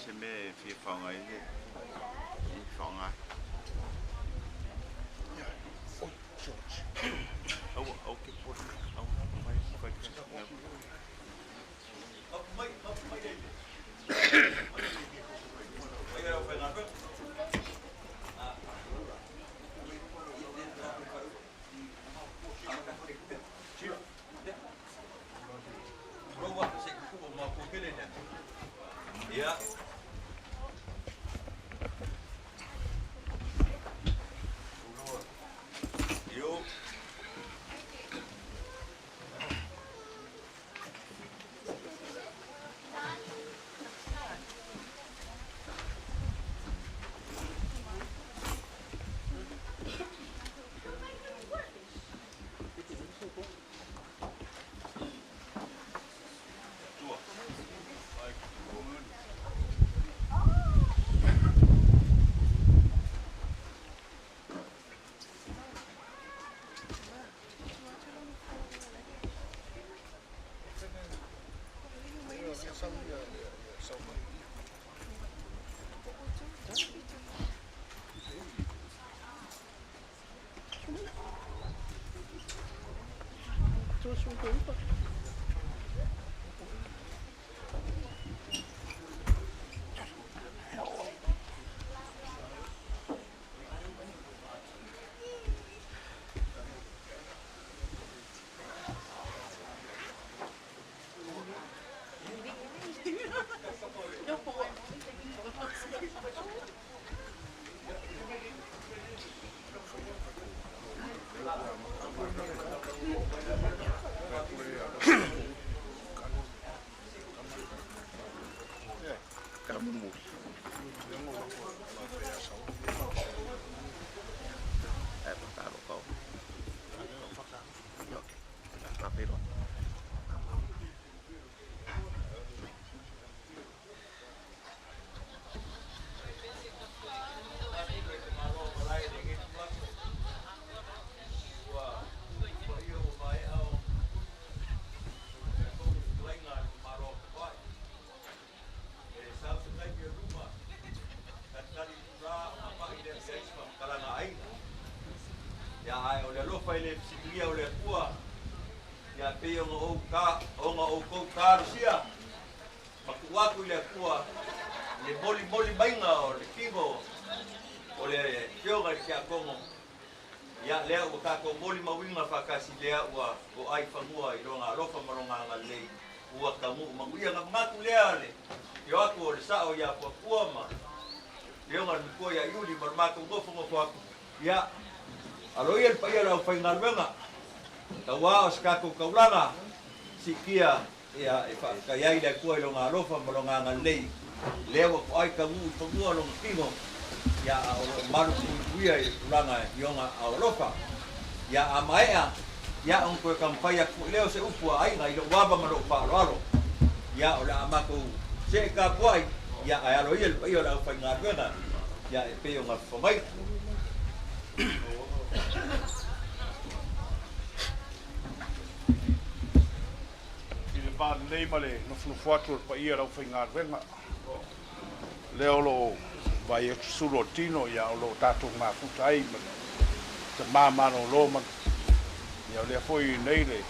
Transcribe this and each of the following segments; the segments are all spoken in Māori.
se me fi whanga i he. I whanga. Oi, George. Au ke pori. Au, mai, vai ka. Mai, era o Fernando. Yeah. Yo. Pua'Atu'Ua le kua le boli mainga o le kibo o le fionga ki a kongo ia lea ua kako boli mawinga whakasi lea ua o ai whangua i ronga alofa maronga ngā lei ua kamu manguia ngā matu lea le i aku o le sao ia Pua'Atu'Ua ma leonga ni kua ia Eulogy marumaka ngofo ngofo aku ia alo ia le paia lau whaingaruenga tawa o skako kaulanga sikia ia e whakaiai le kua i longa alofa maronga ngā lei lea ua ko ai kamu i whangua longa kimo ia o maru kuia i ulanga i onga alofa ia a maea ia on koe kampaya ku leo se upua ai ngai lo waba maro pa alo ia o la amako se ka kuai ia ai alo ia le io la whaingaruenga ia e peo ngā whamai ba nei male no fuatu pa ia rau whaingaruenga leo lo vai sulo tino ia lo tatu ma futai te mamano lo man ia le foi nei le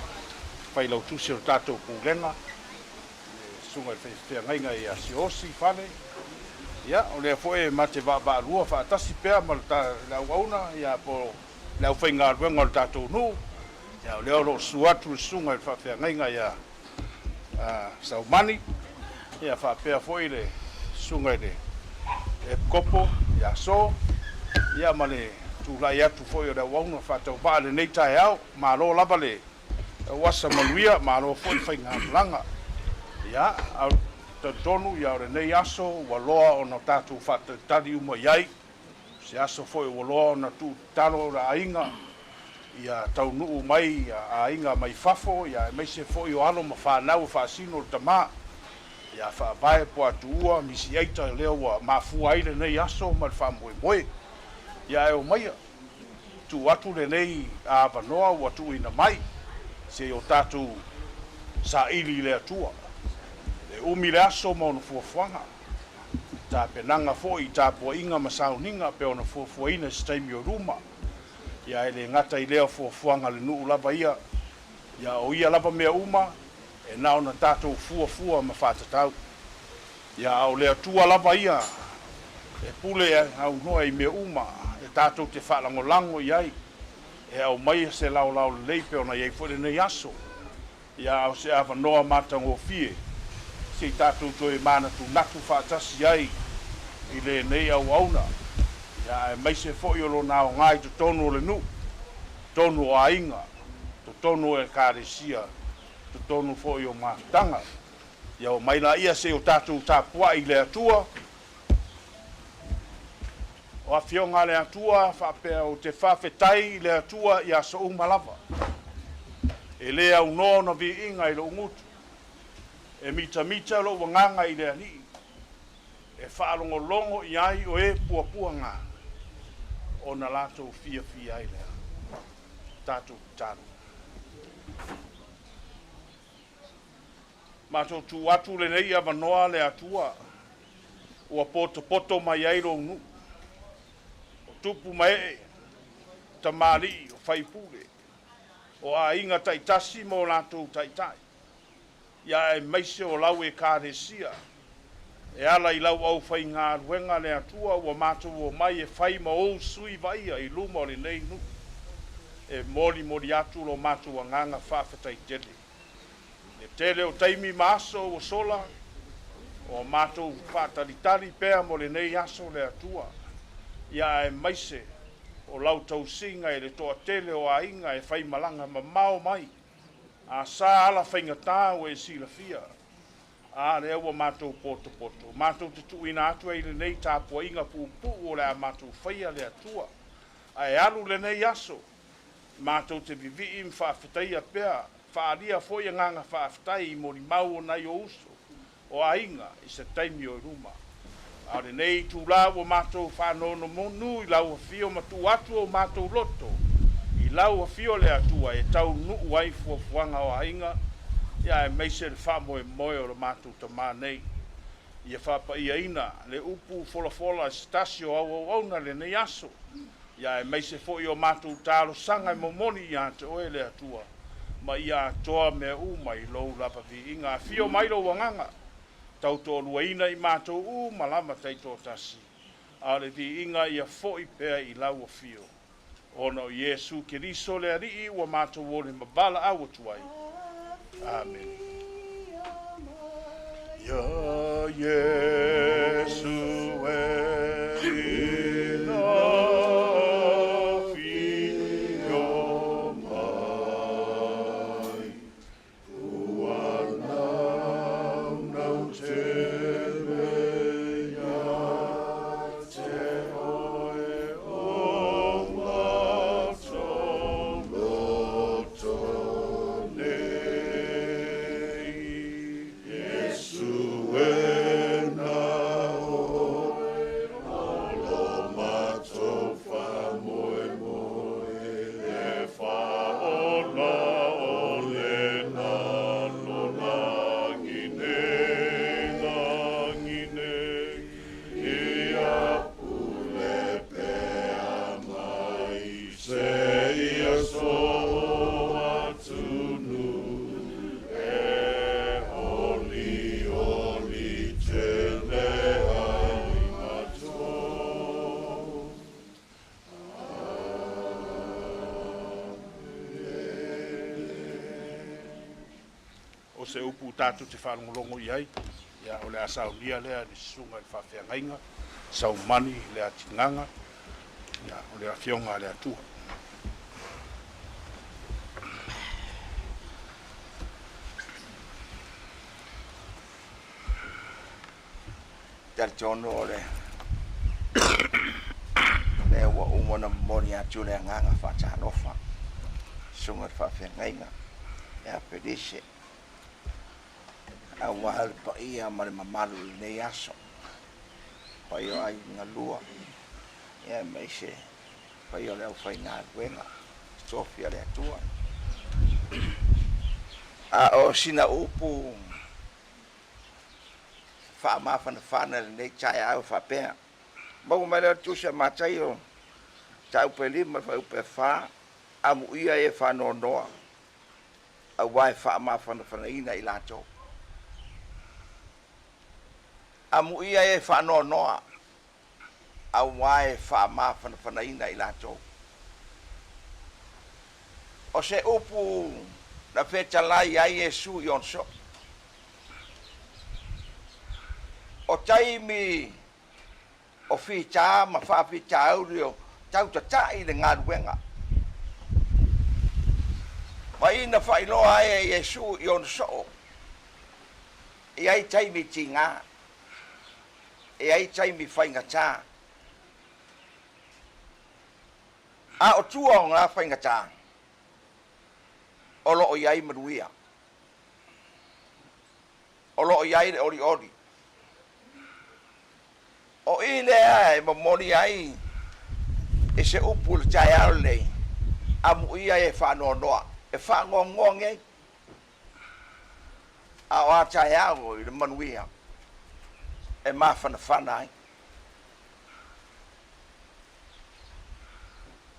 pai lo tusi o tatu kulenga sunga fe ngai ia si osi fale ia o le foi mate va lua fa tasi pe mal ta la wauna ia po la whaingaruenga o tatu nu ia leo lo suatu sunga fa ngai ia sau mani ia fa pe foi le sunga de e kopo ia so ia male tu la ia tu foi da wona fa tau ba le nei tai au ma lo lava le wasa maluia ma lo foi fainga langa ia au te tonu ia le nei aso wa loa ona tatu fa te tadi uma iai se aso foi wa loa ona tu talo la ainga ia tau nuu mai a inga mai fafo ia mai se foi o alo ma fa nau fa sino tama ia Faavaefou Misiaita leo wa mafu ai le nei aso ma fa moe ia e o mai tu atu le nei a vanoa wa tu ina mai se o tatu sa ili le atua le umi le aso ma no fuafanga ta penanga fo I ta po inga masauninga pe ona fuafuaina staimi o ruma ia ele ngata I lea fuafuanga le nuu lava ia ia o ia lava mea uma e na ona tatou fuafua ma whatatau ia o lea tua lava ia e pule au noa I mea uma e tatou te whalangolango iai e au mai se lau lei pe ona iei fwere nei aso ia au se awa noa matango fie se tatou toi mana tu natu whaatasi iai I le nei au auna ia e mai se fo iolo nao ngai to tonu o le nu tonu o ainga to tonu e kāresia to tonu fo io matanga ia o mai la ia se o tatou tapua I le atua o a fionga le atua whapea o te whawhetai I le atua ia so umalava e le au no na vi inga I lo ungutu e mita lo wanganga I le ani e whaalongo longo I ai o e pua ngā o na lato fia ai le tatou tanu matou tu atu le nei ava noa le atua ua poto mai ai lo nu o tupu mai tamari o faipule o a inga taitasi mo latou taitai ia e maise o lau e kāresia e ala I lau au whai ngā ruenga le atua ua matou o mai e whai ma ou sui vaia I luma o le nei nu e mori atu lo matou a nganga whawhetai tele e tele o taimi maaso o sola o matou whātalitali pēa mo le nei aso le atua ia e maise o lau tausinga e le toa tele o a inga e whai malanga ma mao mai a sa ala whaingatā o e silafia a le ua matou poto matou te tuina atu e le nei tāpua inga pupu o le a matou whaia le atua a e alu le nei aso matou te vivi im whawhetai a pēa whaalia foi nganga whawhetai I mori mau o nei o uso o a inga I se taimi o ruma a le nei tūla o matou whanono monu I lau a fio matu atu o matou loto I lau a fio le atua e tau nuu ai fuafuanga o a inga ia e meise le wha moe o le matou tamā nei ia whapa ia ina le upu fola stasio au na le nei aso ia e meise fo I o matou tālo sanga I momoni ia te oe le atua ma ia toa mea uma I lou lapa vi inga a fio mai lo wanganga tau tō luaina I matou malama tei tō tasi a le vi inga ia fo I pēa I lau a fio ona o Iesu Keriso le arii ua matou o le mabala au atuai Amen. Ya Yesu ina fio mai nau te mea te oe o se upu tatu te whanongolongo I ai. Ia o le asaunia lea ni sunga I whawhiangainga, saumani le atinganga, ia o le awhionga le atua. Tal tono o le le ua umona moni atu le nganga whatanofa, sunga whawhiangainga, ia pedise. A wahal pa ia ma le mamalu nei aso pa io ai ngalua ia meise pa io le au whainga wenga Sofia le atua a o sina upu whaamawhanawhana le nei tai au whapea. Mau mai leo tusa matai o tau pe lima whau pe wha, amu ia e whanoa noa, a wai whaamawhanawhana ina I lato. Amu ia e whanoa noa, a wai whaamawhanawhana ina I lato. O se upu na whetalai ai Yesu I onso. O taimi o whita ma whawhita aurio tau tatai le ngā ruenga. Ma ina whailoa e Yesu I onso. E ai taimi tinga. E ai taimi whaingata. A o tua o ngā whaingata. O loo iai maruia. O loo iai le ori ori. O ile ai mamoni ai. E se upu le tai au lei. Amu ia e whanoa noa. E whangongonge. A o a tai au I le manuia. E mawhanawhana ai.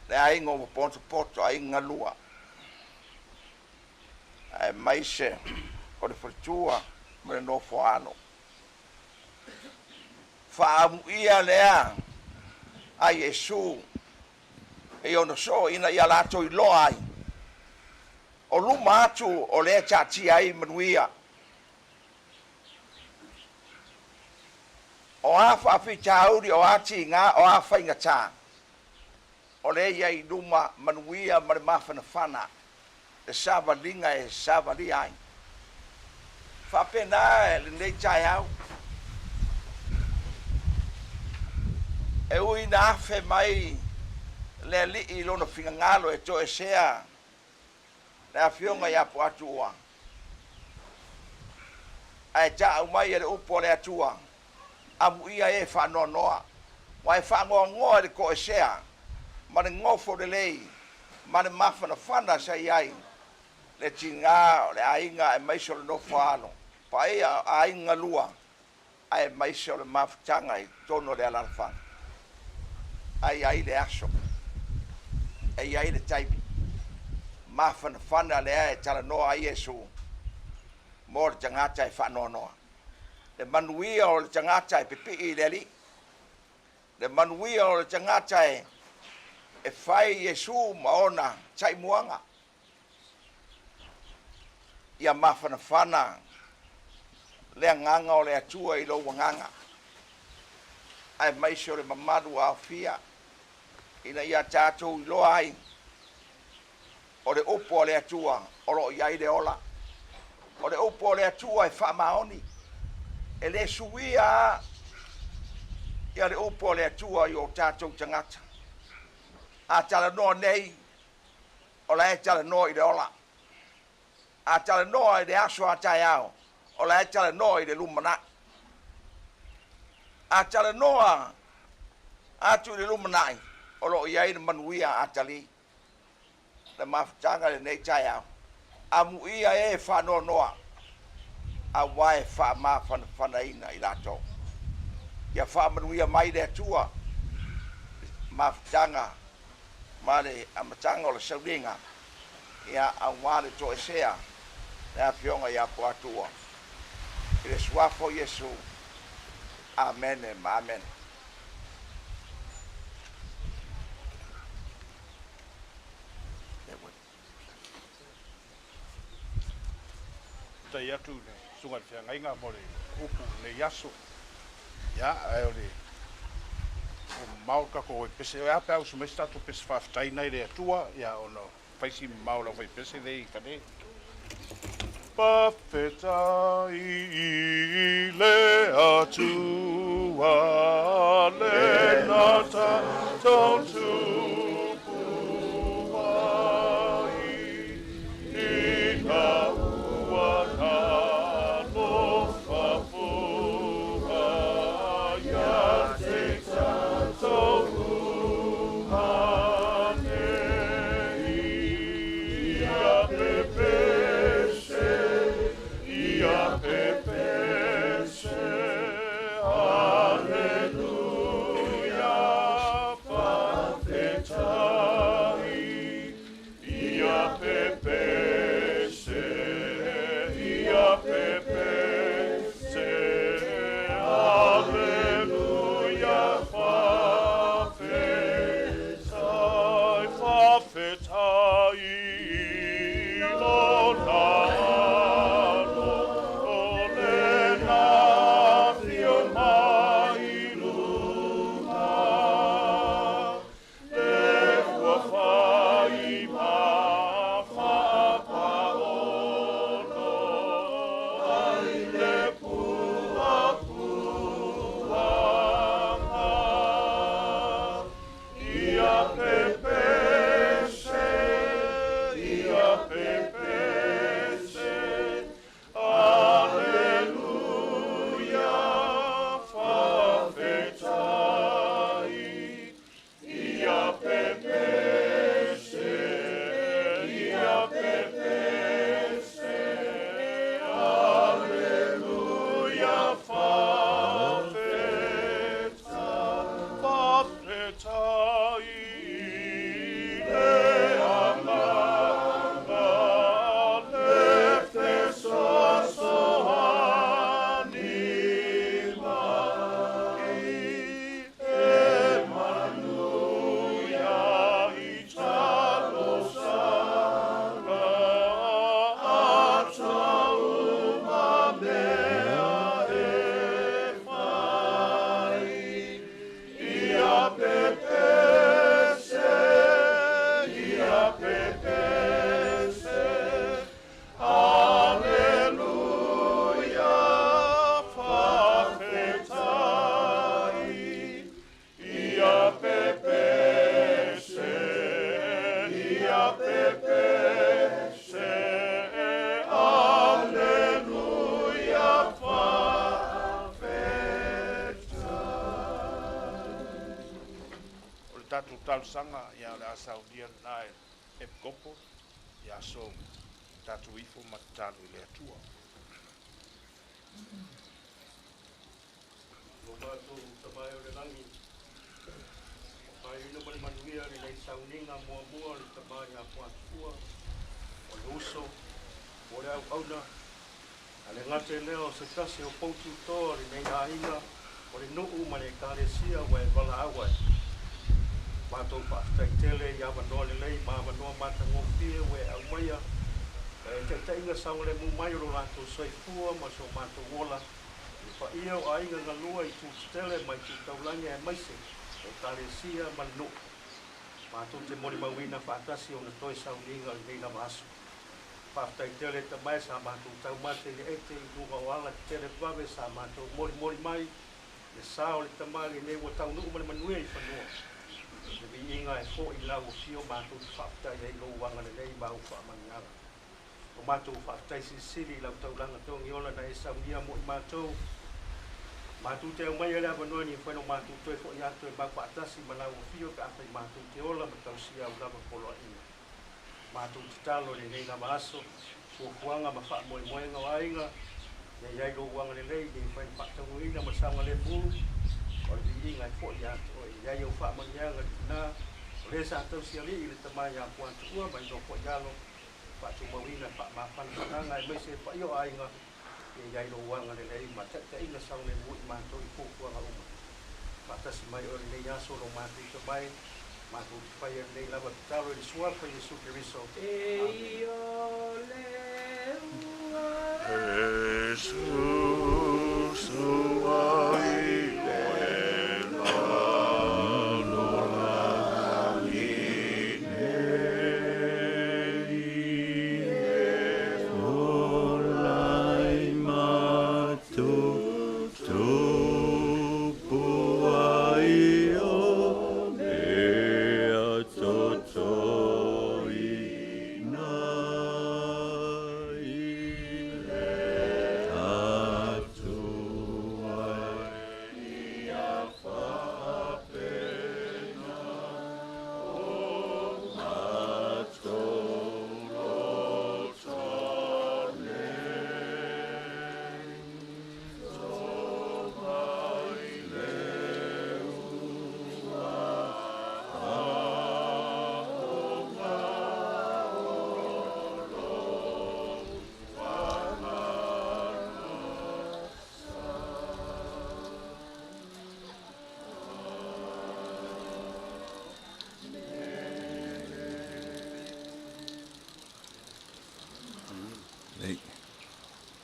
Le ai ngō ponto poto ai ngalua. Ai mai se o le Pua'Atu'Ua me le nofo ano. Whaamu ia lea a Yesu e ono so ina ia lato I loa ai. O luma atu o lea tati ai manuia. O a whawhita auri o ati ngā o a whaingata. O lea iai luma manuia ma le mawhanawhana. E savalinga e savali ai. Whapena e le nei tai au. E ui na afe mai le li I lona whingangalo e to e sea. Le a whionga ia Pua'Atu'Ua. Ai ta umai e le upo le atua. Amu ia e whanoa noa. Wai whangoa ngoa le ko e sea. Ma le ngofo le lei. Ma le mawhanawhana sa iai. Le tinga le ainga e maiso le nofo ano. Pa e a ainga lua. Ai maiso le mawhtanga I tono le alarwhana. Ai le aso. Ai le taipi. Mawhanawhana le e tala noa ai Yesu. Mo le tangata e whanoa noa. Le manuia o le tangata e pipi I le li. Le manuia o le tangata e whai Yesu maona tai muanga. Ia mawhanawhana le nganga o le atua I lo wanganga. Ai maisho le mamadu a fia. Ina ia tātou I loa ai. O le upo o le atua o lo iai le ola. O le upo o le atua e whamaoni. E le suia ia le upo o le atua I o tātou tangata. A tala noa nei o la e tala noa I le ola. A tala noa I le aso a tai au. O la e tala noa I le lumana. A tala noa atu I le lumanai. O lo iai le manuia a tali. Le mawhtanga le nei tai au. Amu ia e whanoa noa. A wae whaamawhanawhana ina I lato. Ia whaamanuia mai le atua. Mawhtanga. Mare amatanga o le sauringa. Ia a wale to e sea. Nea whionga ia Pua'Atu'Ua. I le suafo Yesu. Amen e ma amen. Tai atu ne sunga te ngainga mo le upu le yaso. Ya ai o le o mau ka ko e pese e apa o sumesta to pese whaftai nei le atua ia ono faisi mau la vai pese le kane. Pawheta I le atua le nata tautu Pepe, kalsanga ia le asaudia nai e kopo ia so tatu ifo matalo le atua. Romato tabai o le langi. Pai ino mani manuia ni nei sauninga mua le tabai a Pua'Atu'Ua. O le uso, o le auna. A le ngate leo se tasi o poutu toa li nei ainga. O le nuu ma le kāresia wa e wala awa. Mātou pa'ataitele i awanoa le lei, ma awanoa matangofie we au maia. E te tainga sao le mumai o lato soifua ma so mātou wola. I pa ia o ainga ngalua i tūtele mai tu taulanga e maise. O kāresia ma nuu. Mātou te mori mawina whaatasi o na toi sauninga i nei na maso. Pa'ataitele ta mai sa mātou taumate le ete i lunga o ala ki tele wawe sa mātou mori mai. Le sao le tamari nei wa tau nuku mani manuia i whanua. Le vi inga e fo i lau o fio mātou tu whaatai ei lo wanga le nei mau whaamanganga. O mātou whaatai sili lau taulanga tongi ola na e saunia mo i mātou. Mātou te umai ele awanoi ni whaino mātou toi fo i ato e mau whaatasi ma lau o fio ka apai mātou te ola ma tausia au lama polo inga. Mātou te talo le nei na maaso, fuafuanga ma wha moe moenga o ainga. Ia iai lo wanga le lei, ni whain whaktangu ina ma sanga le mulu. O le inga e fo i ato, iai au whamangianga li tina. O le sa tau si ali i le tamai a Pua'Atu'Ua, mai no fo i alo. Whatu mawina, whamawhananga e meise wha io ainga. Ia iai lo wanga le lei, ma tete ina sang le mui mātou i fuafuanga uma. Whatasi mai o le lei aso lo mātou i tamai. Mātou i whai le lei lava talo i sua whai Jesu Kiriso. E o le ua. Jesus, I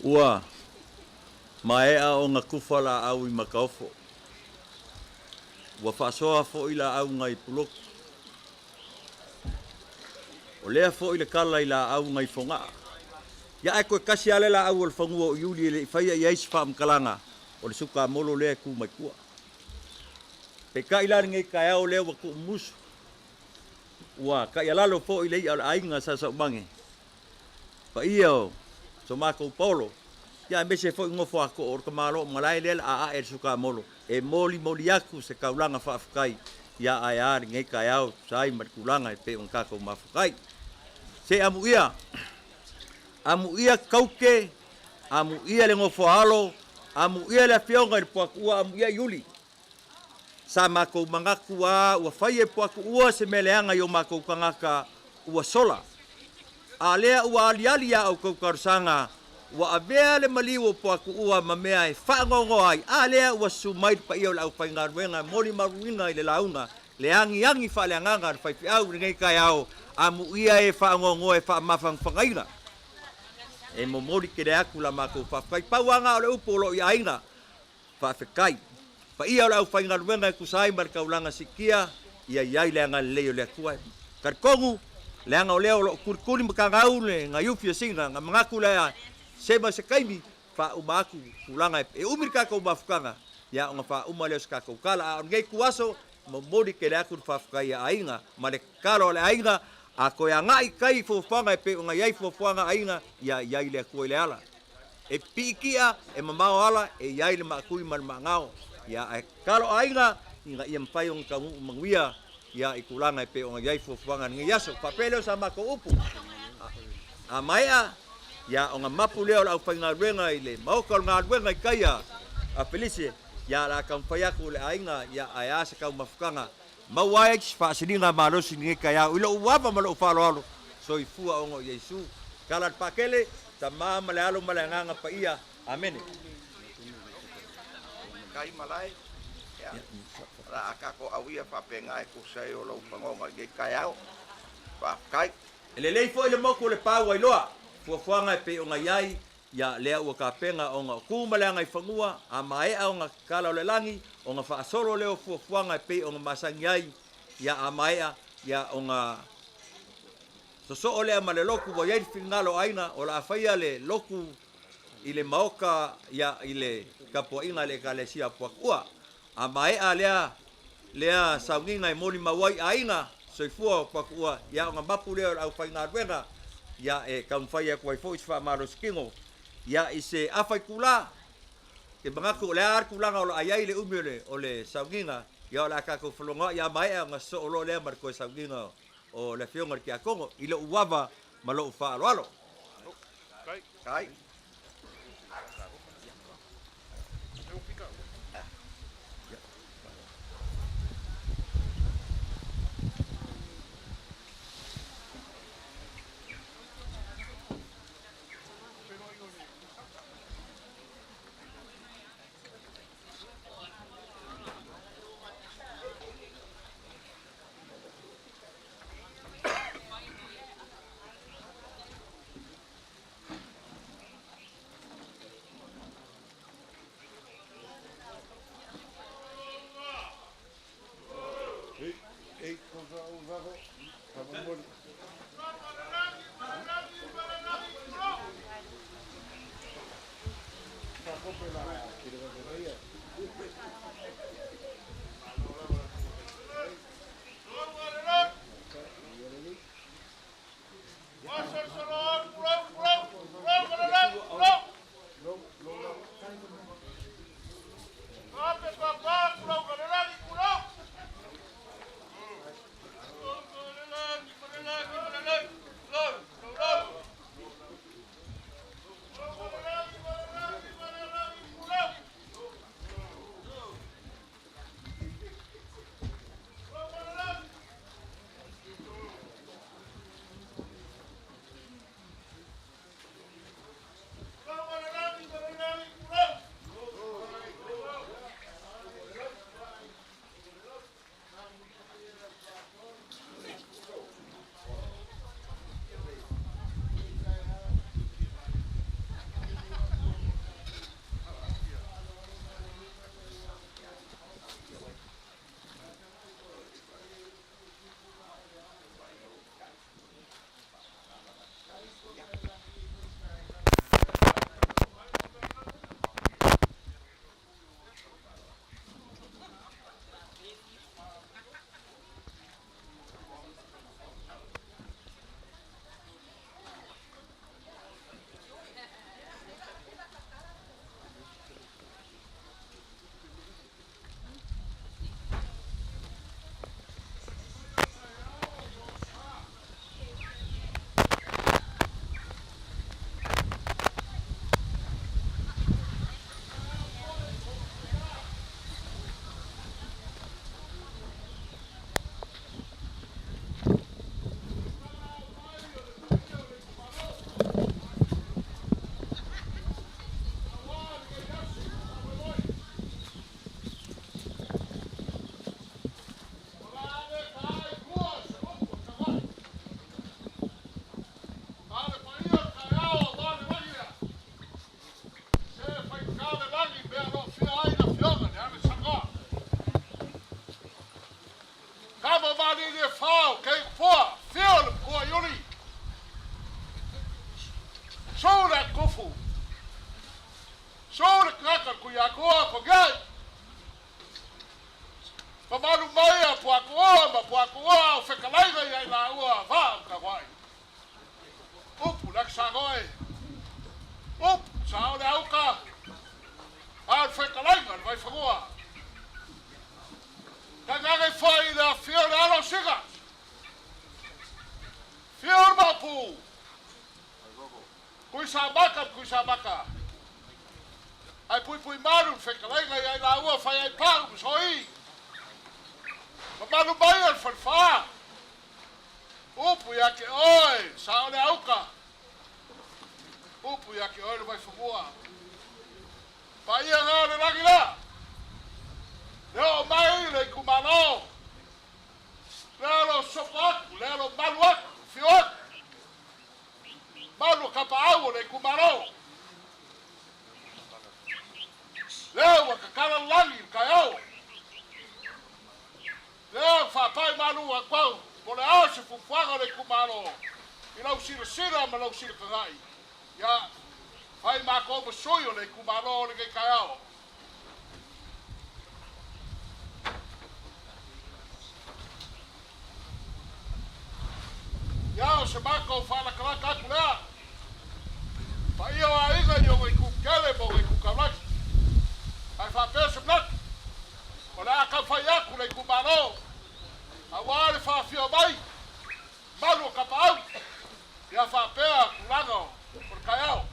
Ua, maea o ngā kufa la au I makaofo. Ua whaasoa fo I la au ngai puloku. O lea fo I le kala I la au ngai fonga. Ia e koe kasi ale la au o le whangua o Iuli le whaia I eisi whaamkalanga o le suka molo lea ku mai kua. Pe ka I lari ngai kai au lea wa ku musu. Ua, ka ia lalo fo I lei au ainga sa sa umange. Pa ia o. So Marco Polo, ia me se foi ngofo ako o ka malo malai le a e suka molo e moli aku se kaulanga whaafukai ia ai ari ngai kai au sai mat kulanga e pe un kako mafukai se amu ia kauke amu ia le ngofo alo amu ia le fionga I Pua'Atu'Ua amu ia Iuli sa mako mangaku wa whai e Pua'Atu'Ua se meleanga yo mako kangaka ua sola a lea ua aliali au kaukarusanga wa avea le maliwo Pua'Atu'Ua ma mea e whaangongo ai a lea ua sumai pa ia o lau whaingaruenga moli maruinga I le launga le angi whaaleanganga le whaifiau ngai kai au amu ia e whaangongo e whaamawhangwhangaina e momori ke le aku la mako whawhai pauanga o le upolo I ainga whawhekai pa ia o lau whaingaruenga e kusai markaulanga sikia ia iai leanga leo le atua karkongu leanga o leo lo kurikuri makangau le ngayufi singa nga mangaku lea sema se kaimi fa umaku kulanga e umirka ko mafukanga ya nga fa umaleo ska ko kala ngai kuaso mo modi ke le aku fa fukai ainga male kalo le ainga a ko ya ngai kai fo fanga pe nga yai fo fanga ainga ya yai le ko le ala e pikia e mamao ala e yai le makui mal mangao ya kalo ainga nga ia mpai on ka manguia ia ikulanga e pe o ngai fuanga ngi yaso papele sa mako upu a maia ia o nga mapu leo la ufainga renga ile mauka nga renga kaia a felice ia la kampaya ku le ainga ia aya se ka mafukanga mawai fa sininga malo sininga kaya ulo uwapa malo falo so ifua ongo Yesu kala pakele tama malalo malanga pa ia amen kai malai ya ra aka ko awia fa penga e ku sai o lo pangonga ge kaiao fa kai ele lei foi le moko le pau ai loa fuafuanga pe o ngai ia lea ua ka penga o nga kumalanga i fangua a mai o nga kala o le langi o nga fa solo leo fuafuanga pe o nga masangi ai ia a mai ia o nga so ole ma le loku wa yai fingalo aina o la faia le loku ile maoka ia ile kapoinga le kalesia Pua'Atu'Ua a mai lea saunginga i moli mawai aina soifua Pua'Atu'Ua ia o nga mapu leo au fainga ruenga ia e kaumfaia kuai fo isfa maro skingo ia ise afai kula ke bangaku le ar kulanga o ayai le umele o le saunginga ia la ka ko flonga ia mai nga so o le mar ko saunginga o le fionga ki a Kongo i le uava ma lo fa alo kai Pua'Atu'Ua o whekalaiga i la ua vaa ka wai. Upu lak sa goe. Upu sa o le auka. Al whekalaiga vai whakua. Ka ngare whai la whio le alo pu. Kui sa maka. Ai pui maru whekalenga i ai la ua whai ai pāu msoi. Ma manu mai al whanwha. Upu ia ke oe, sa ole auka. Upu ia ke oe le mai whamua. Pa ia ngā le rangi la. Leo mai le kumano. Leo sopo aku, leo malu aku, fio aku. Malu kapa au le kumano. Leo wakakala langi kai au. Leo whapai malu a kwau. Mo le ao se fufuanga le kumano. I lau sira ma lau sira kangai. Ia, whai mako ma soyo le kumano le kai au. Ia o se mako whala karaka aku lea. Pa ia o inga i o i kukele mo i kukaraki. Ai whapea se mnaki. O le aka whai aku le kumano. A wale whawhio mai. Malu ka pau. Ia whapea kulanga por kaiao.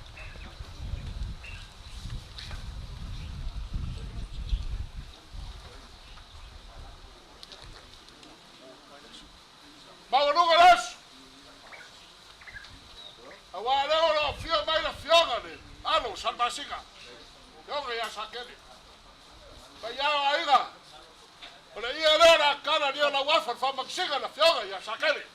Maununga lesu. A wale o fio mai la fionga le. Alo, San Basiga. Fionga ia sakele. Pa iao aiga. Ole ia lea na kara nia la wafa fa maksiga la fionga ia sakele.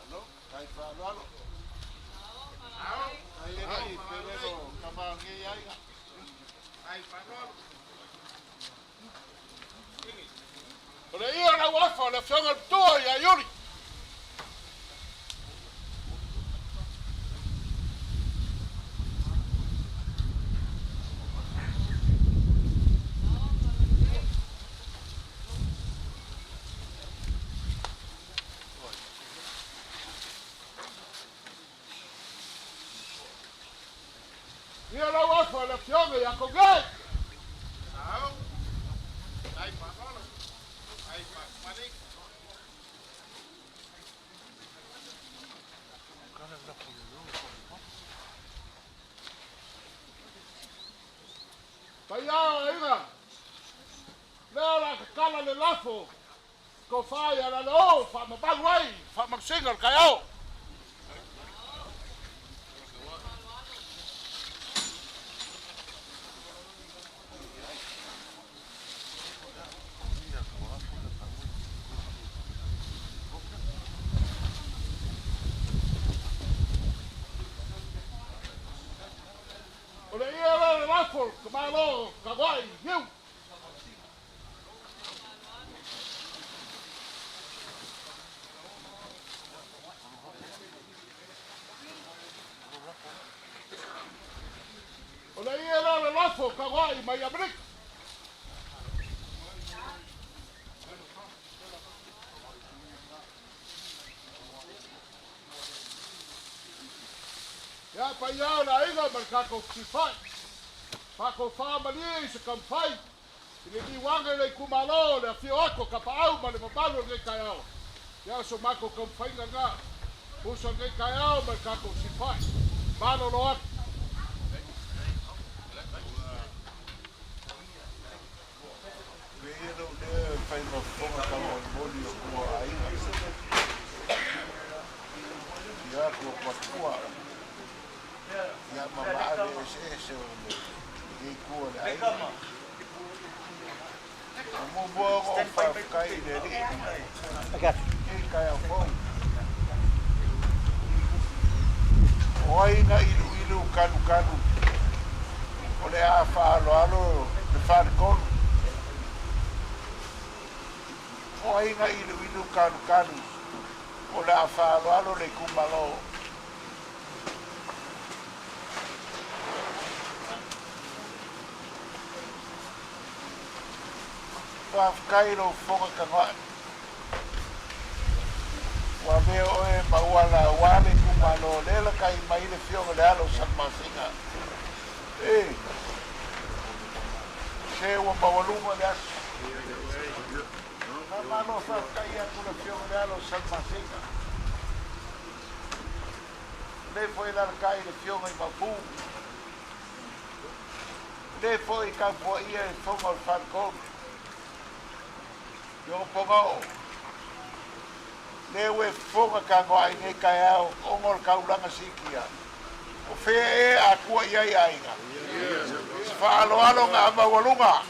Alo, kai fa alo. Ai, pero kama ngi aiga. Ai fa alo. Ole ia la wafa la fionga tua ia yuri. Ia la wafa la fionga ia kongai. Au. Ai fa alo. Ai fa mani. Pa ia inga. Lea la kala le lafo. Ko fai ala lo, fa mabaluai, fa maksinga kaiao. Ole ia le lafo, kamalo, kawai, you. Ole ia le lafo, kawai, mai abrik. Ya pa ia la inga markako kifai. Pako Faamavaega se kamfai. Ile ni wanga le kumalo le fio ako ka paau ma le mabalo le kaiao. Ya so mako kamfai nga. Puso le kaiao markako kifai. Balo lo ak. Pero de fai no fonga como molio como aiga. Ya ko patua. Ya mamare ese e ko le aiga. Mo bo ko fa kai de ri. Aga. E kai a fo. Oi na ilu kanu. Ole a fa lo le fa kon. Oi na ilu kanu. Ole a fa lo le kumalo. Wa kairo foka kanga. Wa veo e mawala wale kumalo lela kai mai le fionga le alo San Masinga. se ua mawaluma le aso. Na malo whakakai atu na fionga le alo Salmasinga. Le foi la kai le fionga I mapu. Le foi ka po ia e fonga o whakon. Yo pongao. Le ue fonga ka ngoa I nei kai au ongor kaulanga sikia. O fea e a kua iai ainga. Whaalo alo ngā mawalunga.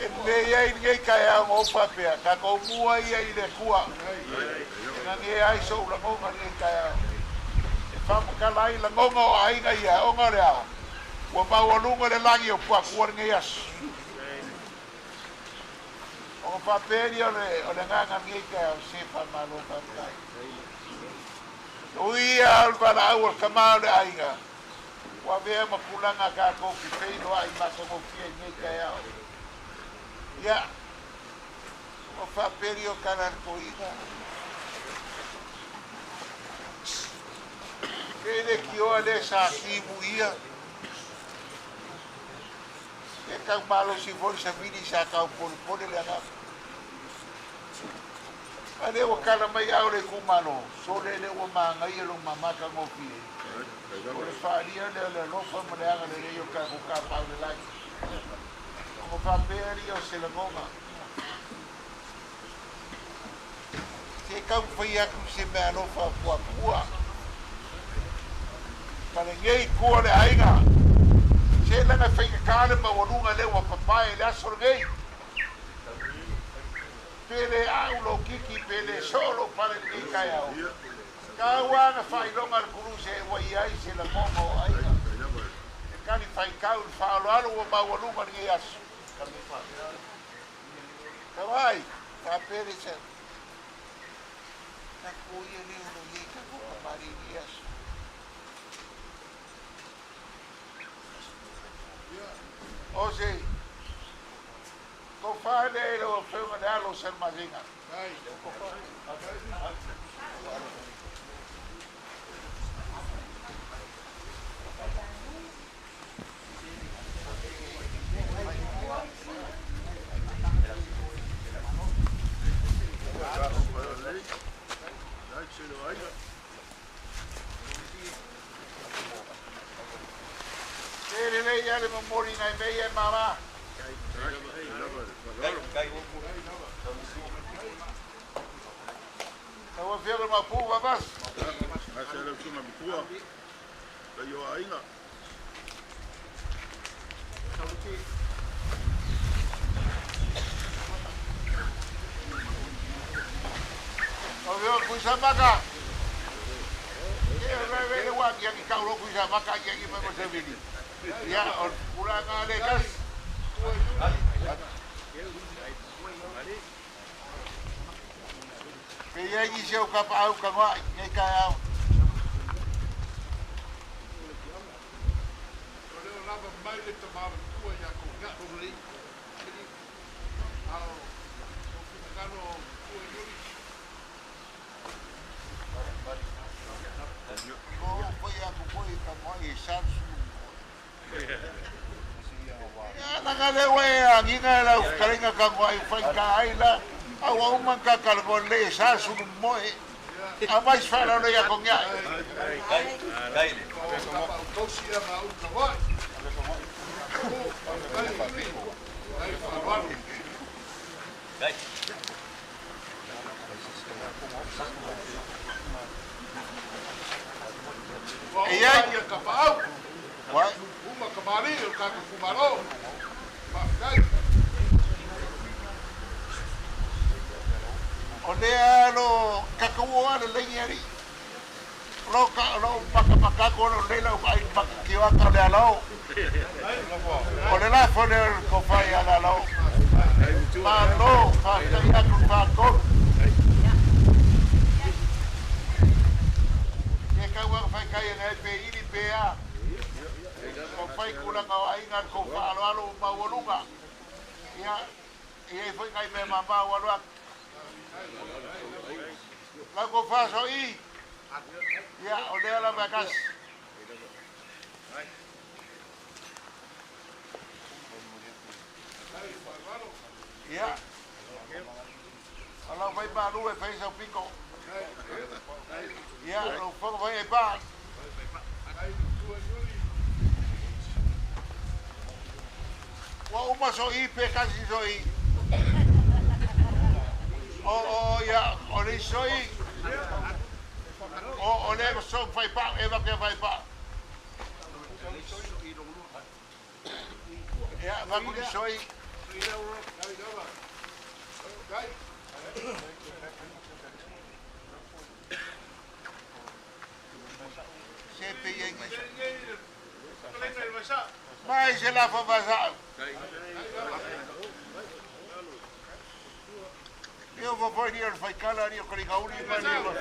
E me iai ngei kai au ngō papea. Ka kou mua iai le kua. Nga nge ai sou la ngonga ngei kai au. E whamukalai la ngonga o ainga ia. Onga rea. Ua mawalunga le langi o puakua ngei asu. O paperi o le nganga ngei kai au sepa malo papai. Ui alvara au al kamau le ainga. Wa vea makulanga ka koki feino ai maka ngokia ngei kai au. Ia. O whaperi o kanan koina. Kene ki oa le sa kimu ia. E kau malo si voli sa vini sa kau pone le anam. Ale o kala mai au le kumano. So le o mangai e lo mamaka ngokia. O le whaaria le lofa mo le anga le reo ka kuka pau le lagi. O whaperi o se la ngonga. Te kau whai aku se mea lofa Pua'Atu'Ua. Pare ngei kua le ainga. Se langa whaika kāle ma warunga le wa papai le asor ngei. Pele au lo kiki pele solo pare ngei kai au. Kawanga whailonga le kuru se wai ai se la mongo ainga. E kani whaikau le whaaloalo wa mawarunga ngei asu. Kawai, whapere se. Na kuia leo no ngei ka kua mari ngei asu. O se, ko whaele lo whenga le alo Salmasinga. Ele lei ale memori nai mei e mama. Tava vendo uma puva, mas. Essa era uma puva. Caiu ainda. Olha o coisa maca. Eu vai ver o aqui que caiu coisa maca aqui que vai você ver. Ya, pulang ale kas. Kaya gi siya kapau ka nga ngay kaya. Olha lá vai le tomar tua ya con gato ali. Ao ficando o Eulogy. Oh, foi a foi ka mo isang nangalewe nginga la kalinga ka ngoi fai ka aila au man ka kalgole sa sunu moe amais fala no ya con ya Gai. Autopsia ma un trabalho. Gai. E aí, capau? Vai. Uma camarinha, o cara fumarou. Vai. Olea lo kakua le lengiari. Lo maka ko lo le lo ai maka kiwa ka le alo. Ole la fone ko fai ala lo. Ma no, fa ya ku fa ko. Ke ka wa fai kai ngai pe ini pe a. Ko fai kula ka ai ngar ko fa alo ma wolunga. Ya, e foi kai me mama walua. La ko fa so I. Ya, olea la vakas. Ya. Kalau vai ba lu e fai sa pico. Ya, lo fo vai e ba. Wa uma so I pe kasi so I. Ya, o le so I. O le so fai pa e va que fai pa. Ya, va ku so I. Mai se la fa pasar. Io vou poi dire fai cala io con i gauni ma io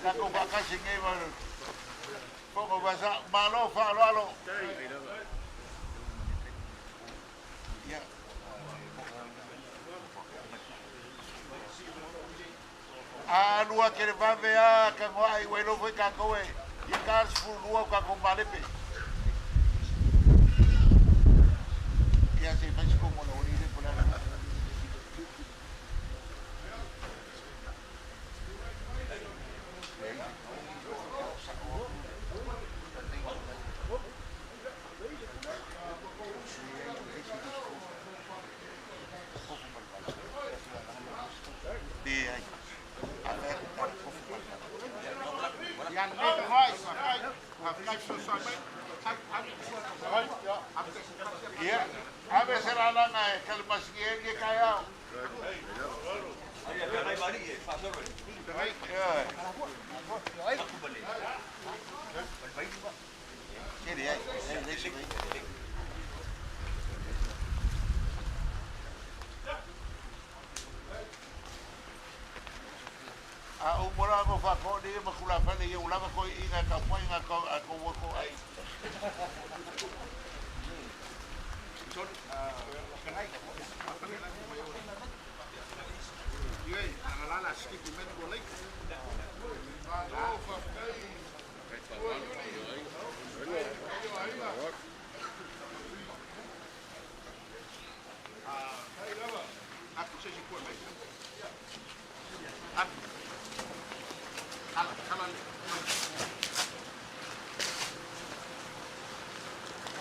la con vacanze che va poco passa ma lo fa lo ya lua che va via che vai quello foi ca coe e cas fu lua ca con malepe ya se faz como lo unire por la Ya, a veces la lana es que el más que callado. Un moramo fa con lì, ma con la fede io ulava con in a campagna a con ai.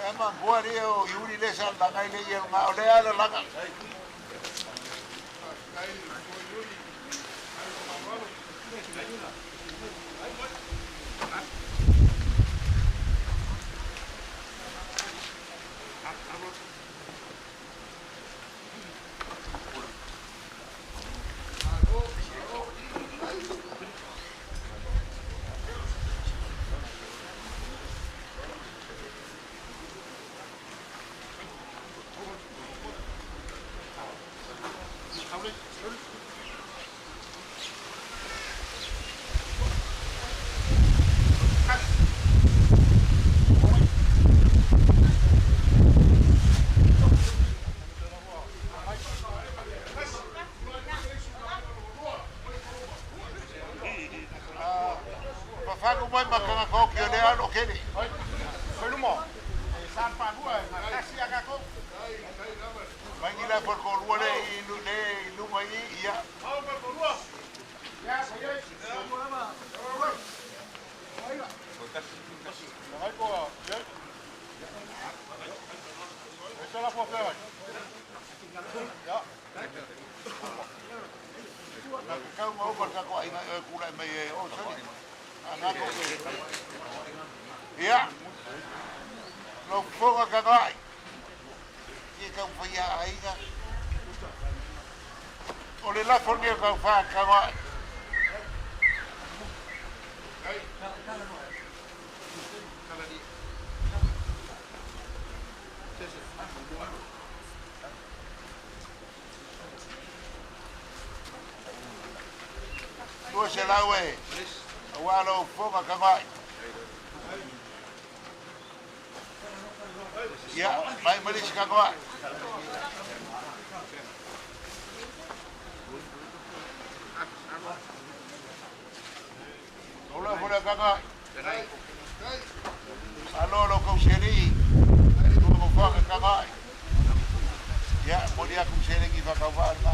Emang buat dia Yuri lesan langai le yang ngau le ala langa. Fago mai makanga ko ki le alo kene. Foi no mo. San pa lua, kasi aga ko. Vai ni la por ko lua le lu mai ia. Au por ko lua. Ya, sai. Vai ko. Esa la foto vai. Ya. Kau mau pasal ko ai kula mai o sai. Ya, lo pongo acá no hay. Y que un falla ahí ya. O le la fornia que fa acá no hay. No es el agua. Walo fonga kamai. Ya, mai malis kamai. Ola bola kamai. Alo lo kuseli. Ko fonga kamai. Ya, bolia kuseli whakawhana.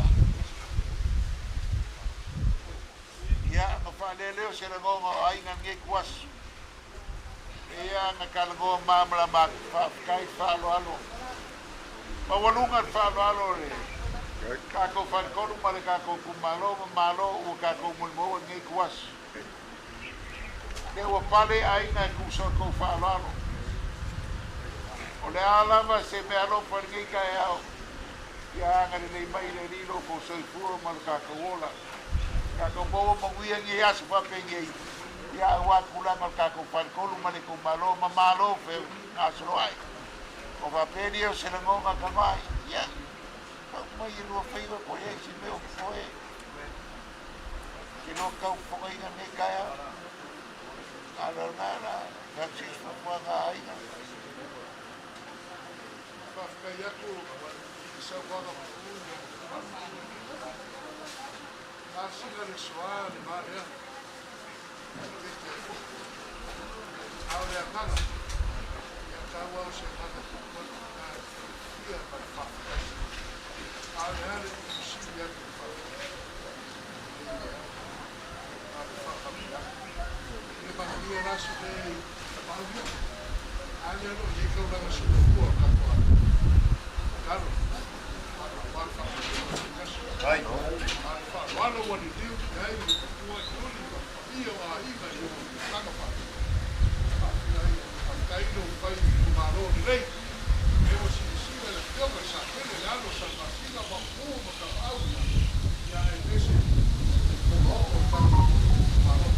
Ia nga whaneleo se rangonga o ainga nge kuasu. Ia nga kalangoa mamala mak whafkai whalo alo. Mawalungan whalo alo le. Kako whankoru mare kako kumalo malo ua kako mulmoa nge kuasu. Le ua pale ainga kusor ko whalo alo. O le alama se me alo whangi kai au. Ia nga le mai le rilo ko soifuro malu kako wola. Kako boa manguia ngi asu whapenge i. Ia ua kulanga kako whankolu mani ko malo mamalo fe asro ai. O whapeni o se langonga kamai. Ia. Mai e lua whaiva ko e si meo ko e. Ki lo kau whakainga ne kai au. Ala nana. Francis whapuanga aina. Whafkai aku. Isa wanga maunga. Asina le soa le marea. Ahora acá, ya está guau se manda por la tía para fafa. Ahora le sí ya que fafa. Le pasaría la su de Pablo. Allá no llega una de sus por acá. Claro. Ai, wala wani diu dai tua yuli ia wa iba yo tanga pa. Ai no pai malo lei. Eu se le teu que sa pele lá no San Martín va uma ka au. Ya ese como o pa malo.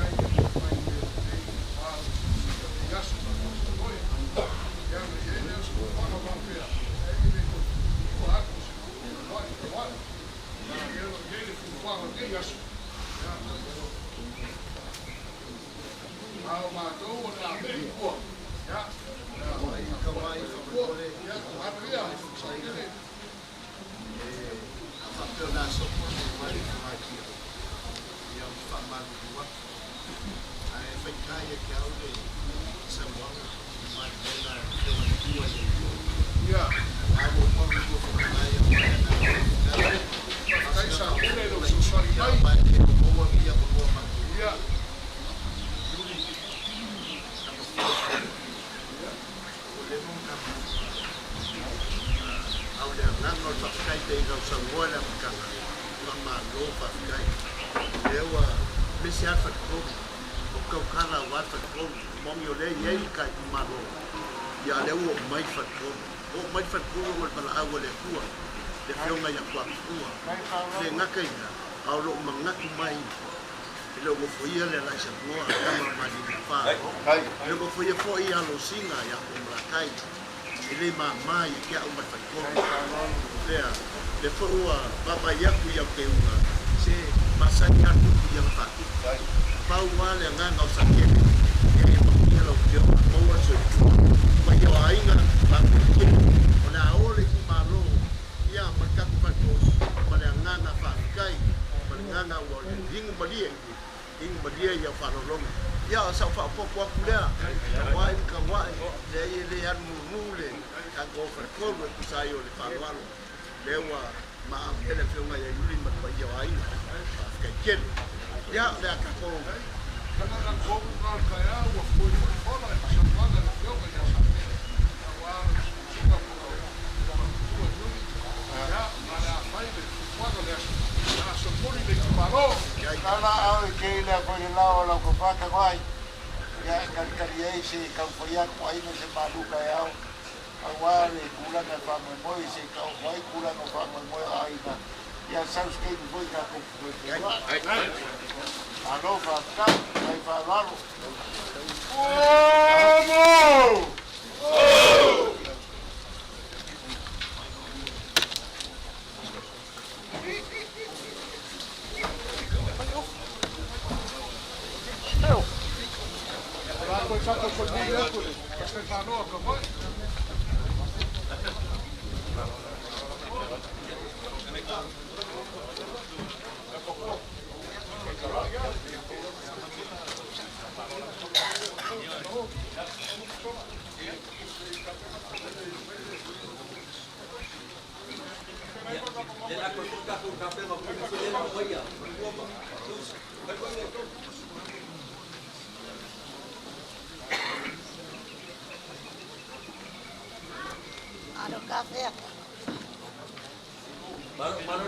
Ai pai de mal. Ya se va a coi. Ya me viene su para vampira. Misiaita o kau kala wata kon mong yo le yei kai malo ya le o mai fat kon o pala awa le tua le fionga ya kwa tua le ngaka ina au lo mangatu mai le o foia le la sa noa kama mali fa le o foia foi a lo singa ya o mlakai ele ma mai ya o fat kon le foa baba ya ku ya ke una se masanya tu yang patu pau wale nganga o sakele e makia lo yo mo so ma yo ainga ba ke ona ole ki malo ya marka pa ko male nganga fa kai male nganga wo ding badia ya fa lo ya sa fa po kulea wai le an mule ka go fa ko ku sai o le fa walo lewa ma ele fionga ya yuli ma pa yo ainga kai ken ya le ka ko kana ko ka ka ya wa ko ko la sa pa la yo ka ya sa wa suka ko ya para fai de cuando le a so poli de paro kana a ke le ko le la ko fa ka vai ya ka ka ye se ka ko ya ko ai no se maluka ya awale kula ka fa mo se ka vai kula no fa mo ai na ya sabes que foi cá com a nova cá vai falar la kuka kape ma kuka sile na moya. Ano kafe? Mano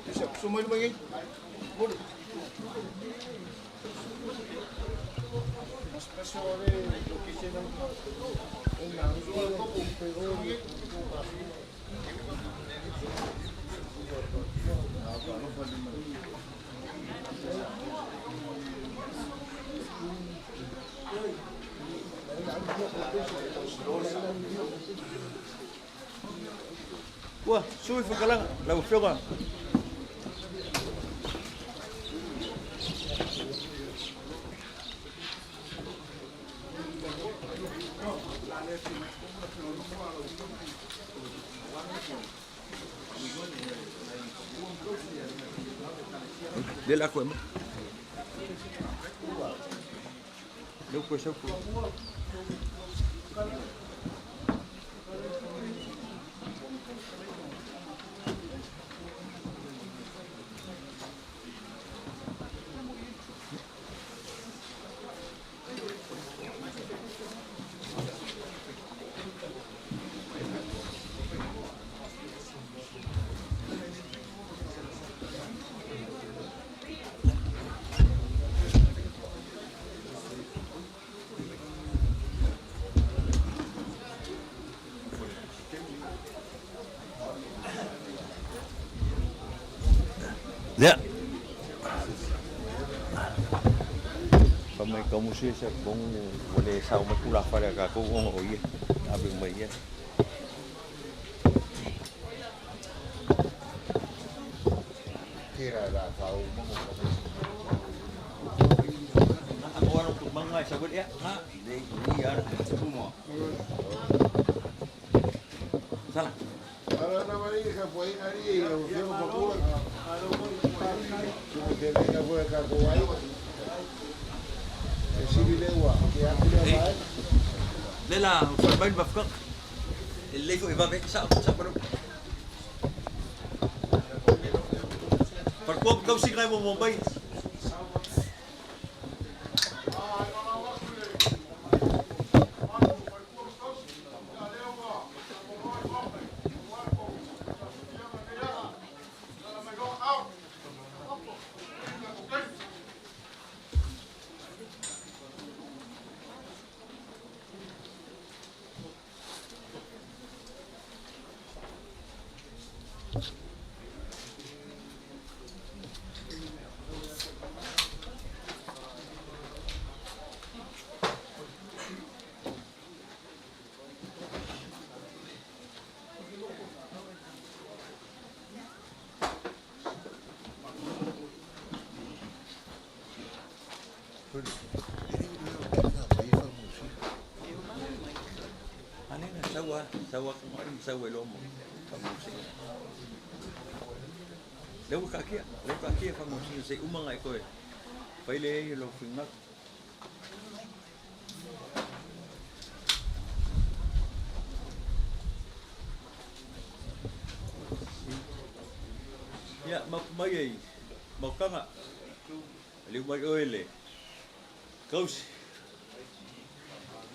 Bishop, semua ni bagi. Boleh. Wah, suwi fakalang lagu fioga. Dia laku emang. Dia puasa aku. Ya. Pamay kamu sih sa kung wala sa umatulak para ka kung oye. Abing may yan. Kira la tau mo. Ako anong tugmangay sagot ya? Ha? Hindi yan. Sumo. Salah. Ahora no me digas, pues ahí, lo quiero por culo. Que venga por acá, Kuwait. Que si bilewa, que hace la madre. Lela, farbain bafkak. Ilay ko iba sa parang. Parkuap kau sing kay mo Mumbai. Sawa kemarin sawa lomo famusin. Lewu kakia famusin say umangay ko eh. Paile lo fingat. mai ai maukanga. Liu mai oele. Kausi.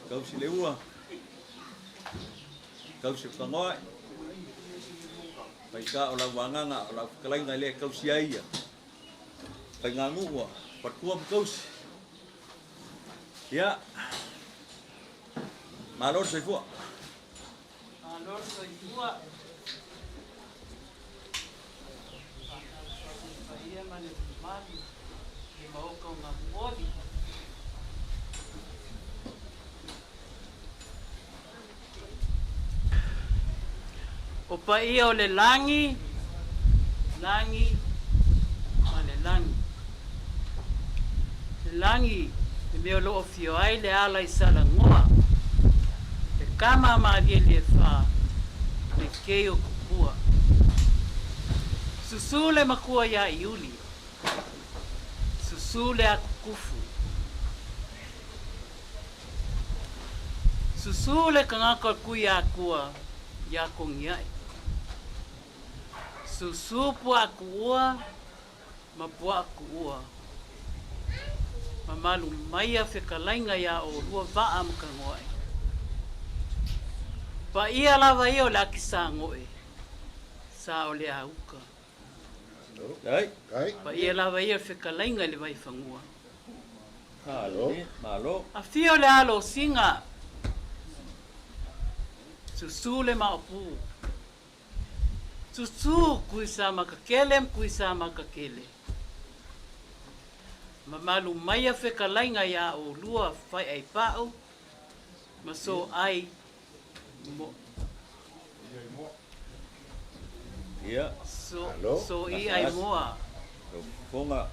Kausi leua. Kausi whangoa. Pai ka o lau wanganga, o lau whakalainga lea kausi aia. Pai ngā ngua, patkua mu kausi. Ia. Malor soifua. Malor soifua. Ia mane mali. Ia maoka ngā mori. O pa ia o le langi, mane langi. Le langi, le meo loo fio ai le ala i sala ngoa. Le kama maalie le wha, le kei o kukua. Susu le makua ia iuli. Susu le akukufu. Susu le kangaka kui a kua, ia kongiai. Susu Pua'Atu'Ua, ma Pua'Atu'Ua. Ma malu maia whekalainga ia o rua waa mka ngoe. Pa ia lava ia o le aki sa ngoe. Sa o le auka. Pa ia lava ia whekalainga le vai whangua. Malo. A fio le alo singa. Susu le maopu. Susu kui sa makakele, kui sa makakele. Mamalu maia whekalainga ia o lua whai ai pao. Ma so ai mo. Ia. So i ai moa. Konga.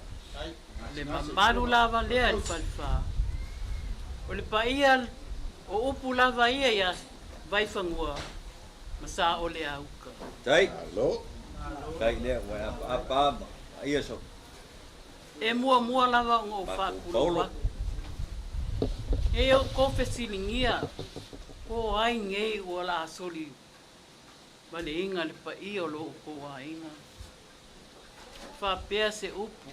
Le mamalu lava lea li whaliwha. O le paia o upu lava ia ia vai whangua. Ma sa o le auka. Tai. Tai lea, wai apa ama. Ia so. E mua lava ngō whakuru. E o kowe silingia. Ko ai ngei o la asoli. Wale inga le pa i o lo ko wa inga. Whapea se upu.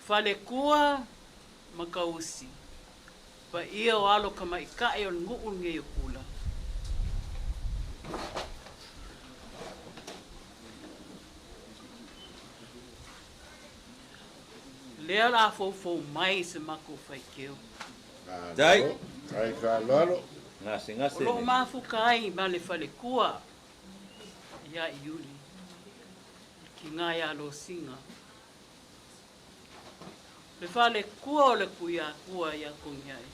Whale kua makausi. Pa i o alo kama i kae o nguu ngei o kula. Lea la fofo mai se mako whaikeo. Tai. Ai ka lalo. Ngase. O lo mafuka ai ma le whale kua. Ia iuli. Ki ngā ia lo singa. Le whale kua o le kuia kua ia kongiai.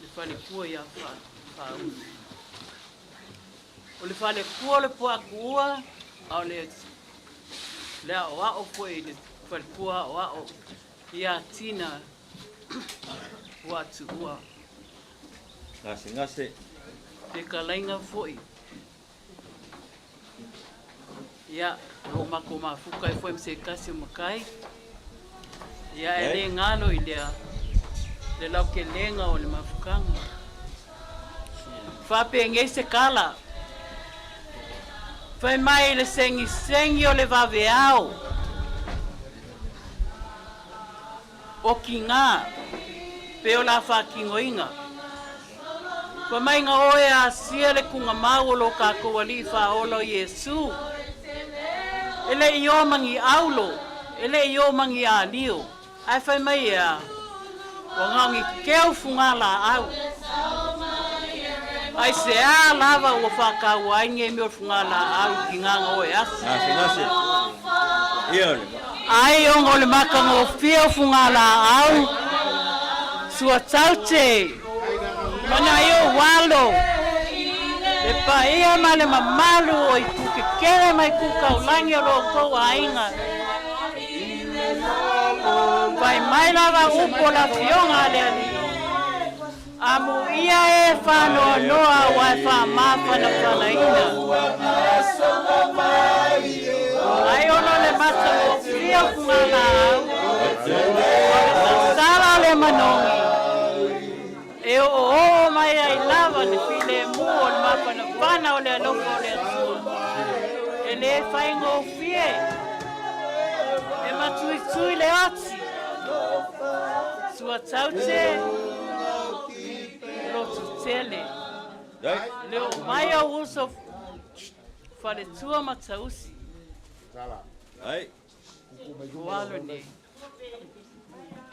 Le whale kua ia whaunu. O le whale kua o le Pua'Atu'Ua. Au le o ao koe le whale kua o ao. Ia tina Pua'Atu'Ua. Ngase. Te kalainga foi. Ia, lo mako mafuka e foi mse kasi makai. Ia e le ngalo i lea. Le lau ke lenga o le mafukanga. Whape ngei se kala. Whai mai le sengi o le waweao. O ki ngā. Peo la whakingoinga. Wha mai ngā oe a sia le kunga mau lo ka kowali whaolo Yesu. Ele i o mangi aulo. Ele i o mangi a lio. Ai whai mai a. Wa ngongi keo fungala au. Ai se a lava ua whakau ainge me o fungala au ki nganga oe asi. Ngase. Ia le. Ai ongo le maka ngō fio fungala au. Sua taute. Mana io walo. Le paia ma le mamalu o i kuke kere mai kuka ulangi o lo kou ainga. Pai mai lava upo la fionga le ali. Amu ia e whanoa noa wa e whamapa na whanaina. Ai ono le mata o fio kumana au. Sala le manongi. E o mai ai lava ni file mua pana o le alofo o le atua. E le whaingo fie. E matui le oti. Sua taute. Lotu tele. Leo mai au uso whare tua matausi. Ai. Walo ne.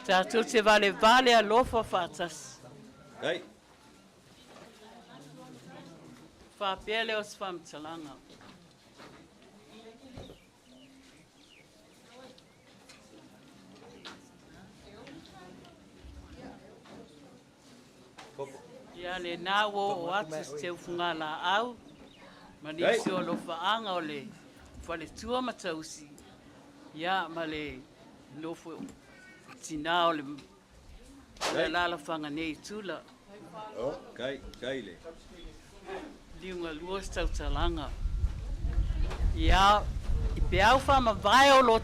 Tātou te vale a lofa whātas. Ai. Whāpele o Whamtalanga. Ia le nāwo o atus te ufunga la au. Manisi o lo whaanga o le whale tua matausi. Ia ma le lofo tina o le lala whanga nei tula. Kai le. Liunga luas Tatalaga. Ia i pe au Faamavaega o lo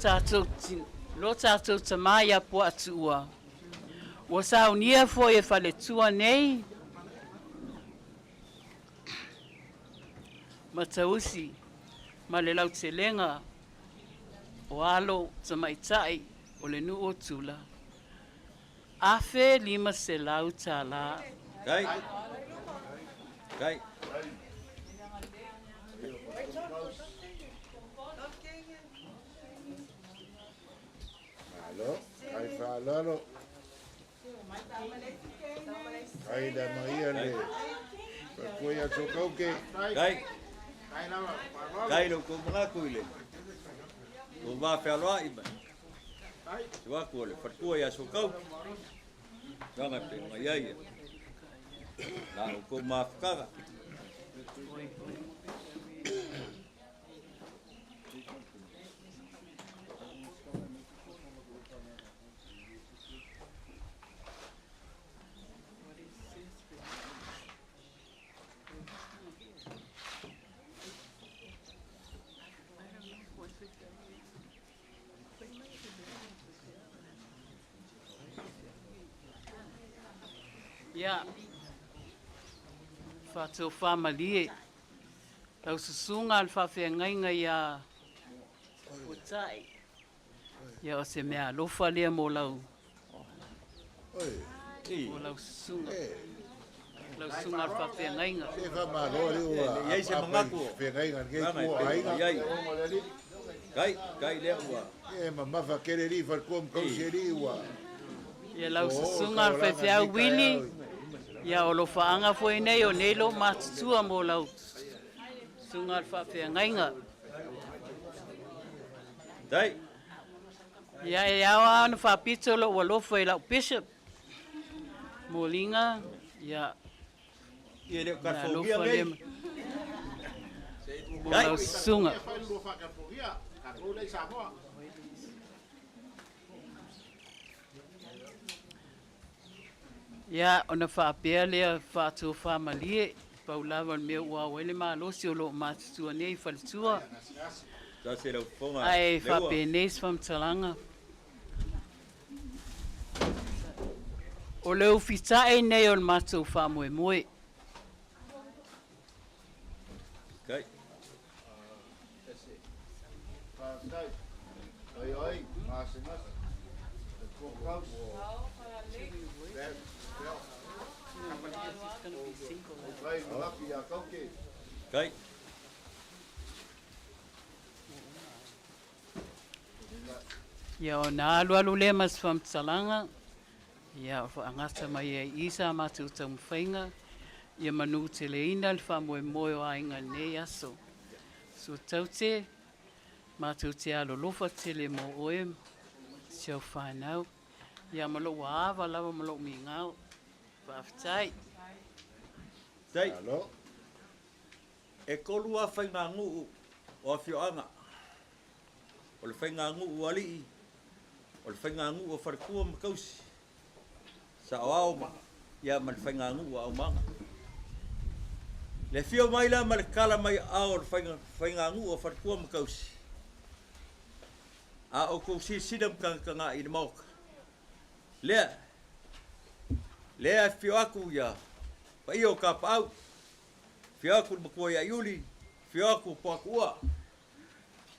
tātou tamai a Pua'Atu'Ua. Ua saunia foi e whaletua nei. Matausi ma le lautelenga o alo tamaitai o le nu o tula. Afe 5 selau tala. Kai. Alo, kai whaalaro. Kai da maia le. Koe a tokau ke. Kai. Kai lo ko mga kuile. O va whealoa iba. Tua ko le whatua ia sokau. Ranga pe mai aia. La o ko mafkaga. Ia, whātou whamalie. Tau susunga al whawhengainga ia putai. Ia o se mea lofa lea mo lau. Mo lau susunga. Lau sunga al whawhengainga. Se whamaro ua. Iai se mangaku. Whengainga ke kua ainga. Kai lea ua. E mamafa kere ri wharkua mkauseri ua. Ia lau susunga al whawheau wili. Ia o lo whaanga foi nei o nei lo matutua mo lau. Sunga al whawhengainga. Dai. Ia e awa ana whapito lo ua lofo e lau bishop. Molinga. Ia. Ia leo Ia karfogia lofa ngai. le. Mo lau sunga. Ia ona whaapea lea whātua whamalie. Paulawa mea ua wele maa losi o lo mātutua nei whalitua. Ta se lau fonga. Ai whape neis Whamtalanga. O leu whitae nei o le mātou whamoe moe. Kai. Ai, masingas. Kokau. Kai. Ia o nā alu le mas Whamtalanga. Ia o whaangata mai e isa mātou tau mwhainga. Ia manu te leina le whamoe moe o ainga nei aso. So taute, mātou te alo lofa tele mo oe. Siau whanau. Ia malo wa awa lawa malo mi ngau. Whaftai. Dai. Alo. E kolua whainga ngu o whioanga. O le whainga ngu o alii. O le whainga ngu o wharkua makausi. Sa o aoma. Ia ma le whainga ngu o aumanga. Le whio mai la ma le kala mai ao le whainga ngu o wharkua makausi. A o kou sidam ka ngā i le mauka. Lea. Lea whio aku ia. Pa i o ka pau. fiaku makua ya Iuli, fiaku Pua'Atu'Ua.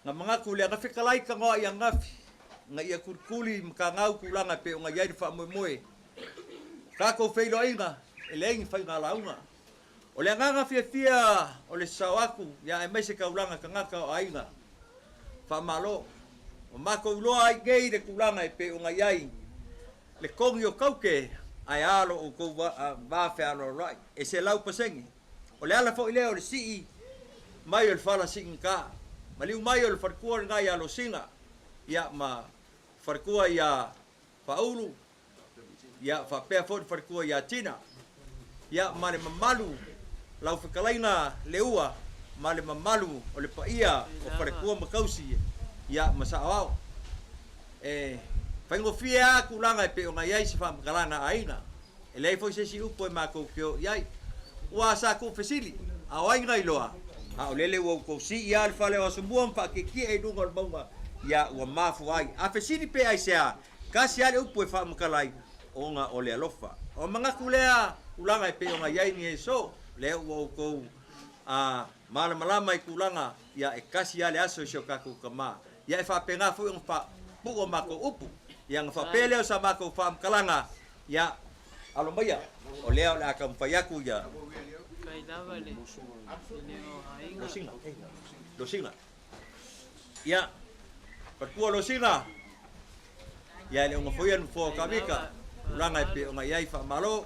Nga mga kuli nga fikalai ka ngoa yang ngafi. Nga ia kurkuli makangau kulanga pe nga yai fa moe. Kako feilo ainga, eleng fa nga launga. Ole nga fia ole sawaku ya mai se kaulanga kangaka ainga. Fa malo. O mako loa ai gei de kulanga pe nga yai. Le kongyo kauke ai alo o ko va fe alo right. E se lau pasengi. Ole ala fo ile ole si mai ol fala singa. Maliu mai ol farkua nga ya lo singa. Ya ma farkua ya faulu. Ya fa pe fo farkua ya China. Ya male mamalu. Lau fikalaina leua male mamalu ole paia o farkua makausi. Ya masawao. Faingo fia kulanga pe o ngai se fa kalana aina. Ele foi se si upo ma ko kyo yai. Wa sa ku fesili. Awai ngai loa. A olele wo ko si ya alfa le wasumbuam pa ke ki e dungol bonga ya wa mafu ai a fesini pe ai sea kasi ale upo fa makalai o nga ole alofa o mga kulea ulanga pe nga yai ni so le wo ko a malama kulanga ya e kasi ale aso shokaku kama ya e fa penga fu ng fa pugo mako upu yang fa pele sa mako fa makalanga ya alombaya ole ole akam fayaku ya Losinga. Ya. Perkua losinga. Ya le nga foyan fo kamika. Ulanga pe nga yai fa malo,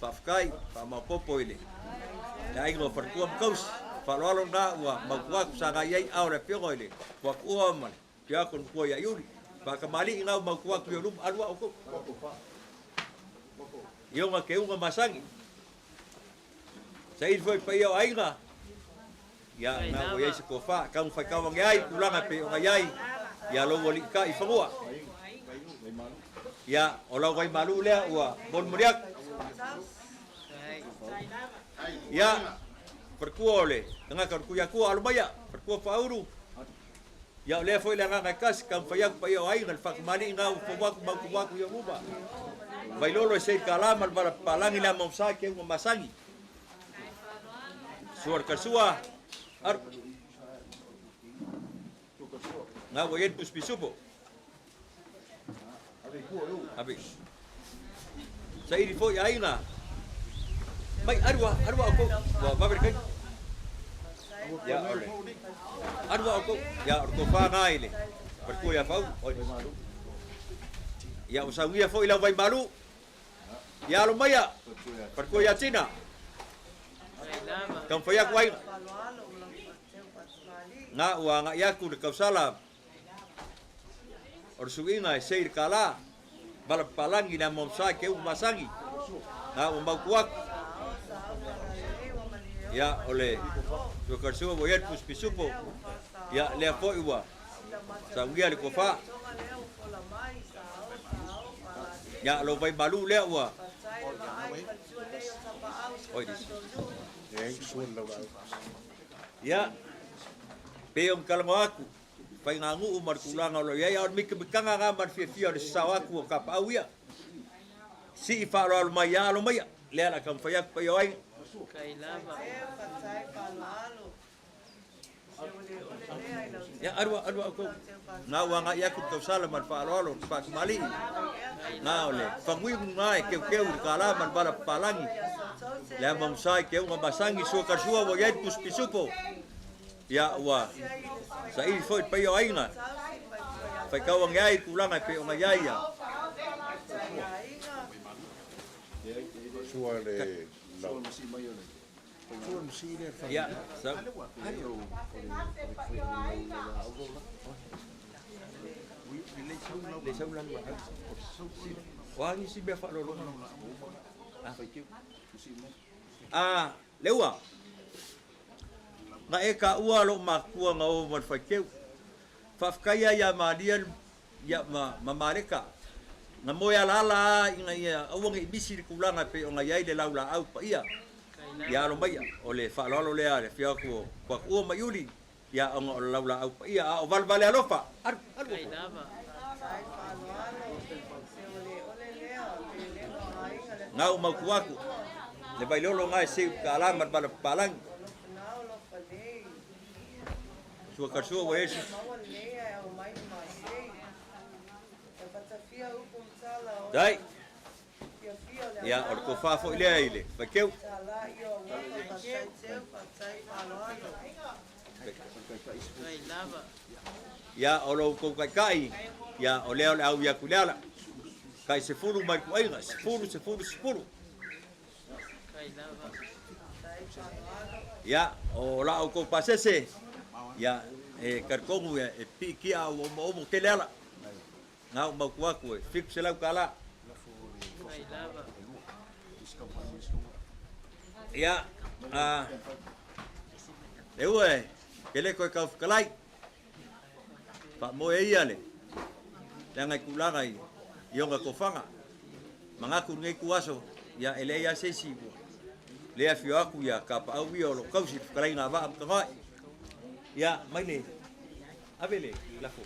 fa fkai, fa mapopo ile. Ya ingo perkua mkaus. Fa lolo na wa magwa sa nga yai aure pe ile. Wa kuwa man. Ya kon ko ya yuri. Fa kamali nga magwa ku yulum alwa ko. Yo nga ke nga masangi. Sai foi pa yo ainga. Ya nga wo yai se kofa, kang fa kawang yai kulanga pe nga yai. Ya lo woli ka i fangua. Ya ola wai malu le wa bon muriak. Ya perkuole, nga kan kuya ku almaya, perkua fauru. Ya le foi la nga kas kang fa yak pa yo ainga fa mali nga fo wa ku yo muba. Vai lolo se kalama bala palangi la momsa ke ngo masangi. Suar kasua ar nga woyen puspisupo abi sa iri fo ya ina mai arwa ako wa berkai ya ole arwa ako ya ko fa ngaile perku ya fau ya usawiya fo ila vai malu ya lumaya perku ya China kang fayak wai nga wa nga yaku de kausalam orsuinga seir kala balap palangi na momsa ke umasangi nga umbakuak ya ole tukarsu boyet puspisupo ya le fo iwa sangia le kofa ya lo vai balu le wa ya peong kalamaku pai ngangu umar kulanga lo ya or mikanga ngamar fia de sawaku ka pauya si fa lo maya le ala kam fayak payoy kailaba ya arwa ko ngawa nga yakut ka salaman fa lo fa mali ngaole fangwi ngai ke kalaman bala palangi le mom sai ke nga basangi so ka suwa wo yai puspisupo ya wa sa i foi pa yo ainga fa kawang yai kulanga pe nga yai ya Suwa le ya sa le saulan wangi si be fa lo lewa nga eka ua lo makua nga o man fakeu fafkaya ya madian ya mamareka nga moya lala inga ya awang ibisi kulanga pe nga yai le laula au pa ia ya lo maya ole fa lo le ale fia ko ua mayuli ya nga laula au pa ia o valvale alofa nga umakuaku le bailolo nga se kalaman bala palang tua kasua wa Yesu. Dai. Ya, o ko fa fo ile ile. Pa keu. Ya, o lo ko kai. Ya, o leo au ya kulala. Kai se furu mai ku aiga, se furu. Ya, o la o ko pasese. Ya, karkongu ya piki a o mo kelela. Ngau mau kuaku e fix lau kala. Ya, ewe, kele ko ka kalai. Pa mo e ia le. Langa kulanga i ionga ko fanga. Mangaku ngai kuaso ya ele ya sesi. Le afio aku ya ka pa au io lo kausi kalai nga va ka. Ya, mai le. Avele lafo.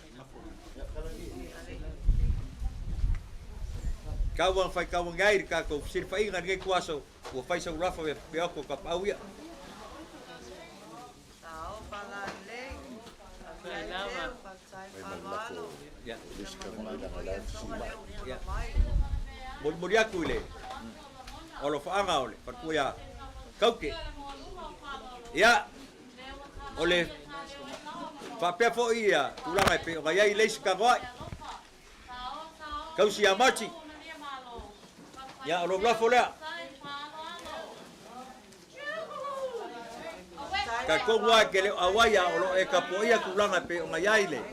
Kawang fai kawang gair ka ko sir fai ngai kuaso ko fai sa rafa pe ako ka pa au ya. Ya. Ya. Bol aku le. Olo faanga ole, parkuya. Kauke. Ya. Ole. Papia fo ia, ulanga pe ga yai leis ka goi. Kausi amachi. Ya olo bla fo le. Ka ko wa ke le awaya olo e ka po ia kulanga pe ga yai le.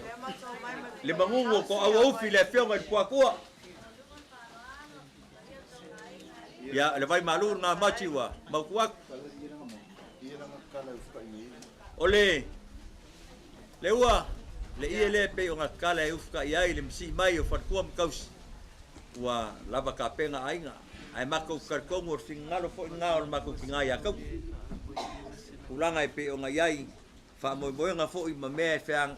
Le mangungo ko au file fio mai Pua'Atu'Ua. Ya le vai malu na machiwa mau kuak. Ole leua le ile pe o ngakala e ufka ia ile msi mai o farkuam kaus. Wa lava ka penga ainga. Ai mako karkongo singalo fo ngao mako kinga ya kau. Ulanga pe o ngai fa mo boenga fo i mame feang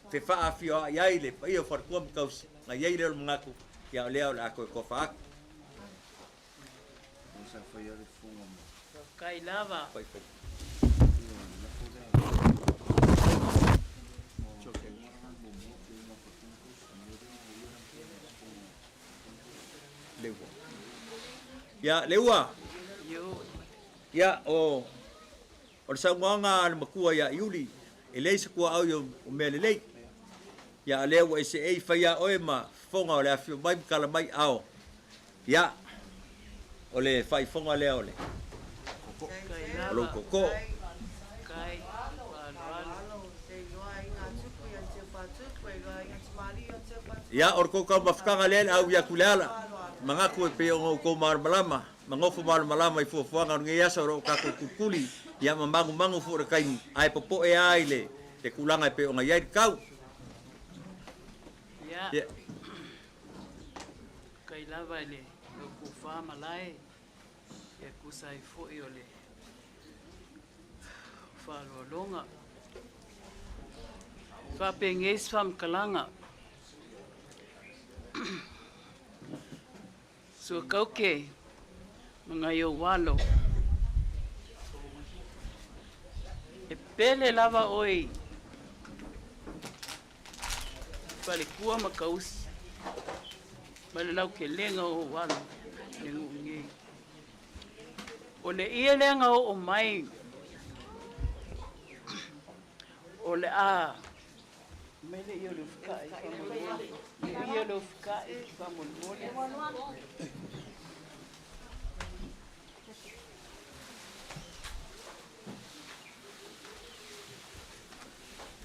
te fa afio ia ile pa io farkuam kaus. Ngai ile ngaku ya leo la ko fa. Kai lava. Ya leua. Ya o sa nganga makua ya Eulogy. Ele se kua au yo melelei. Ya leo ese e faia oema fonga ole afio mai kala mai ao. Ya ole fai fonga le ole. Olo koko. Kai. Ya orko ka mafkanga le au ya kulala. Mangaku pe o ko mar malama. Mangofu mar malama i fuanga ngi yasa ro ka kukuli. Ya mangu fu kai ai popo e ai le. Te kulanga pe o ngai kau. Ya. Kai lava le. Ku Faamavaega. E kusai fo i ole. Longa. Fa penges fam kalanga. So kauke mga yo walo. E pele lava oi. Palikuwa makaus. Balalau ke lenga o walo. Nengungi. Ole ia lenga o mai. Ole a mele iyo lufkai famulole iyo lufkai famulole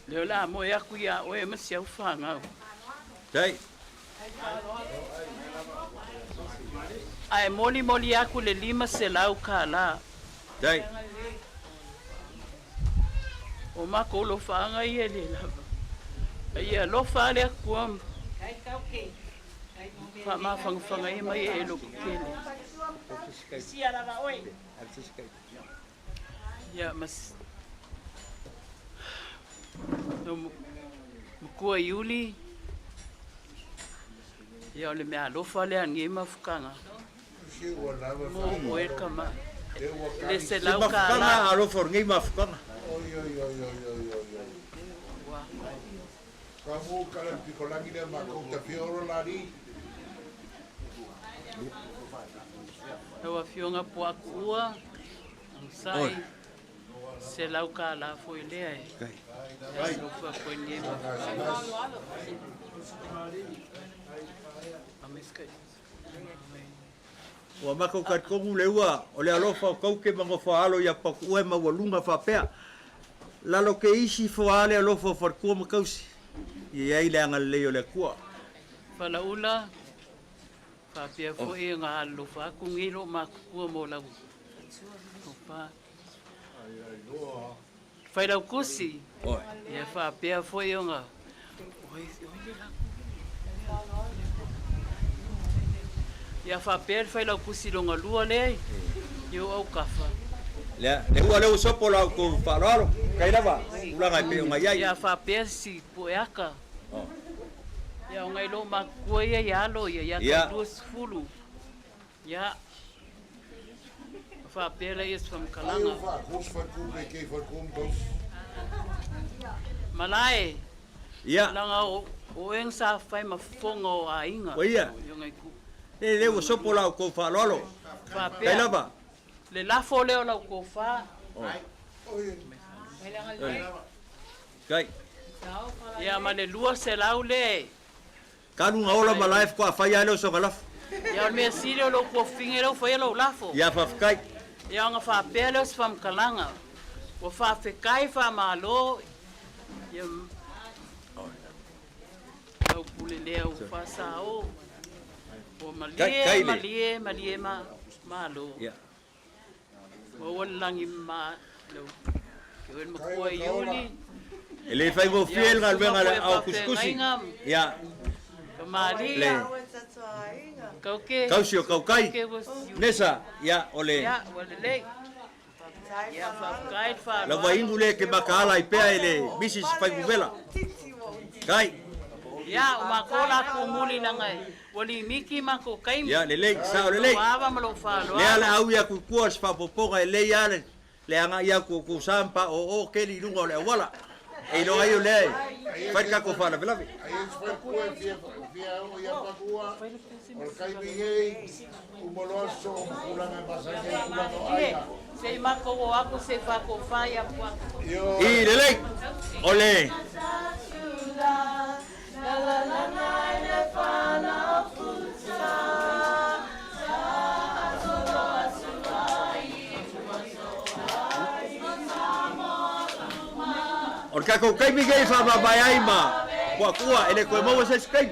leo la mo ya ku ya o e msia ufanga Dai. ai moli ya ku le lima se lau kala Dai. o mako lo fanga ia le lava ia lo fale akuam fa ma fanga ia mai e lo kele sia lava oi ya mas no mkua Eulogy ya le me lo fale angi mafukanga mo welcome le se lau kala alo for ngai mafukanga Oi. Kamu kalau pikolangi dia makau tafioro lari. Tawa fionga Pua'Atu'Ua, ang sai, se lau ka la foi lea e. Lau fua koe nie ma. Amiskai. Wa mako kat kongu leua o le alofa kau ke mango faalo ya Pua'Atu'Ua ma walunga fa pea. Lalo ke isi foale alofa farkua makausi. Ia ile anga leo le kua. Falaula, Faavaefou ngā alofa aku ngiro ma kua mo lau. Opa. Whai lau kusi. Oi. Ia Faavaefou ngā. Ia Faavaefou whai lau kusi longa lua lei. Yo au kafa. Le ua leo sopo lau ko whaararo. Kai rawa, ulanga i pe o ngai ai. Ia Faavaefou si Pua'Atu'Ua. Ia o ngai lo ma kua ia alo ia ka duas fulu. Ia Faavaefou ia Ayo whamkalanga. fa, kus fa kum me ke fa kum dos. Malae. Ia. Langa o eng sa whai mafonga o a inga. O ia. Yo ngai ku. Le ua sopo lau ko whaararo. Kai Faavaefou. rawa. Le lafo leo lau ko wha. Kai. Ia ma le lua se lau le. Kanu ngaola ma life ko a whai alo so kalaf. Ia mea sire lo ko finge lau whai lau lafo. Ia whafkai. Ia nga Faavaefou leo se whamkalanga. Wa whawhekai whamalo. Ia au pule leo whasao. O malie malo. Ia. O walangi ma lo. Ke wen makua iuli. Ele fai mo fiel ngal venga au kuskusi. Ia. Kamali. Le. Kau ke. Kau sio kau kai. Nesa, ia ole. Ya, wale le. Ya whawkai wha. La vai ingule ke makala i pea ele Mrs. Faamavaega. Kai. Ya, o makola ko muli na ngai. Wali miki mako kaimi. Ya, lele, sa lele. Wava malo fa. Le ala au ia ku kuas fa poponga ele ia le anga ia ku sampa o ke li lunga le wala. E lo ai le. Fai ka ko fa la vela. Ayo fa kum via o ya pa kua. O kai bi umoloso ulanga basanya ulanga aya. Se mako o ako se fa ko fa ya kwa. I lele. Ole. La la la la la fa na fusa. O ka ko kai mi ge fa ba bai ai ma. Pua'Atu'Ua ele ko mo se kai.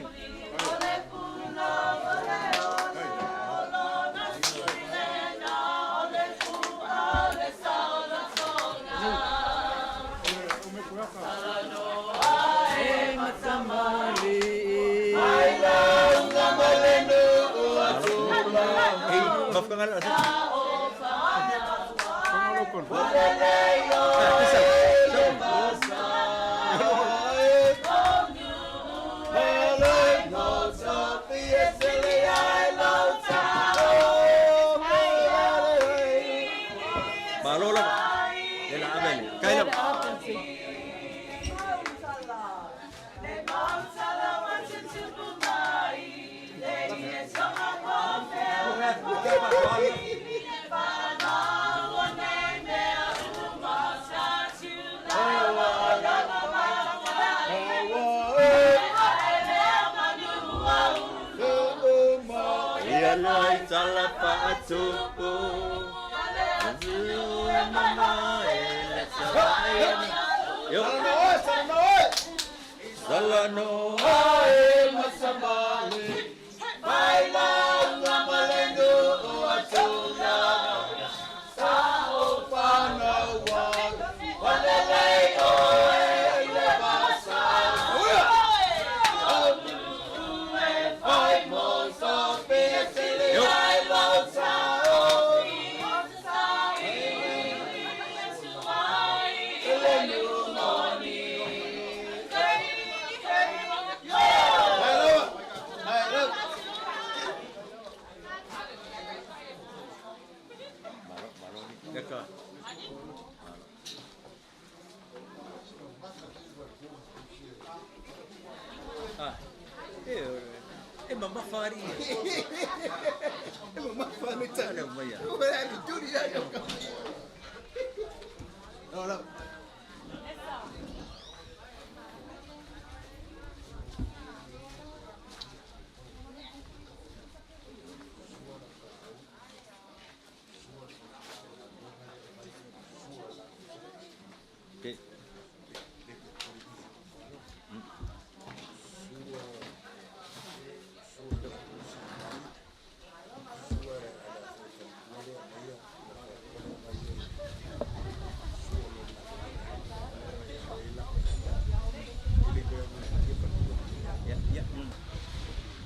Salano ai masamali baila ngamalendo atuna sao panawa walelei oi le basa ai mo so pesili ai lo sao E mamma fari. E mamma fari tale. Ora mi turi ya yo. Ora. Okay.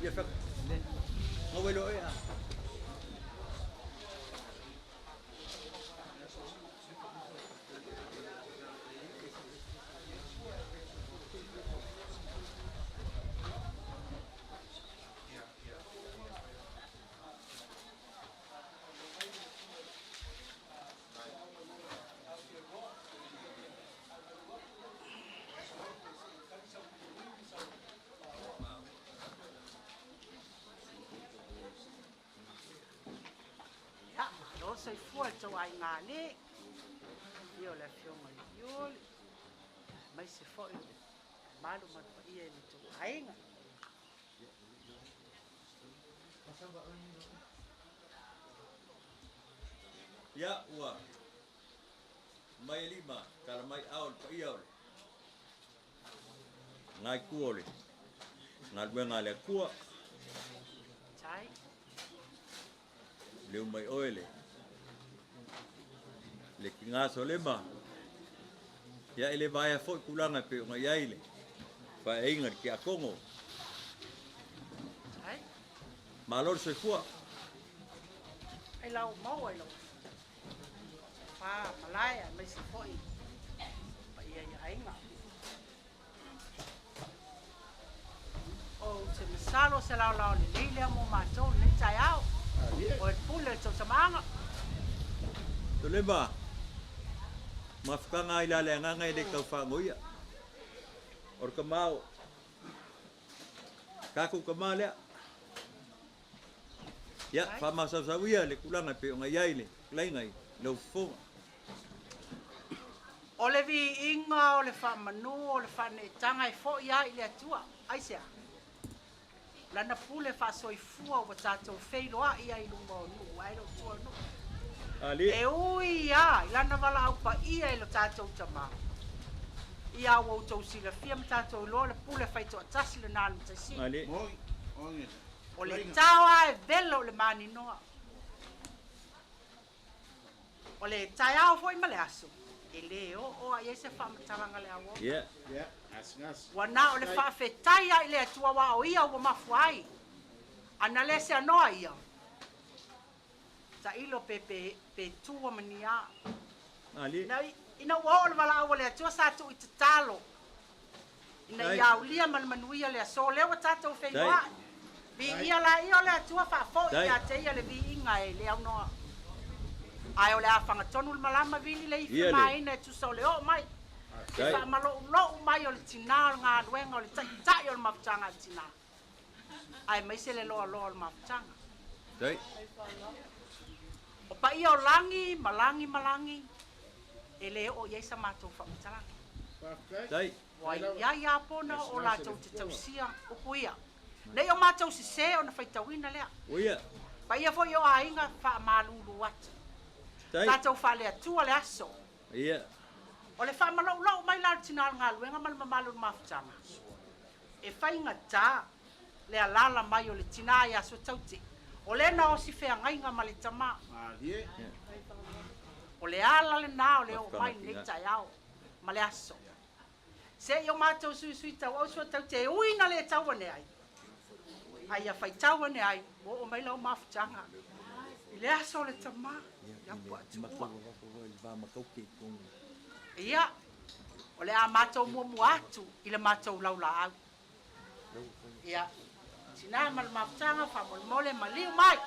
Ya fak. Ngawelo ya. Sai fual tau ai ngane. Io la fioma io mai se foi malu mat pa ia ni tau ai nga. Ya ua. Mai lima kala mai aul pa ia ole. Ngai ku ole. Ngal benga le ku. Chai. Leu mai oele. Le kinga so lema. Ya ele vai foi kulanga pe nga yaile. Fa inga ki akongo. Ai. Malor se fua. Ai lau mau ai lau. Pa malaya mai se foi. Pa ia ai nga. O se misalo se lau le leile mo matou le tai au. O e pule tau samanga. Toleba. Mafkanga ila le nganga ile kau fangoia. Or kamao. Kaku kamale. Ya, fama sawia le kulanga pe nga yaile. Klaingai lo fo. O le vi inga o le whamanu o le whane tanga i fo ia i le atua. Aisea. Lana pule whasoi fua o tātou wheiloa ia i lunga o nu. Ai lo tua nu. Ali. E ui ia. Lana wala au pa ia i lo tātou tama. Ia o tau sila fia ma tātou loa le pule whaito atasi le nālu taisi. Ali. O le tawa e velo le mani noa. O le tai au foi ma le aso. E leo o a iese whamataranga le awo. Yeah. Ngas. Wana o le whawhetai ai le atua wa o ia o mafuai. Ana le se anoa ia. Ta ilo pe tua mania. Ali. Ina o le wala o le atua sa tu i te talo. Ina ia o lia manuia le aso leo tatou whenua. Vi ia la ia o le atua whafo ia te ia le vi inga e le au noa. Ai o le afanga tonu le malama vili le ifi mai ina e tusa o le o mai. E wha malo mai o le tina o ngā ruenga o le tai o le mafutanga o le tina. Ai mai se le loa o le mafutanga. Dai. O pa ia o malangi. E le o iei sa mātou whamutaranga. Dai. Wai ia pona o la tau te tausia o kuia. Nei o mātou si se o na whaitawina lea. Uia. Pa ia fo i o a inga wha malulu atu. Tātou whale atua le aso. Ia. O le wha malau mai la tina ngā luenga malama malu mafutanga. E whainga tā, le alala mai o le tina i aso tauti. O le na o si whea ngainga ma le tama. O le ala le nā o le o mai nei tai au. Ma le aso. Se i o mātou sui tau au sua tauti e uina le tau ane ai. Ai a whai tau ane ai, o mai lau mafutanga. I le aso le tama. Ia Pua'Atu'Ua. Ia, o le a mātou mua atu i le mātou laula au. Ia, tina ma le mafutanga whamole ma liu mai.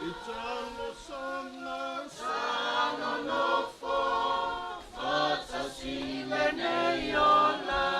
Italo sanga sana no fo, fata si le nei o la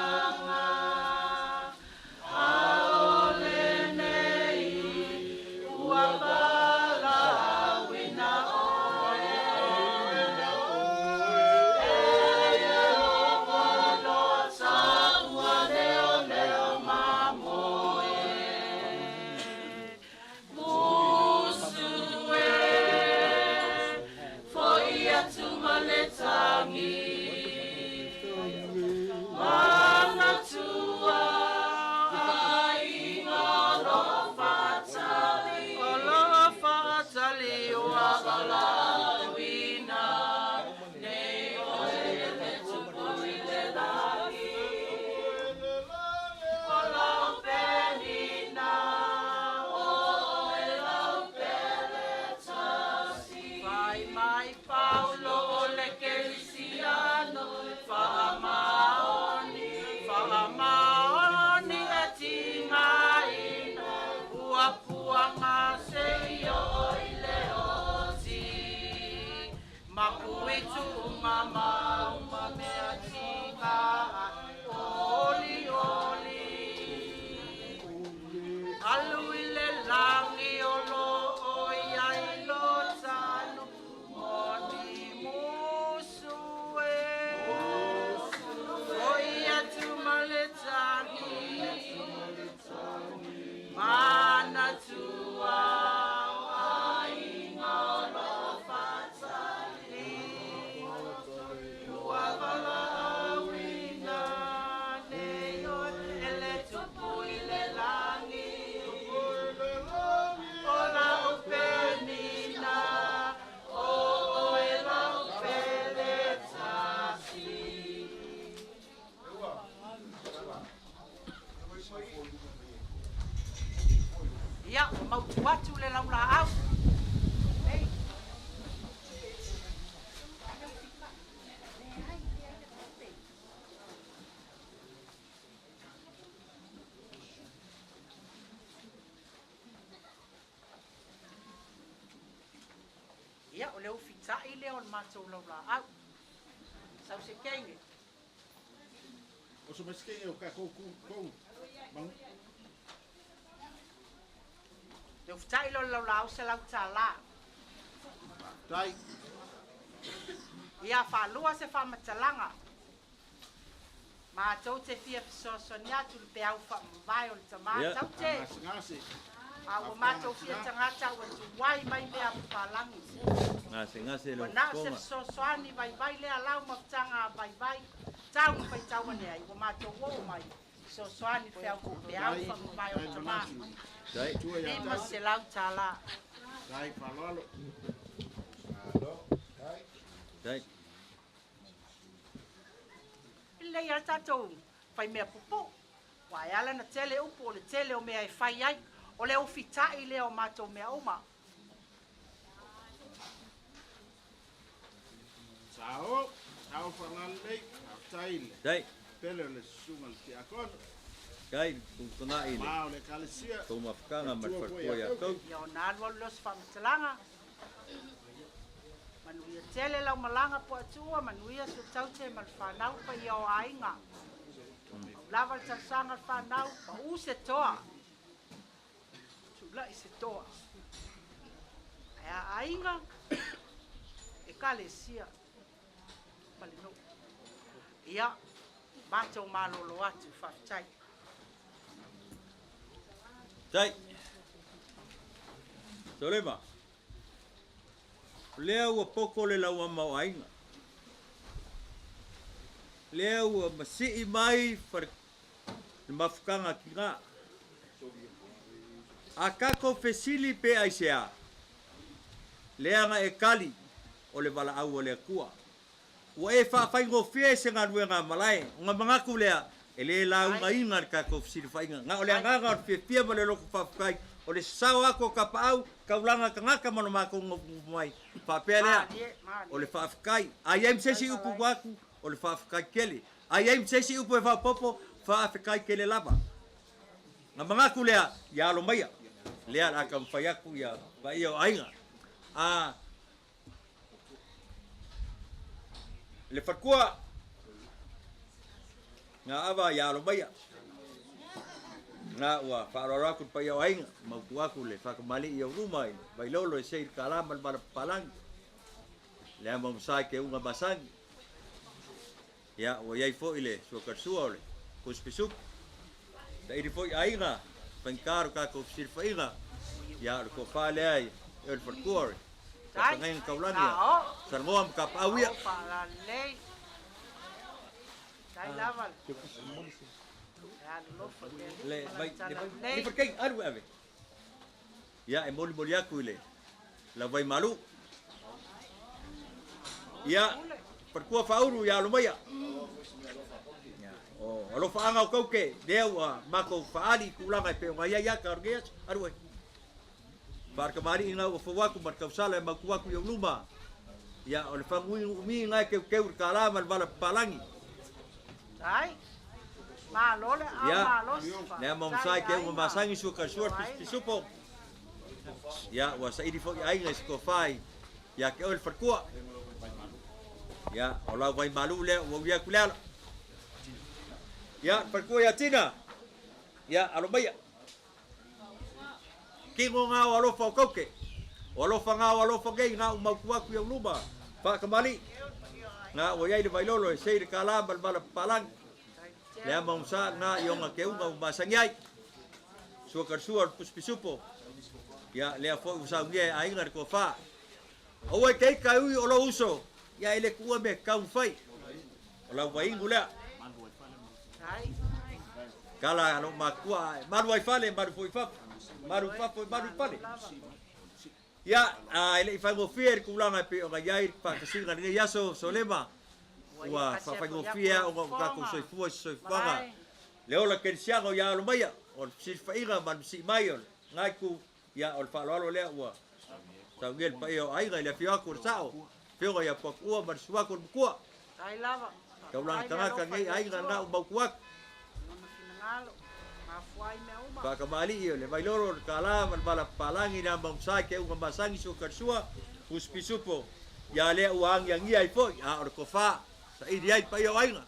o mau tuatu le lau la au. Ia, o leo fitai leo le mātou lau la au. Sau se kenge. O so meske o ka kou. Mang. Leo fitai leo lau la au se lau tā la. Tai. Ia whalua se whamatalanga. Mātou te fia fisosonia tu le pe au whamavai o le tamātau te. Ngase. Au mātou fia tangata o tu wai mai mea palangi. Ngase lo na se sosoani vai le alau mafutanga vai tau pai tau ne ai o mātou o mai. Sosoani fe au pe au whamavai o le tamātau. Dai. Ima se lau tāla. Dai whalalo. Dai. Ile ia tatou fai mea pupu. Wai ala na tele upo le tele o mea e fai ai. O le ofitai le o mātou mea oma. Sao whanalei, taile. Dai. Pele le sunga le te akona. Kai, kuna ile. Mao le kalesia. Tau mafukanga marfarkoia tau. Ia o nālua los whamatalanga. Manuia tele lau malanga Pua'Atu'Ua, manuia su tau te malwhanau pa ia o ainga. Lava le tausanga whanau, pa u se toa. Tula i se toa. Ea ainga, e kalesia. Malino. Ia, mātou mālolo atu whaftai. Dai. Solema. Lea ua poko le lau amau ainga. Lea ua masii mai far mafukanga ki ngā. A kako fesili pe aisea. Lea nga e kali o le wala au o le kua. Ua e whaingo fie se ngā rue ngā malai. Ngā mangaku lea e le lau ngā inga kako fesili whainga. Ngā o lea ngā ngā fie fie ma le loko whafukai. O le sao ako ka paau, kaulanga ka ngaka mano mako ngopu mai. Whapea lea, o le whaafukai. Ai aim sesi upu waku, o le whaafukai kele. Ai aim sesi upu e whaapopo, whaafukai kele lava. Nga mangaku lea, ia alo maia. Lea la ka mwhaiaku ia, wa ia o ainga. Le whakua, nga awa ia alo maia. Nga ua whaararakun pa iau ainga, mautu aku le whakamali iau rumai, vai lolo e seir kalama le palangi. Lea mamusai ke unga masangi. Ia, ua iai fo ile, sua karsua ole, kuspisup. Da iri fo i ainga, whankaro kako fisir whainga. Ia, le ko whale ai, e le whakua ore. Whakangainga kaulani ia. Sarangoa mkapa au ia. Whalei. Dai laval. Le perkai aru ave. Ya e moli aku ile. La vai malu. Ya perkua fauru ya lumaya. Ya. Oh, alo faanga o kauke deu mako faali kulanga pe ngaya ya karges aru. Bar kamari ina o fawaku bar kausala makuaku yo luma. Ya ole fangui mi ngai ke kala mal bala palangi. Ai. Malole malos. Ne mom sai ke uma masangi suka short pisupo. Ya wa saidi fo ai ngai ko fai. Ya ke ol farkua. Ya ola vai malu le wa ya kulala. Ya farkua ya tina. Ya alobaya. Kingo nga alo fo koke. Olo fanga alo fo ge nga uma kuaku yang luba. Pa kembali. Nga wa ya le vai lolo sei kala bal bala palang. Lea mausa nga yung akeu nga umasangay. Suakar suar puspisupo. Ya lea fo usang dia ai ngar ko fa. Owe kei kau olo uso. Ya ile kuwa me kau fai. Ola wai ngula. Kala no makua, maru wai fale, maru foi fa. Maru fale. Ya ile fa go fier kulanga pe o gaiai pa kasinga ni yaso solema. Ua whawhaingofia o kako soifanga. Leo la kensiango ia alo maia. O sir whainga man si mai o. Ngai ku ya ol fa lo le ua tau ngel pa io ai le fio ku sao fio ya Pua'Atu'Ua mar sua ku ku Ai lava. kau lang tanga ka ngai ai nga u kuak Ngalo. Mafuai me uma. pa ka mali io le vai loro kala man bala palangi na bang sa ke u masangi su ka sua uspi supo ya le uang yang ia fo a or ko fa sa i ai pa io ai nga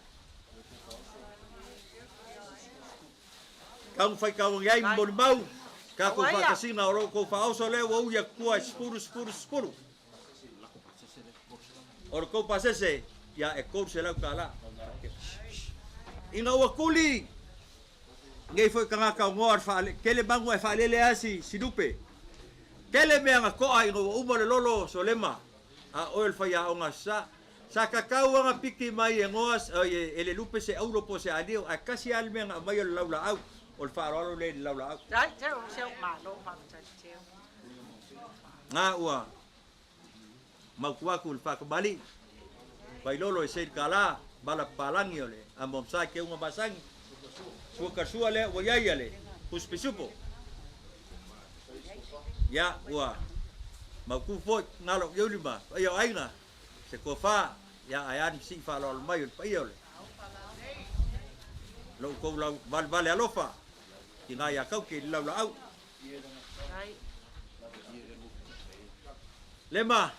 kau fai kau ngai mon mau ka ko fa ka singa ro ko fa oso le wo ya ku spuru or ko pasese ya e ko se la kala ina wa kuli ngai foi kanga ka ngor fa kele bangu e fa lele asi sidupe kele me nga ko ai ngo uma le lolo solema a oil fa ya onga sa kakau nga piki mai e ngoas ele lupe se aulo po se adio a kasi alme nga mai laula au ol fa lo le laula au Dai te o se ma lo ma te. nga ua makuaku fa kembali pai lolo e se kala bala palangi ole ambom sa ke unga basangi suka suale wa yayale puspisupo ya ua maku fo ngalo yulima ayo ainga se ko fa ya ayan si fa lo mai pa yole lo ko la vale alofa ina ya kau ke la au lema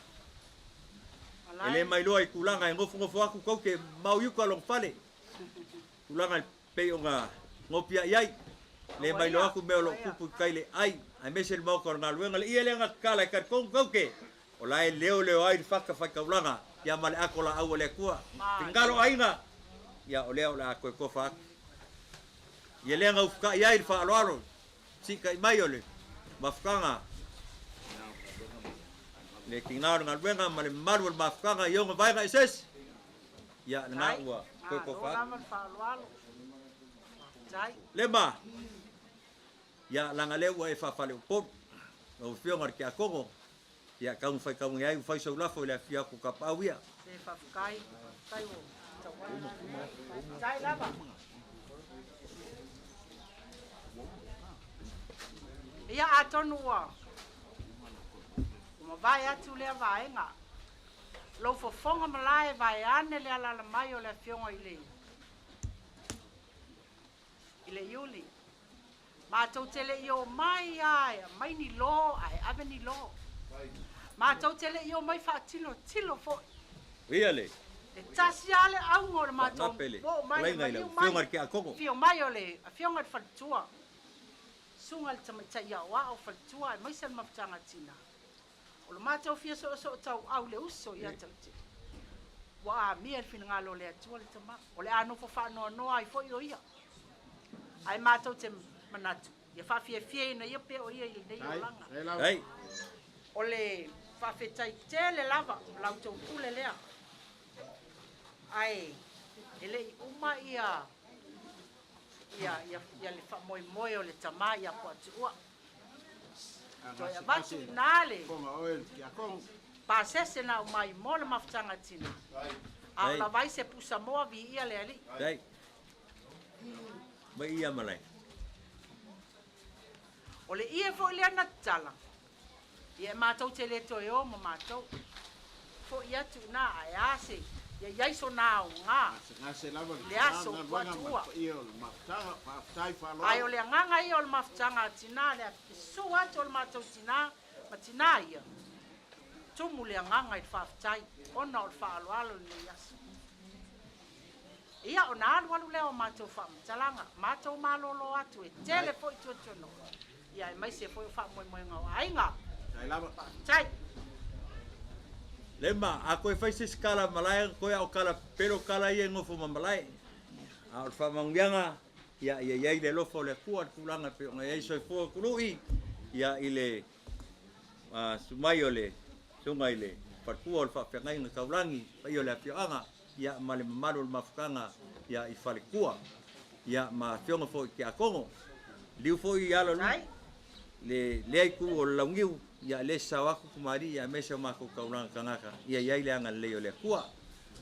ele mai loi kulanga ngofu aku kau ke mau yu kalong fale kulanga pe onga ngopia yai le mai lo aku melo kupu kaile ai mesel mau ko ngaluenga le ile nga kala ka kong kau ke olai leo ai faka ulanga ya male aku la au le kua tingalo ainga ya ole aku ko fa yele nga ufka yai fa alo si kai mai ole mafkanga le kingar ngal wenga male marwal mafkanga yo vai ga ses ya nga ua ko fa lema ya langa le ua e fa fale po o fio ngar ki akongo ya kau fai kau ngai fai so la fo le fia ku ka pauia se fa kai wo sai lava ia atonua ma vai atu le vaenga lo fo fonga malai vai ane le ala mai o le fionga ile yuli ma tau tele yo mai ai mai ni lo ai ave ni lo ma tau tele yo mai fa tilo fo really e tasiale au ngor ma tau po mai fionga ki akongo fionga mai ole fionga fa tua sungal tama ya wa o fa tua mai sel mafanga tina o lo mata o fia so tau au le uso ia tauti wa mi el finga lo le tua le tama o le ano fo fa no ai fo yo ia ai mata o te manatu ia fa fia na ia pe o ia i nei o langa ai o le fa fe tai tele lava lau tau kule lea ai ele uma ia le fa moi o le tama ia Pua'Atu'Ua to ya batu nale pa sese na mai mo le mafutanga tina a la vai se pusa mo vi ia le ali dai mai ia malai o le ia fo le na tala ia matou tele to yo mo matou fo ia tu na ai ase ia ia so na nga se lava le aso Pua'Atu'Ua ai o le nganga ia o le mafutanga tina le su atu o le matou tina ma tina ia tumu le nganga i faafetai ona o le faaloalo le aso ia ona alu le o matou faamatalaga matou malolo atu e tele fo'i tuatono ia e mai se fo'i o faamoemoega o aiga faafetai lema a koe fai se skala malai koe au kala pero kala ia ngofo mamalai a o whamangianga ia le lofo le kua kulanga pe nga ia soi fo kului ia ile sumai ole sungai le parkua o whawhengai nga kaulangi pa i ole a whioanga ia ma le mamaru le mafukanga ia i whale kua ia ma whionga fo i ke a kongo liu fo i alo le aiku o laungiu ia le sawaku kumari ia mesa mako kaulanga kangaka ia le anga le ole kua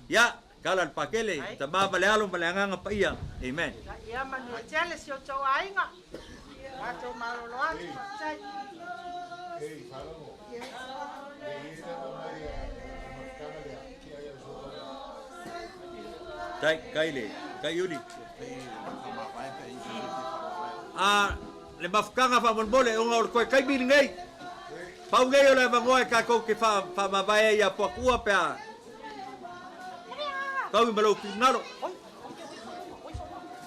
ia kala pakele ta baba le alo malanga pa ia amen ia manu tele si o tau ainga Mato malolo atu tai. Ei, fala mo. Ei, Tai kaile, kai uli. Le mafkanga fa mon bole unga or koe kai bin ngai. Pau ngai ole vangoe ka ko ke fa Faamavaega Pua'Atu'Ua pe. Kau malo kinaro.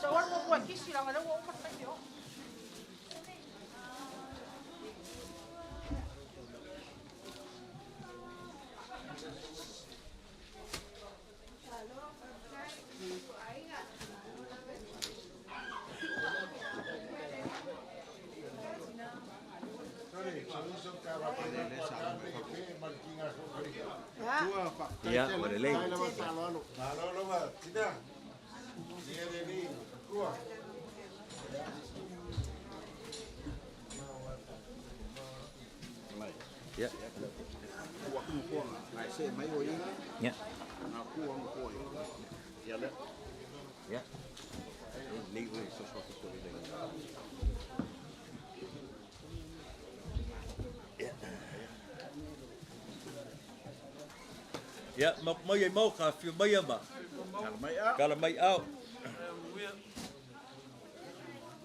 Sa ora mo buat kisi lang ada wo patai yo. Ya, boleh lagi. Ya. Ya. Ya. Legal sesuatu Ya, mai mau ka fi mai ma. Kala mai au.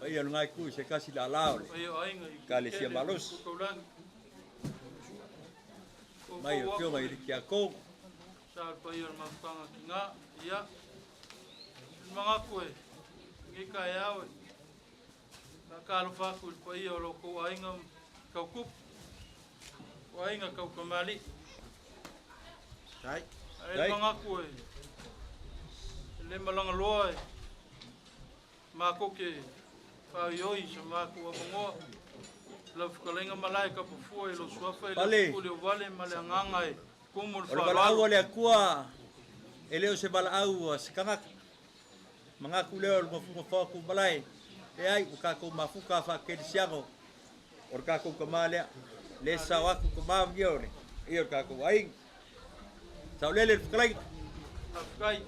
Ai ang ngai ku se kasi la lao. Kale sia malos. Mai o kio mai ki ako. Sa pa yo mapanga kinga ya. Mga koe. Ngi ka yawe. Na kalo fa ku pa yo lo ko ainga kau kup. Ainga kau kamali. Sai. Ai mga koe. Le malanga loe. Ma ko ke pa yo i sa ma ko mo. La fukalenga malai ka pu lo suafa le ku le vale malanga ai. Kumul fa. Ora bala ole akua. Eleo se bala au se kanga. Mga kuleo mo fu ku balai. E ai ka ko mafuka fa ke siago. Or ka ko kamale. Le sawa ku ma vione. Io ka ko ai. Saulele fukalai. Afkai.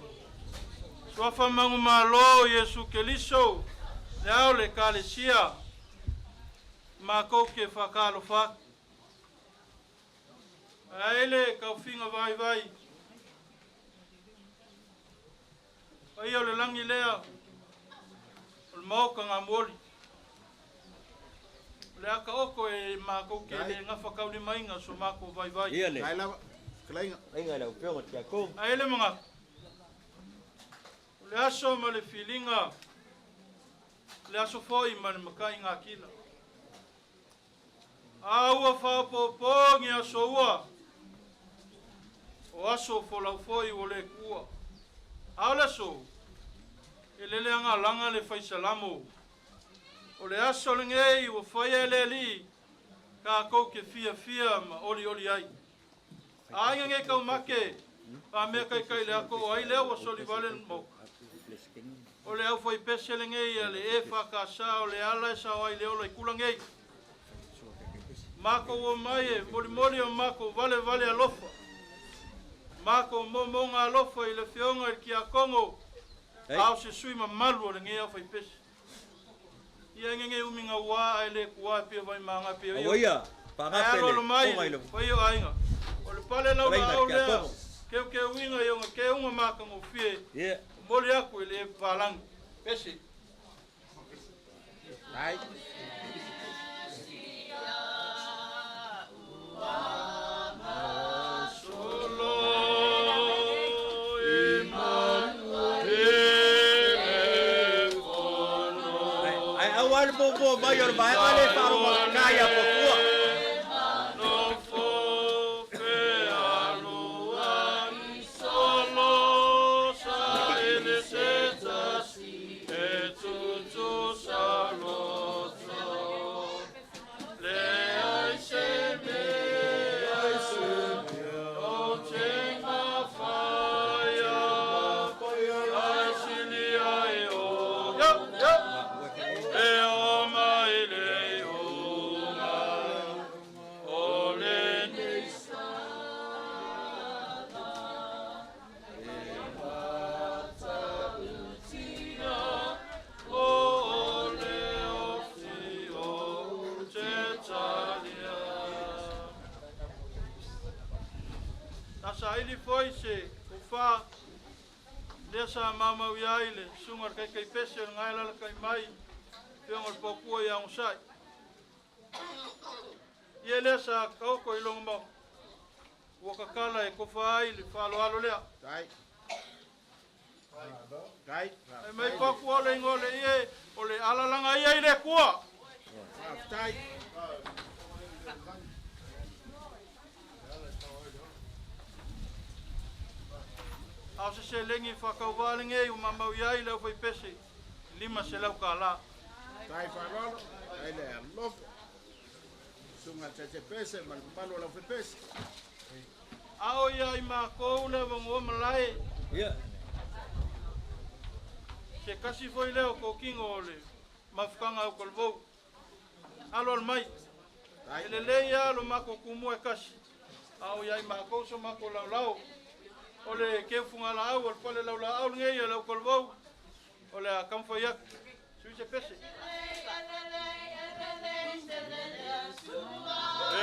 Suafa mangu malo Yesu Keliso. Leao le kalesia. Mako ke fakalo fak. Aile ka finga vai. Ayo le langi lea. Ol mau ka ngamoli. Le aka oko e mako ke le ngafa kauli mainga so mako vai. Iale. Klainga. Ainga le peo te ako. Aile mga. Le aso ma le filinga. Le aso foi ma le makai ngā kila. Aua whapopo ngi aso ua. O aso folau foi o le kua. Aula so. E le leanga langa le whaisalamo. O le aso le ngei o whaia le li. Ka kou ke fia ma oli ai. Ainga nge kau make. Pa mea kai le ako ai leo o soli valen mo. O le au foi pesele ngei ale e whakasa o le ala e sao ai leo lai kula ngei. Mako o mai e moli o mako vale alofa. Mako monga alofa i le whionga i ki a Kongo. Au se sui ma malu o le ngei au fai pese. Ia ngenge uminga ua ai le kua pia vai maanga pia. Awaia, pangapele, o lo mai o ainga. O le pale lau la au lea. Ke winga yonga ke unga maka mo fie. Yeah. Moli aku ele valang. Pesi. Ai. Ai awal bo mayor ba ale paro kaya Pua'Atu'Ua. Saili foi se ufa desa mama wiaile sungar kai pese ngai la kai mai fiong al pokua ya usai Yele sa ko ilong mo wakakala e kofa ile falo alo lea Tai. Tai. mai pokua le ngole ye ole ala langa ia ile kua Tai. Au se lengi whakauwalinge u mamau iai leo whai pese lima se lau ka la. Tai whanolo, ai le alofa. Sunga te pese, malo lau pese. Ao iai ma kou le wango malai. Ia. Se kasi foi leo ko kingo ole mafukanga au kolvou. Alo al mai. Ele leia alo mako kumu e kasi. Ao iai ma kou so mako lau lau. Ole ke funga la au al pale lau la au ngei lau kolvou. Ole a kamfaiak. Sui se pese.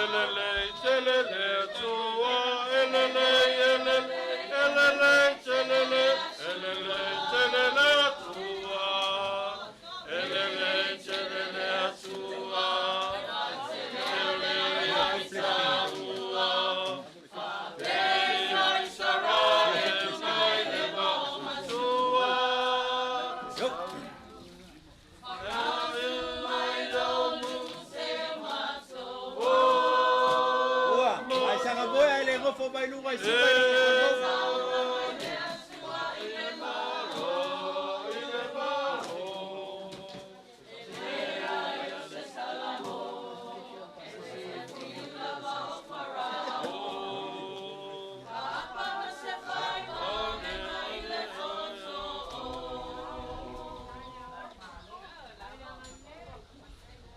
Elele, telele, tua, elele, elele, elele, telele, elele, telele, tua, elele, telele, tua, elele, tua, Dei sarà e mai leva tua. Ngofo mai lunga isi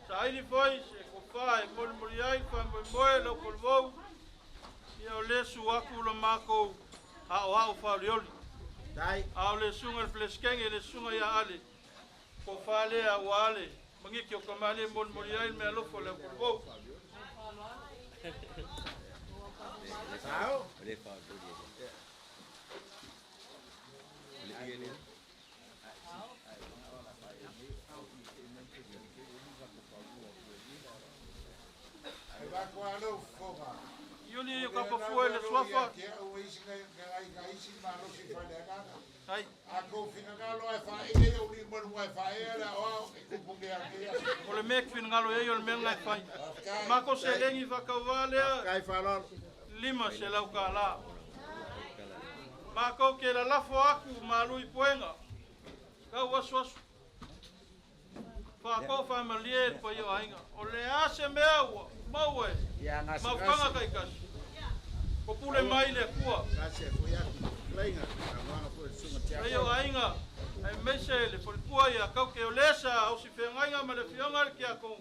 Saili foi se kofai moriai fa moi lo kolvou ia le suaku lo mako a fa lioli dai a le sunga fleskenge le sunga ya ale ko fale a wale mangi ki o kamale moriai me lo fo le kolvou sao le fa le vai com a luz fofa. Yuli ka pa foi le suafa Que o isi ngai isi malo si fa le kana. ai A ko fina galo e fa ile o ni mo e fa era o e ku ke a. o le mek fin ngalo e yo le menga fai mako se lengi va ka vale Kai fa lo. lima se lau ka la mako ke la lafo aku malui poenga ka waswas fa ko familiar po yo ainga o le ase mewa mawe Ya ngasi. mafanga kai kas ko pule mai le kua Ngasi ko ya lenga. Ngana ko sunga tia. ayo ainga ai mese le por kua ya ka ke olesa o si fenga ma le fionga ki a ko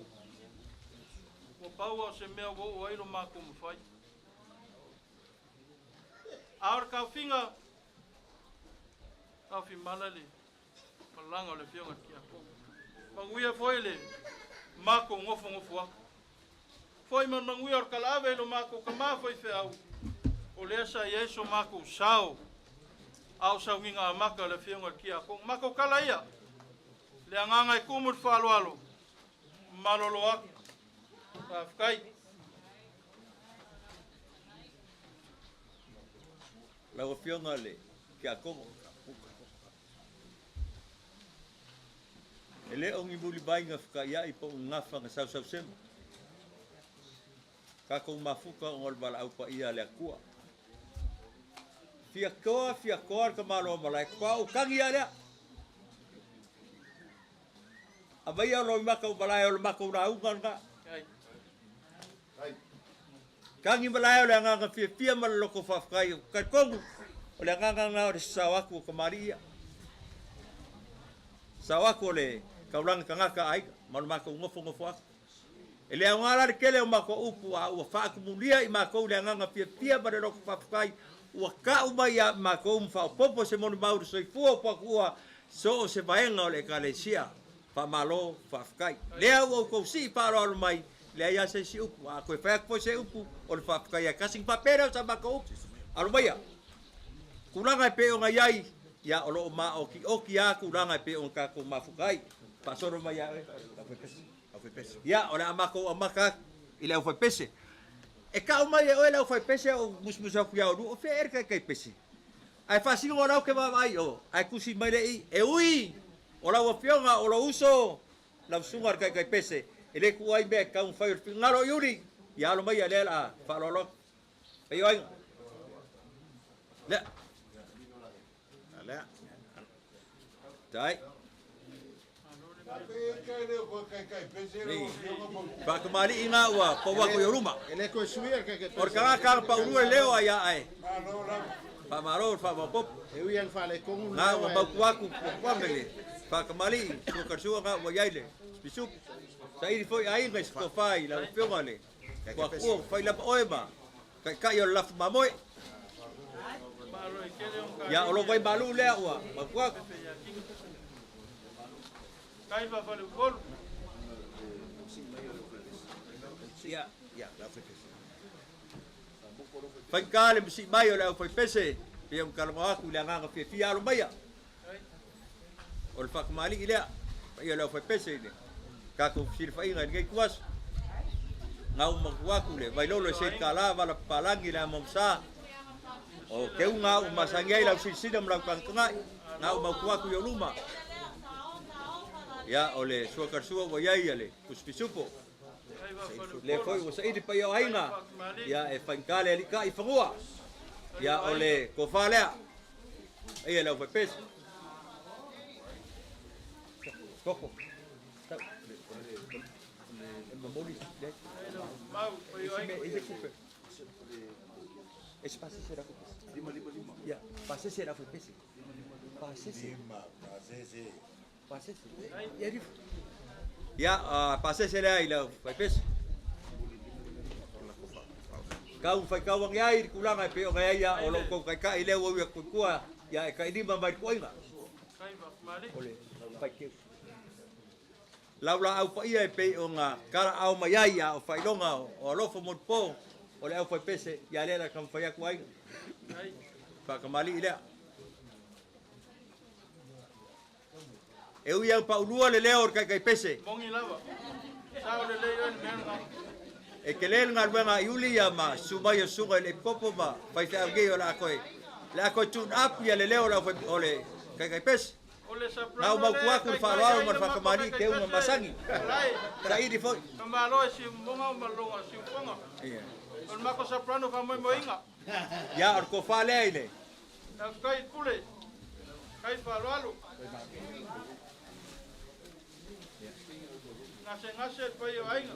ko pau se me o ilo mako mo fai ar ka finga ka fi malale malanga le fionga ki a ko manguia foi le mako ngofo foi manguia or kalave lo mako kama foi feau o lesa yeso mako sao au sa winga maka le fionga ki a ko mako kalaia le anganga i kumur falo malolo ak afkai la fionga le que a como ele ongi muli bainga fka ia I po ngafa nga sau sem ka ko mafuka ngol bala au pa ia le kua fia koa ka malo malai ko o kangi ia abaya lo maka o balai o maka na unga nga kangi balai o le nga fia mal loko fafkai ka kongu o le nga nga o sawaku ko maria sawaku le kaulang kangaka ai mal maka ngofo ele ngala kele o mako upu a o fa kumulia I mako le nga fia ba loko fafkai o ka uma ia mako umfa popo se mon mauru so fu po kua so se vaenga o le kalesia pa malo fafkai le o ko si pa ro mai le ia se si upu a ko fa ko se upu o le fafkai a kasing papero sa mako upu alo mai kulanga pe o ngai ya olo ma oki a kulanga pe o ka ko mafukai pa soro mai ya ya ora amaka ile foi pese e ka mai o ele foi pese o musmusa ku ya o fe erka kai pese ai fasi ngora o ke vai o ai kusi mai le e ui ora o fionga o lo uso la sungar kai pese ele ku ai be ka un fire ngalo yuri ya lo mai ale la fa lo pe yo le dai pa kemali inga wa po wa ko yoruma ele ko suia que por ka pa uru leo aya ai pa maro pa pop eu ia falar com na wa pa ku ngele pa kemali ko kersu nga wa yaile bisu sai foi ai ngai ko fai la fiongale wa ko fai la oema ka yo la mamoy ya olo vai balu le wa pa ku Kai va fale gol. Ya, la foi pese. Fai kale msi mai o la foi pese. Pe un kalma ku le nga fe fia lo mai. O fa mali ile. Pe la foi pese ile. Ka ku sir fai nga ngai kuas. Nga u ma ku le vai lo se kala va la palangi la momsa. O ke unga u masangai la sisida mla kan ngai. Nga u ma ku yo luma. Ya ole suakar sua wa yai ale kuspisupo le foi o sai pa yo ainga ya e fankale ali ka ifangua ya ole ko fale ai la fa pes coco el mamoli le Mau, yo ai. es pase será ko lima ya pase será fa pes pase ya pase será ila fa pes kau fai kau ang yai kulang ai pe o ngai ya o lo ko kai ile wo ya ku ya kai di ba mai ko inga ole fai ke laula au pa ia pe o nga kara au mai ya o fai longa o lo fo mo po o le au fai pese ya le la kan fai ku ai pa kamali ile eu ia pa ulua le leo kai pese Mongi lava. Sao le leo en menga. e ke le ngal wenga iuli ya ma suma yo sunga le popo ma fai fa ge o la ko tun up ya le leo la ole kai pes Ole sa na ma ku fa lo ma fa kamani ke un masangi sai di foi Kamalo si monga malonga si ponga. iya On mako sa plano fa mo inga. ya or ko fa le ile Na kai kule. Kai fa lo Ngase pa yo ainga.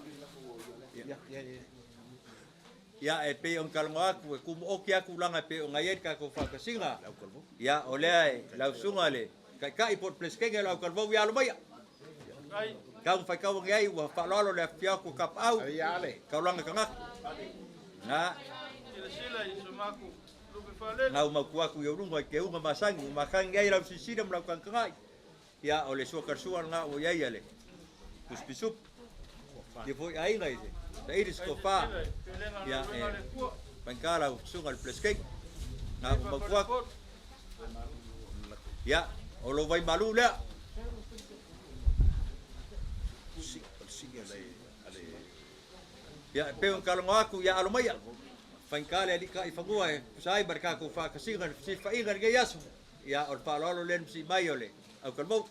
ya e pe on kalma ku ku o ki aku langa pe o ngai ka ko fa ka singa ya ole ai la sunga le kai por pleskenge la kalvo ya lo mai Kai ka fa ka ngai wa fa lo le fia ku kap au ya le ka langa ka na sila isumaku. Lupe fale. na uma ku aku yo rungo ke uma masangi ngai la sisida mla kan kai ya ole so karsuan nga o ya le kuspisup di foi ai ngai se dai dis ko fa ya pankala sungal pleskeng na magkuak ya o lo vai malu le ya pe un kalongo aku ya alomaya pankala ali ka ifangua sai barka ko fa kasingan si fa ingan ge yasu ya ol pa lo len si mayole au kalmo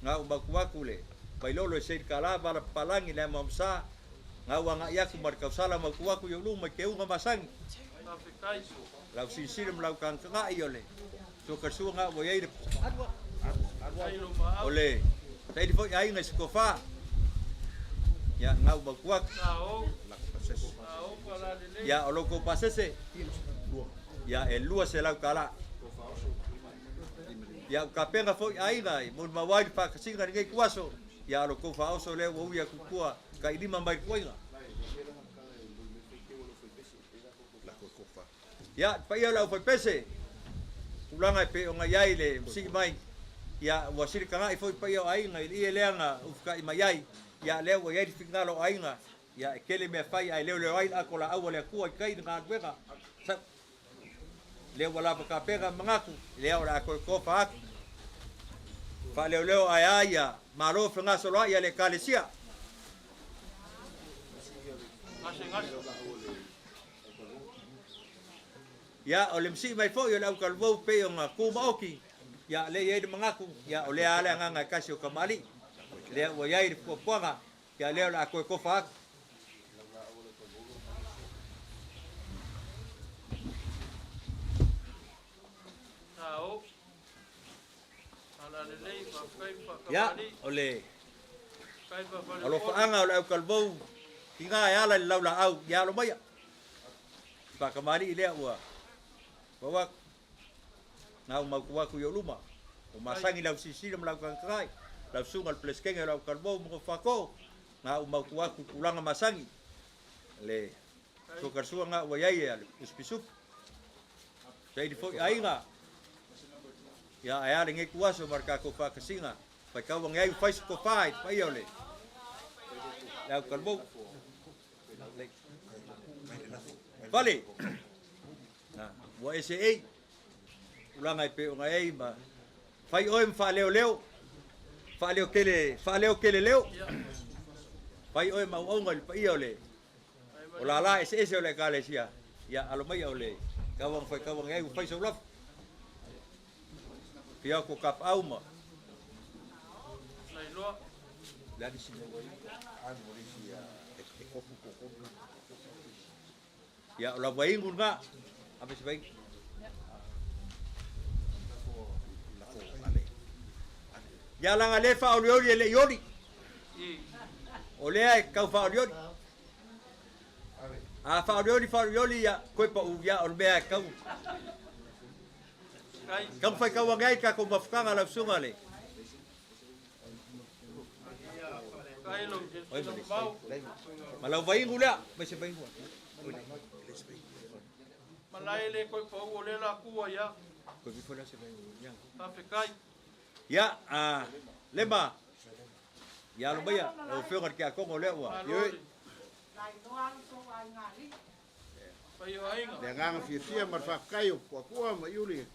nga umaku le pailolo se kala bala palangi le mamsa nga wanga ya ku marka sala maku yo luma ke unga masang lau sisirim lau kan nga iole so kersu nga wo yai ole tai fo ai nga skofa ya nga umaku ya oloko pasese ya el lua se lau kala ya kapenga foi ainga mun mawai pa kasinga ngai kuaso ya lo ko fa oso le wo ya kukua kai di mambai kuinga ya pa ya la foi pese ulanga pe onga yai le si mai ya wasir kanga foi pa ya ainga i leanga ufka i mai ya le wo yai fingalo ainga ya kele me fai ai le ai akola awole ku kai nga wega le wala ka pega mangaku le ora ko fa fa leo aya malo fenga solo ya le kalesia ya olemsi mai fo yo lau kalvo pe nga ku maoki ya le ye mangaku ya ole ala nga kasio kamali le wa ya ir ko ponga ya le la ko fa ya ole alo faanga ole kalvo tinga ya la laula au ya lo maya pa kamali ile wa bawa na mau ku yo luma o masangi lau sisi lam lau kan kai lau sungal pleskeng lau kalvo mo fako na mau ku ulanga masangi le so karsuanga nga wa yai ale uspisup sai di fo ainga ya aya nge kuaso marka ko fa kasinga pa ka wang yai fais ko fai pa yole lau kalvo vale na wa ese ulanga pe nga ei ma fai oem fa leo kele leo fai oem ma ongal pa iole olala ese ole kalesia ya alomai ole kawang ei fai so laf pia ko kap auma lai lo la di sini ya ola baing nga apa sebaik ya lang ale fa oliori le yori ole ai ka fa oliori a fa oliori ya ko pa u ya orbe ka kam fa ka wangai ka ko mafkanga la sungale malau baing gula masih baing gula malai le ko pa u le la ku ya ko bi fola se baing yang Afrikai ya lema ya lo baya o fengar ki akong ole wa yo le ngang fia mar fa kai o Pua'Atu'Ua ma yuli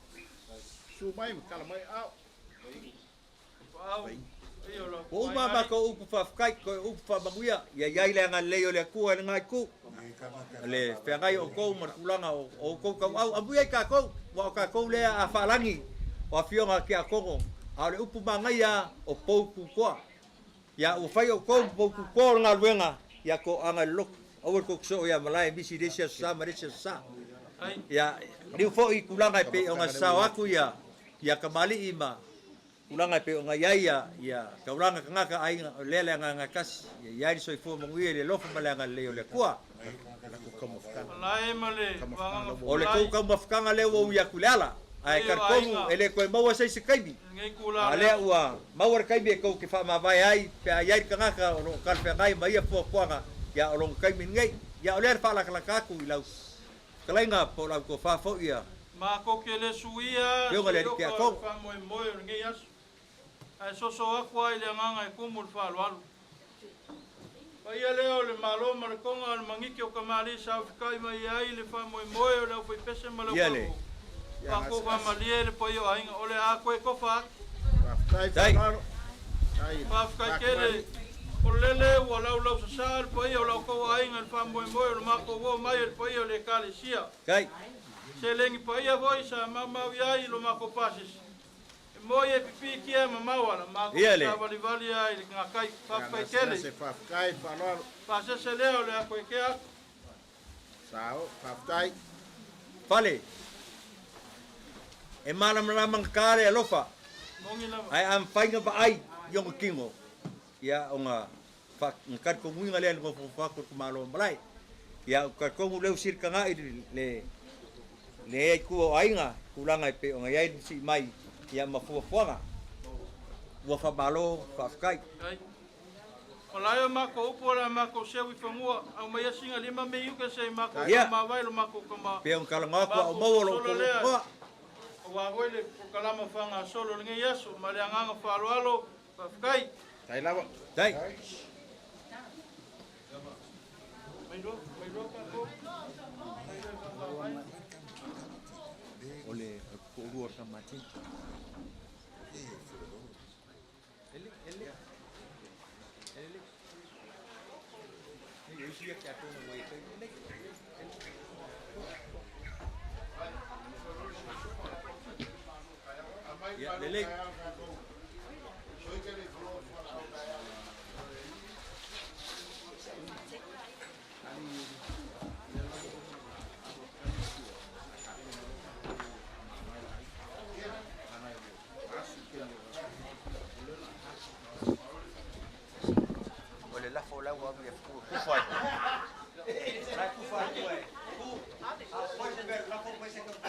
su mai kala mai au o mama ko u fa kai ko u fa banguia ya ya ile ngal le yo le ku ngai ku le fengai o ko mar kulanga o ko ka au abu ya ka ko wa ka ko le a fa langi wa fionga ki akong ale upu mangaya o pouku ko ya o fai o ko pouku ko nga luenga ya ko anga lok o ko so ya malai bisi desia sa maresia sa ya ni fo i kulanga pe o nga sawaku ya kamali ima kulanga pe o nga ya kaulanga ngaka ai lele nga kas ya so fo mangui le lofa malanga le le kwa lai male ole ko ka mafkanga le wo ya kulala ai karkomu ele ko mawa sai sekaibi ale ua mawar kaibi ko ke Faamavaega ai pe ai kangaka o kal pe ngai mai po kwanga ya olong kaibi ngai ya ole fa la kala ku lau kalainga po la ko fa fo ia ma ko kele suia yo ngale ke ko fa mo ngai as ai so akwa ile nganga ku mul fa lo pa ia le ole malo mar ko ngal mangiki o kamali sa kai mai ai le fa mo le foi pese malo Ako va maliere po yo ainga ole a ko ko fa. Dai. Fa kele olele wala ulo sal po yo lo ko ainga fa mo ma ko wo mai po yo le kalesia. Kai. Se lengi po yo voi sa mama wiai lo ma ko pasis. Mo ye pipi ki mama wala ma ko sa vali vali ai nga kai fa kele. Se fa kai fa lo. Fa se le ole a ko ke a. Sao fa dai. Vale. E malam kare alofa ai am fainga ba ai yong kingo ya onga fa ngkat ko nguinga le ngo fa ko malo malai ya ka ko leu sir ka ngai le ku ainga kulanga pe onga yai si mai ya mafu fuanga wa fa malo fa kai Malaya mako upora mako sewi famua au mai singa lima me yuka sei mako ma vai lo mako kama pe on kalanga ko mo lo ko wa wele ko kalama fanga solo nge yesu mali anga falo alo kai dai lava dai mai do ka ko Ole ku'urua kamati. Ele. Yo siya kaya to na way kay ele. Ya lele. Oleh la fola wa bi fu fai. Sai ku fa ku ai. Ku. Poi se ver la fo poi se ko na.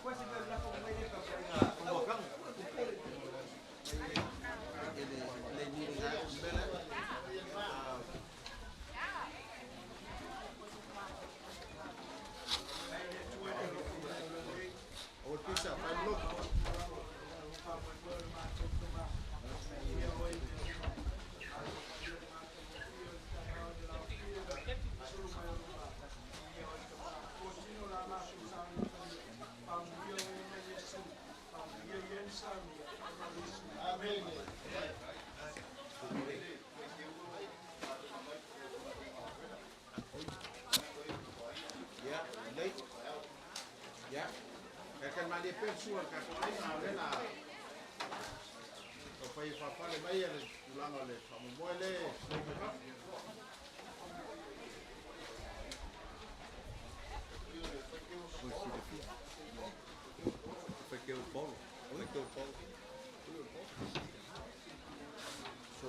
Poi se ver la fo poi se ko na. Ko kang. Le ni nga bela. O pizza, vai look. Ya, akan mali pensua kako ai na na. O pai fa le mai le ulang le Faamavaega. Foi que o Paulo. Foi que o Paulo. So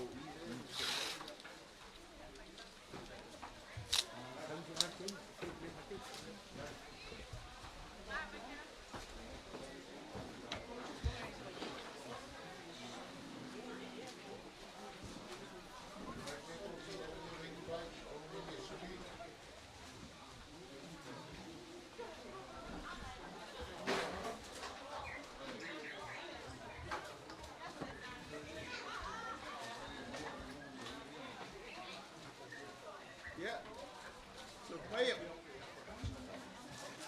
ya. So pai.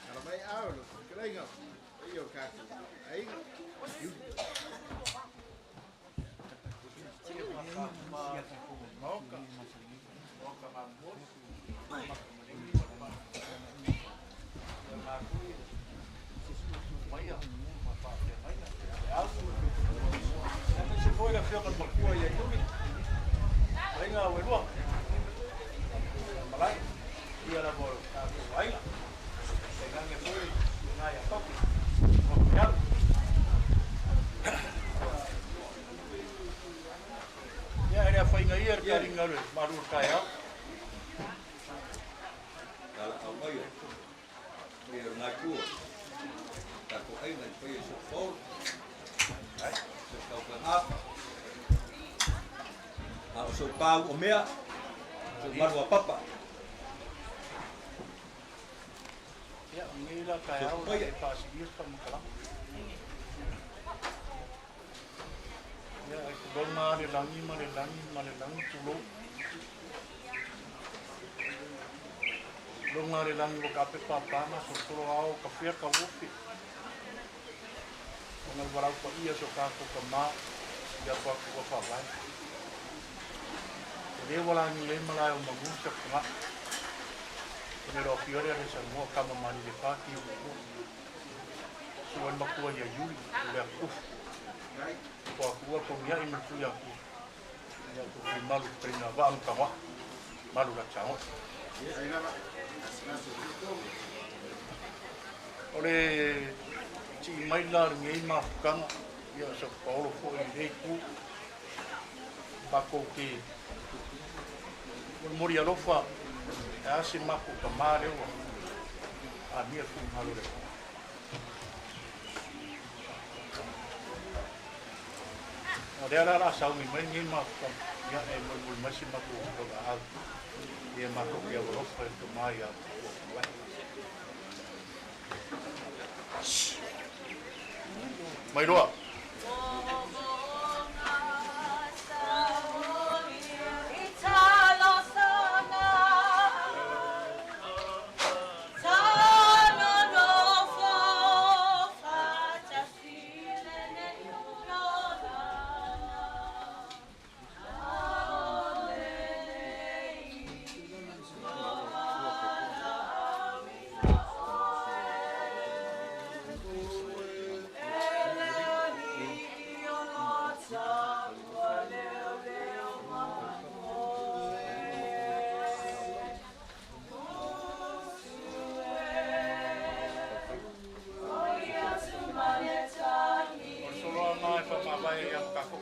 Kalau mai au lo, kira ingat. Iyo kaki. Ai. Se foi a fica uma coisa aí, venga, bueno. Malai, dia la bol, venga. Venga que foi, venga ya toque. Obrigado. Ya era foi ngai er caringa le, maru kaya. Ala au mai. Dia na ku. Ta ko ai na foi so Paulo. Ai, so kau ka ha. So pau o mea. So maru a papa. Ya, mira kaya o le pasir como kala. Ya, don mare langi tulo. Don mare langi o kape papa na so tulo ao kafe ka upi. Ona varau pa ia so ka ko kama ya pa ko fa vai. Le wala ni le mala o magusa kuma. Pero fiore a esa mo kama mani le paki o. Suan makua ya yuli le ku. Ko aku ko ya i mtu ya ku. Ya ku malu trina va ka wa. Malu la chao. Ore chi mai la ngai ma kanga ya so Paulo fo i le ku. Ba ko ki muri alofa asi maku kamare wa a mia ku malure ore ala sa mi mai ni ma ya e mo masi maku ko a ye maku ya alofa to maya mai roa Faamavaega ia kako.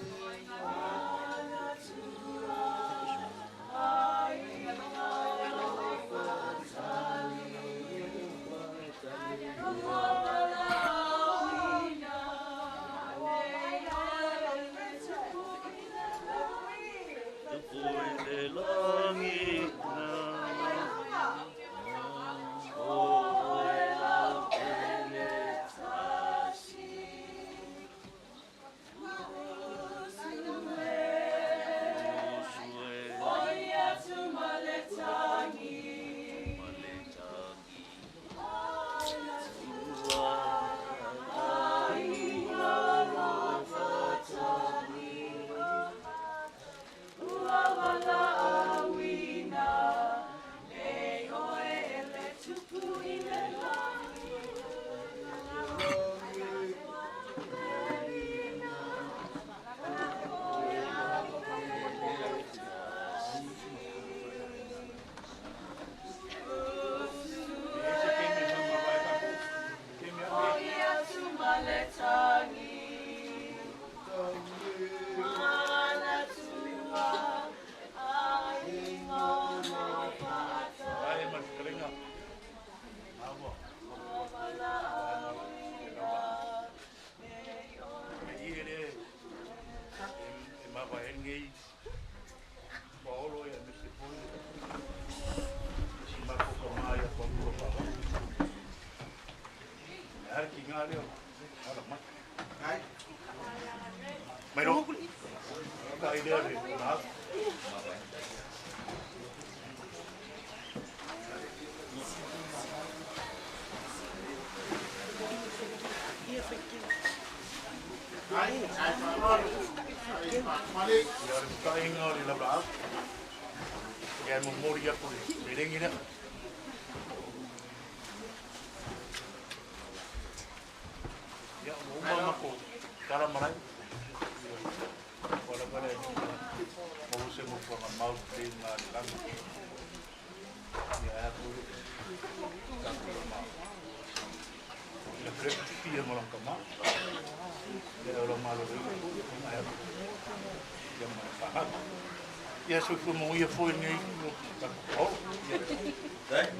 Ya so ko mo ia foi ngai no ta ko.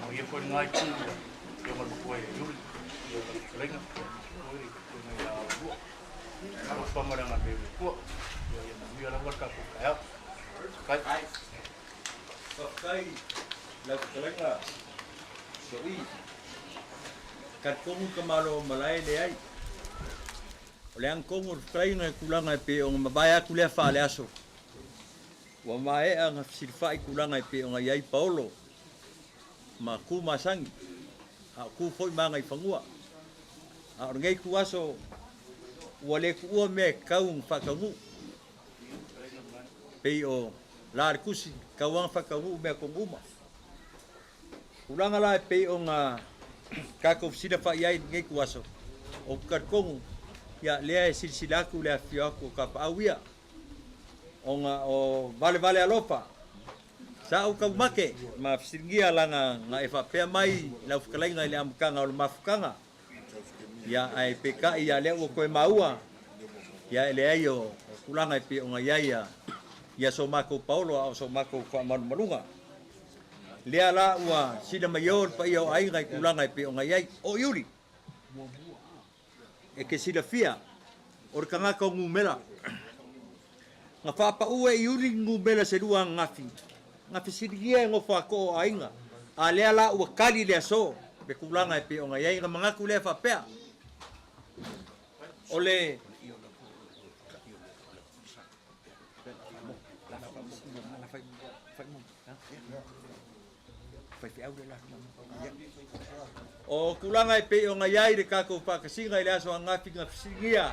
Mo ia foi ngai ku. Yo mo foi yo. Yo lenga. Foi ko ngai la lu. Kalau sama dengan baby ku. Yo ya mo ia la ka ko kaya. Kai. Kai. La lenga. So i. Kat kongu kamalo malai le ai. Ole ang kongu kai ngai kulanga pe o mabaya kulia fa le aso. Wa mae ang silfa kulanga pe o ngai Paulo. Ma ku masangi. A ku foi mangai fangua. A ngai ku aso wale ku me kaung fakangu. Pe o lar kusi kawang fakangu me konguma. Kulanga la pe o nga kako sida fa yai ngai ku aso. O karkongu ya lea silsilaku lea fiaku kapawia. O vale alofa sa u ka make ma singia langa nga efa pe mai la fkalenga ile amkanga o mafkanga ya ai pk ya le o ko maua ya ile ayo kulanga pe o nga ya so mako Paulo o so mako fa malunga le ala wa sida mayor pa yo ai ngai kulanga pe o nga o yuli e ke sida fia o kanga ko ngumela nga Faavaefou yuri ngumela se lua ngafi sirigia ngo fa ko ainga ale ala u kali le so be kulanga pe o ngai nga manga kule fa pe ole o kulanga pe o ngai re ka ko pa kasinga ile aso ngafi nga sirigia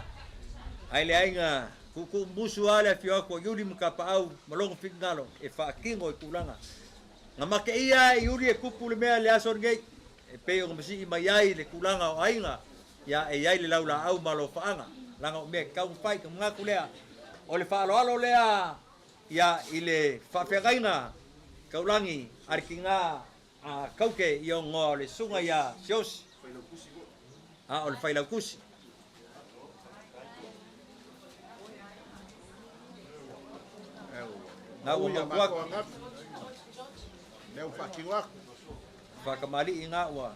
ai le ainga ku musu ala fio ko yuri mkapau malong fingalo e fa kingo kulanga ngamake ia yuri e kupule mea le asor ngai e pe o msi imayai le kulanga o ainga ia e ai le laula au malo faanga langa me kau fai ka ngaku lea o le faaloalo lea ia ile faafeagaina kaulangi arikinga a kauke i o ngoa o le sunga ia siosi a o le failaukusi na ua makuaku leu whakiwak whakamali i ngā ua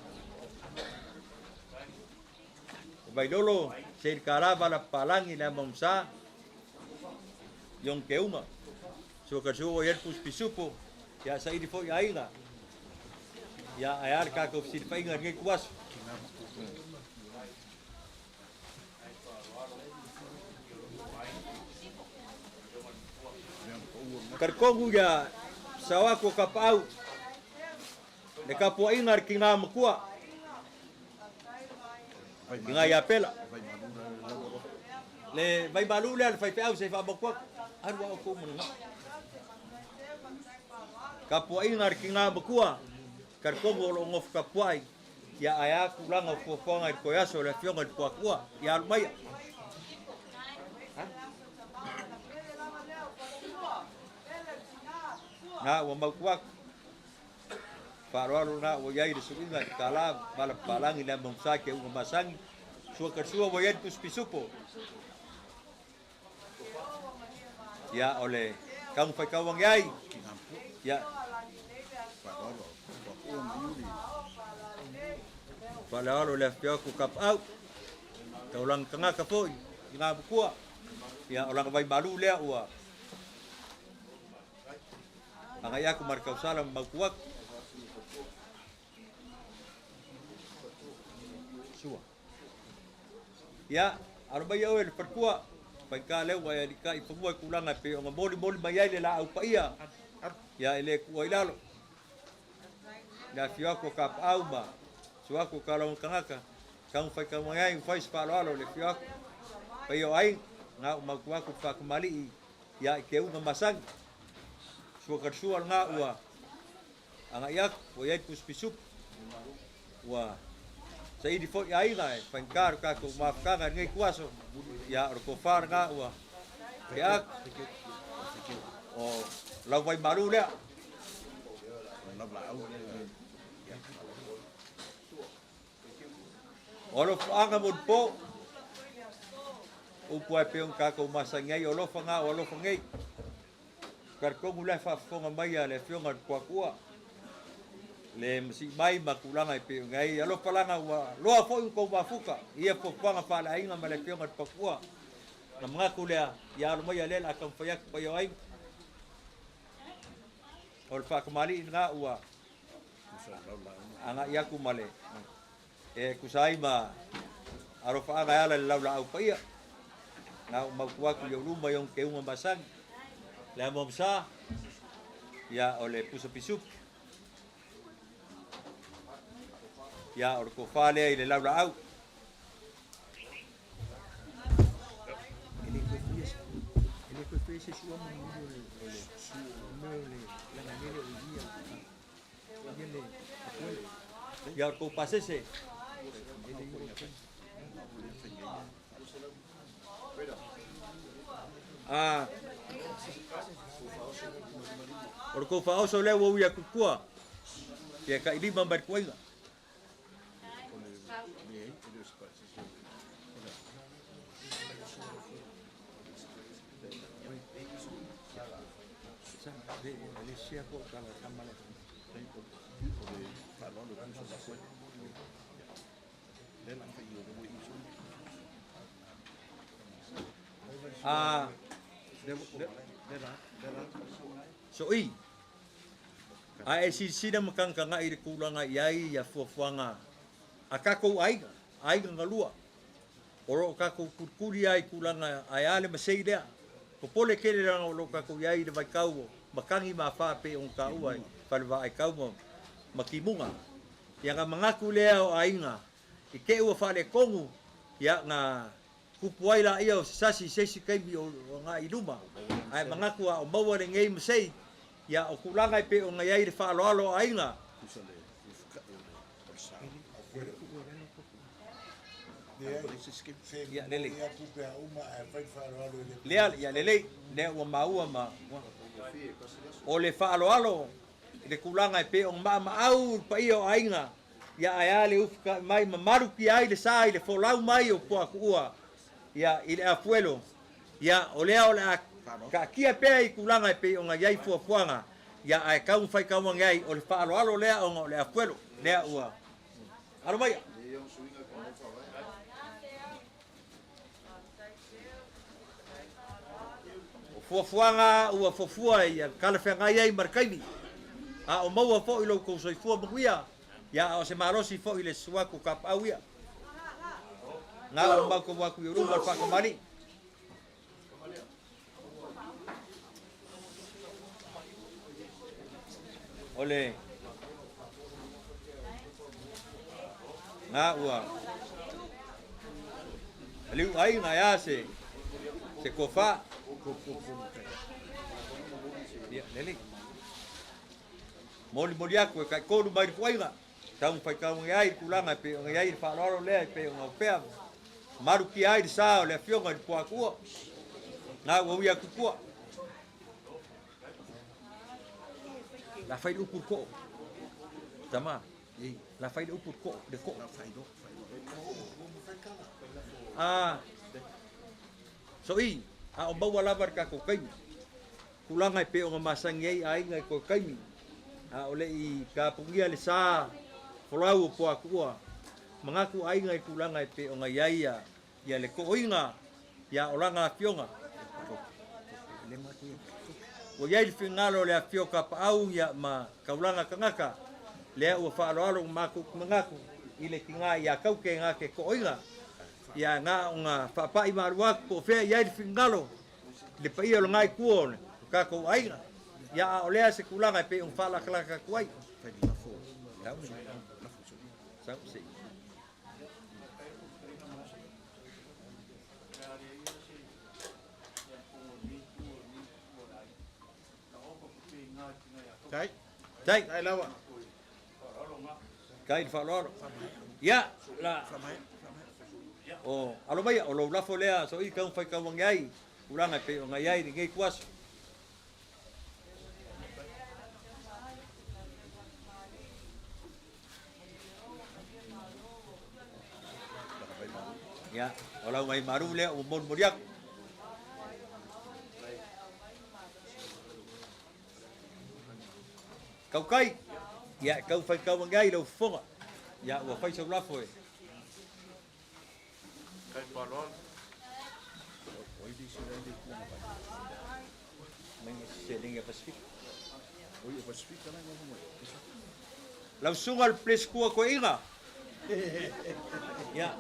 Bailolo, se karava la palangi la momsa, yong keuma. So kasuo yer pus pisupo, ya sa idi fo ya inga. Ya ayar ka ko sil painga ngi kuas. Karkongu ya sawako kapau. Le kapua ingar kinga mkua. Nga ya pela le vai balu le fai fai se fa bokwa arwa ko mun kapua ingar kinga bokwa kar kongo lo ngof kapuai ya aya kulanga fo fonga ko yaso le fionga ko kwa ya almaya na wa makwa Faroalo na o yai de suinga kala bala palangi na mongsa ke un masangi sua kersua o yai pus pisupo ya ole kang fai kawang yai ya Faroalo le fio ku kap au taulang tanga ka foi ina bukua ya olang vai balu le ua angaya ku markau salam makuak ya arba ya el perkua pagka le wa ya ka ipugwa kulanga pe ang boli mai le la au pa ia ya ele ku ilalo na fio ko kap au ba sua ko kalong kangaka kang fai ka mai fai spalo le fio pa yo ai na magwa ko fa kumali ya ke u masang sua kersual nga wa ang ayak wa ya puspisup wa Sai di fo ya ina pangkar ka ko mafka ngai kuaso ya ko far nga wa ya o la vai maru le olo anga mo po o puai pe un ka ko masangai olo fanga olo fangai kar ko mula fa fonga mai le fionga kwa le msi mai makulanga pe ngai alo palanga wa loa fo ko mafuka ia fo panga pala inga male pionga pakua na mga kulea ya lo mai le akam fayak pa yo ai ol fa kamali nga wa anga ya ku male e kusai ma aro fa nga ala la au pa ia na makua ku yo luma yung ke un basang la momsa ya ole puso pisup ya orko fale ile laula au ele ko fez sua mãe la manera hoy día ya orko pasese orko fa oso le wo ya kukua ya ka ili mambar kuinga so si sida makang kanga iri kulanga yai ya fuanga akako ai ngalua oro kako kurkuri ai kulanga ai ale maseida popole kele ranga lo kako yai de vakau makangi mafa pe on kau ai palwa ai kau mo makimunga yang mangaku leo ainga ike u fale kongu ya nga kupuai la iyo sasi sesi kai bi nga iluma ai mangaku o mawa ngei msei ya o kulanga pe o ngai de fa lo ainga Ya lele. Ia kupe a uma e fai whaaro Lea ya lele le ua maua ma o le whaaloalo le kulanga e pe o ma au pa o ainga ya ai le ufka mai maru ki ai le sai le folau mai o Pua'Atu'Ua ya ile afuelo ya o le ka kia pe i kulanga e pe o ngai fuafuanga ya ai kau fai kau ngai o le whaaloalo lea o le afuelo lea ua alo mai fuafuanga ua fofua ia kala whengai ai markaimi a o maua fo i lo ko soifua maguia ya o se marosi fo i le suaku kapau ia nga o mako waku i rumba whakamani ole nga ua liu ai nga ya se kofa ya lele moli aku kai kodu mai fuaiga tau fai kau ngai kulanga pe ngai fa loro le pe ngo pe maru ki ai sa le fionga di Pua'Atu'Ua na wo ia kukua la fai lu ko tama la fai lu ko de ko so i a o bawa lavar ka ko kai kulanga pe o masangi ai ngai ko kai a ole i ka pungia le sa folau Pua'Atu'Ua mangaku ai ngai kulanga pe o ngai ia le ko inga ya olanga fionga le matu o ia le fingalo le fioka pa au ya ma kaulanga kangaka le o fa'aloalo maku mangaku ile kinga ya kau ke nga ke ko inga ya nga nga fa i marua ko fe ia le fingalo le pa ia lo ngai kuone ka ko ai ya ole se kulanga pe un fala kala ka kuai sa si Tai lawa. Kai fa loro. Ya la. O alo mai o lo la folea so i ka un fai ka wangai. Ulanga pe o ngai ni ngai kuas. Ya, ola mai maru le o mon moriak. Kau kai ya kau fai kau ngai lo fonga ya wa fai so la foi kai balon oi di sila di kuma ba men selling a pacific oi a pacific kana mo la sunga al ples ko inga ya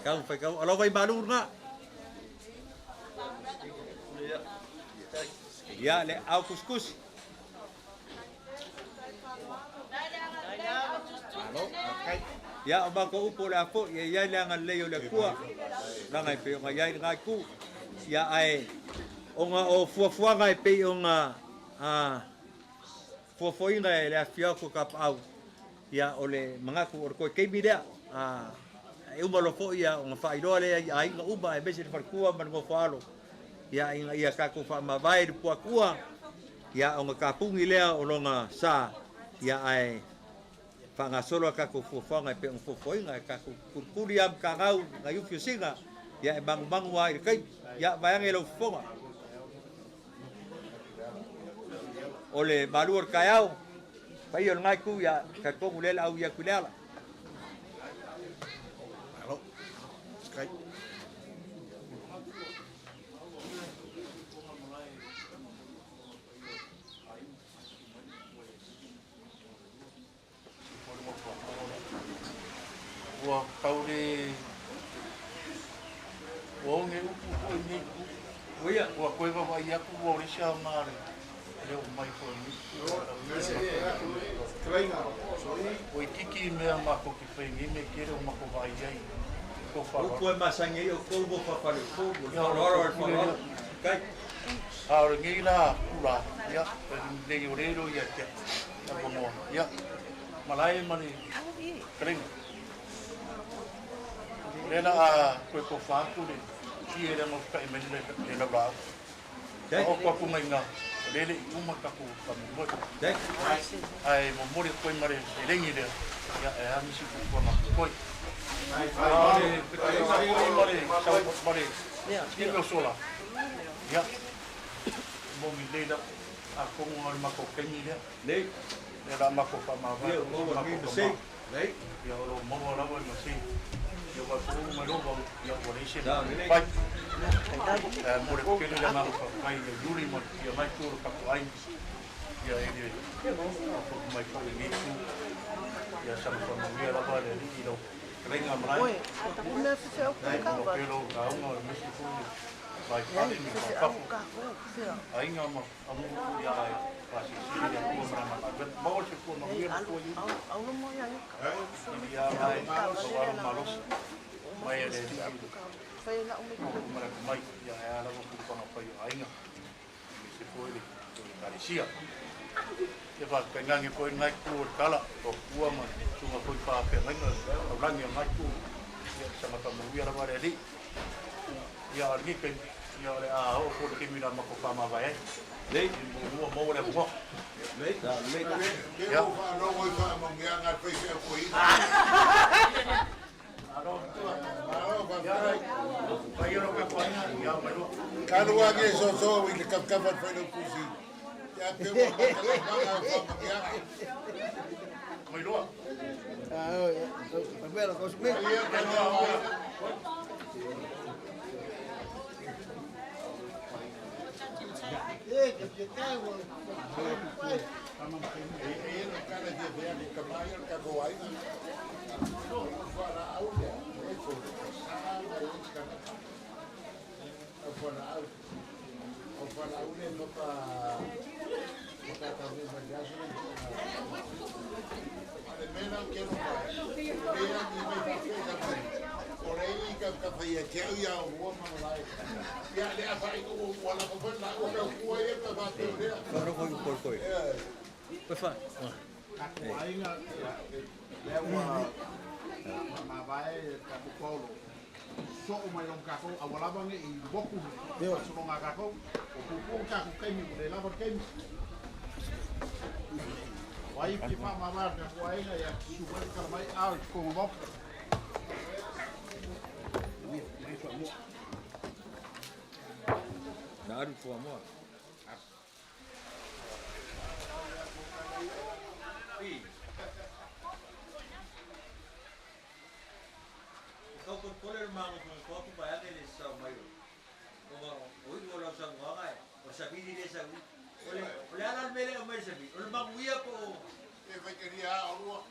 kau fai kau alo vai balu nga ya le au kuskus ya o bako upo le apo ya le nga le le kua na ngai pe ngai ngai ku ya ai o nga o fuafua ngai pe o nga fuafuinga le afia ko kap au ya ole mangaku or ko ke bidea e umalo fo ya o fa ilo le ai nga uba e besi le kua man go falo ya ia ka ko Faamavaega Pua'Atu'Ua ya o ka pungi lea o longa sa ya ai fanga solo ka ko fofanga pe on fofoinga ka ko kurkuri am ka ngau ngai fiusinga ya e bang wa kai ya bayang elo fonga ole maluor kayau pa yo ngai ku ya ka ko ulela au ya kulela alo kai wa kaure o nge upu ko ni oia wa ko va vai aku o ri sha mare le o mai ko ni traina o tiki me ma ko ki fe ni me kere o ma ko vai ai ko fa o ko masangi o ko bo fa fa le ko ya ora kai ahora ngi la kula ya le yorero ya te ya malai mani traina Lela koe ko whātu le ki e rengo ka e meni le na rau. O kwa ku mai ngā, lele I uma kaku ka mo moi. Ai mo mori koe mare e rengi lea, ia e amisi ku kua ma koe. Ai mare, ia meo sola. Ia, mo mi leila, a kongo ngā mako kengi lea. Nei. Lea mako Faamavaega, mako kama. Nei. Ia olo mongo lawa I masi. Ia wa kuhu mai roba, ia wa reise. Pai. More kele le mako kai ia yuri mo ia mai kuru kaku ai. Ia e mai kuru ngitu. Ia sama whamawea lawa le riki lau. Renga mrai. Oi, ata kuna fise au kakawa. Ia kero kaunga le misi kuru. Vai pati ni kapu. Ainga ma amu ia e pasi siri ia kua mara mara. Mau se kua mawea na kua yuri. Au no mo ia eka. Ia mai kawara malos. Mai e le riki. Whai na ume kua. Mara kumai ia e alawa kupanga pai o ainga. Se kua ele karisia. Ia wha kaingangi koe ngai kua kala. O kua ma tunga koe pāpea renga. Au rangi o ngai kua. Ia samata mawea rawa re li. Ia argi kai. Ia le a o ko ke mira ma ko Faamavaega. Nei, mo le mo. Nei, nei. Ya, no voy para mongear al peixe ko I. Vai eu que apanha, ia mas Kanu wa ke so wi ke kap fa no kusi. Ya pe mo ka mongear. Mai loa. Primero con su so o mai long kako awalaba nge I boku yo so long kako o ku kako kai mi de lava kai mi wai ki Faamavaega wai na ya su vai ka mai al ko mo na aru fo mo Kau poler mango kau tu bayar ele sa mayo. Oi bola sa nganga. O sabidi le sa. Ole ala mele o mele sabi. Ole manguia ko. E vai queria a lua.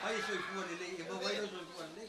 Ai soi fu le e ba vai soi fu le.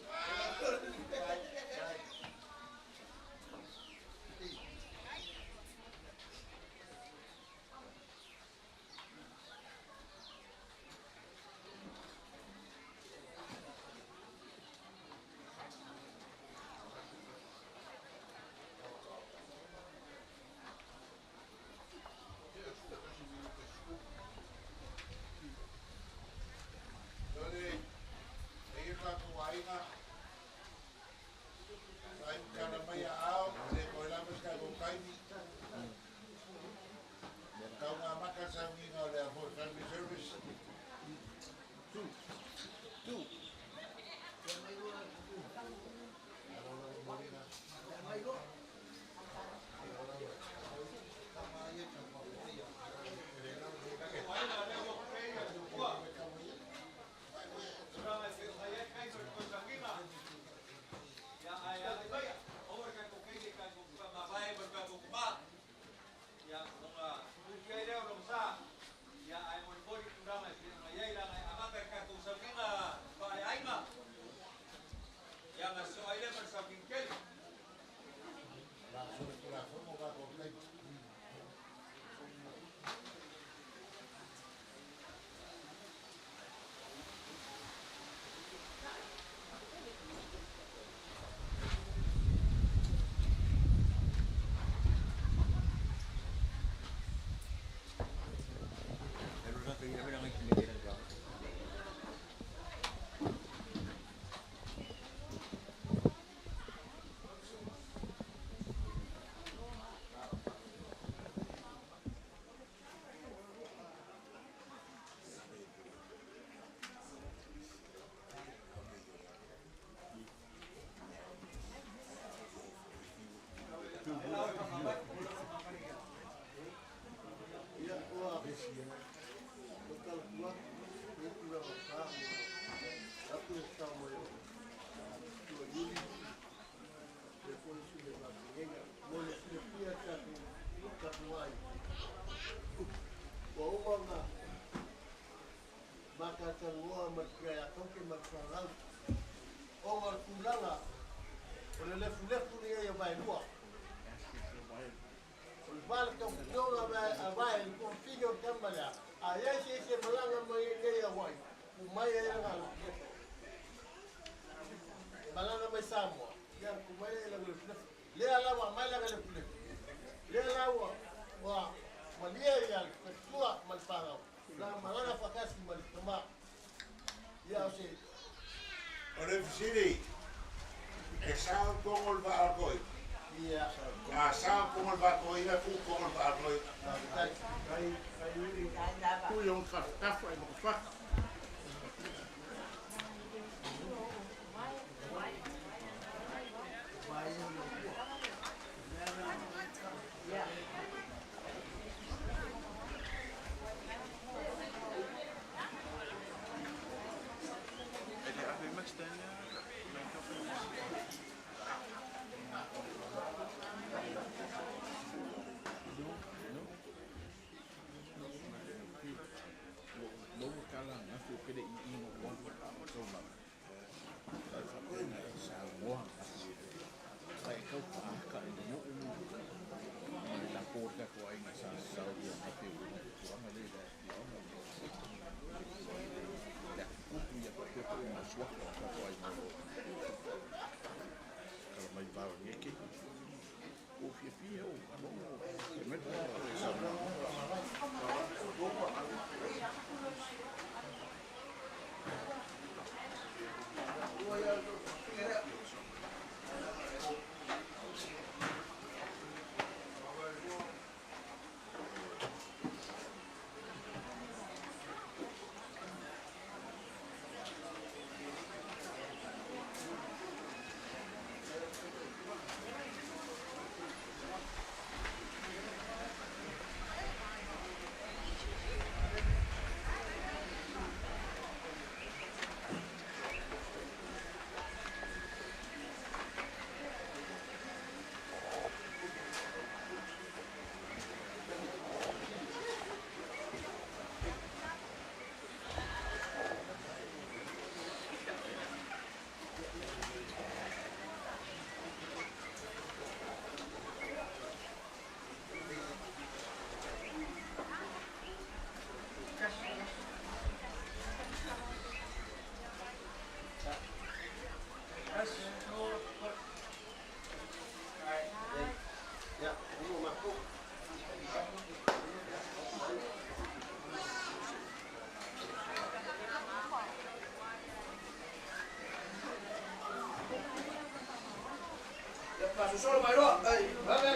Susolo mai roa. Ai, va me.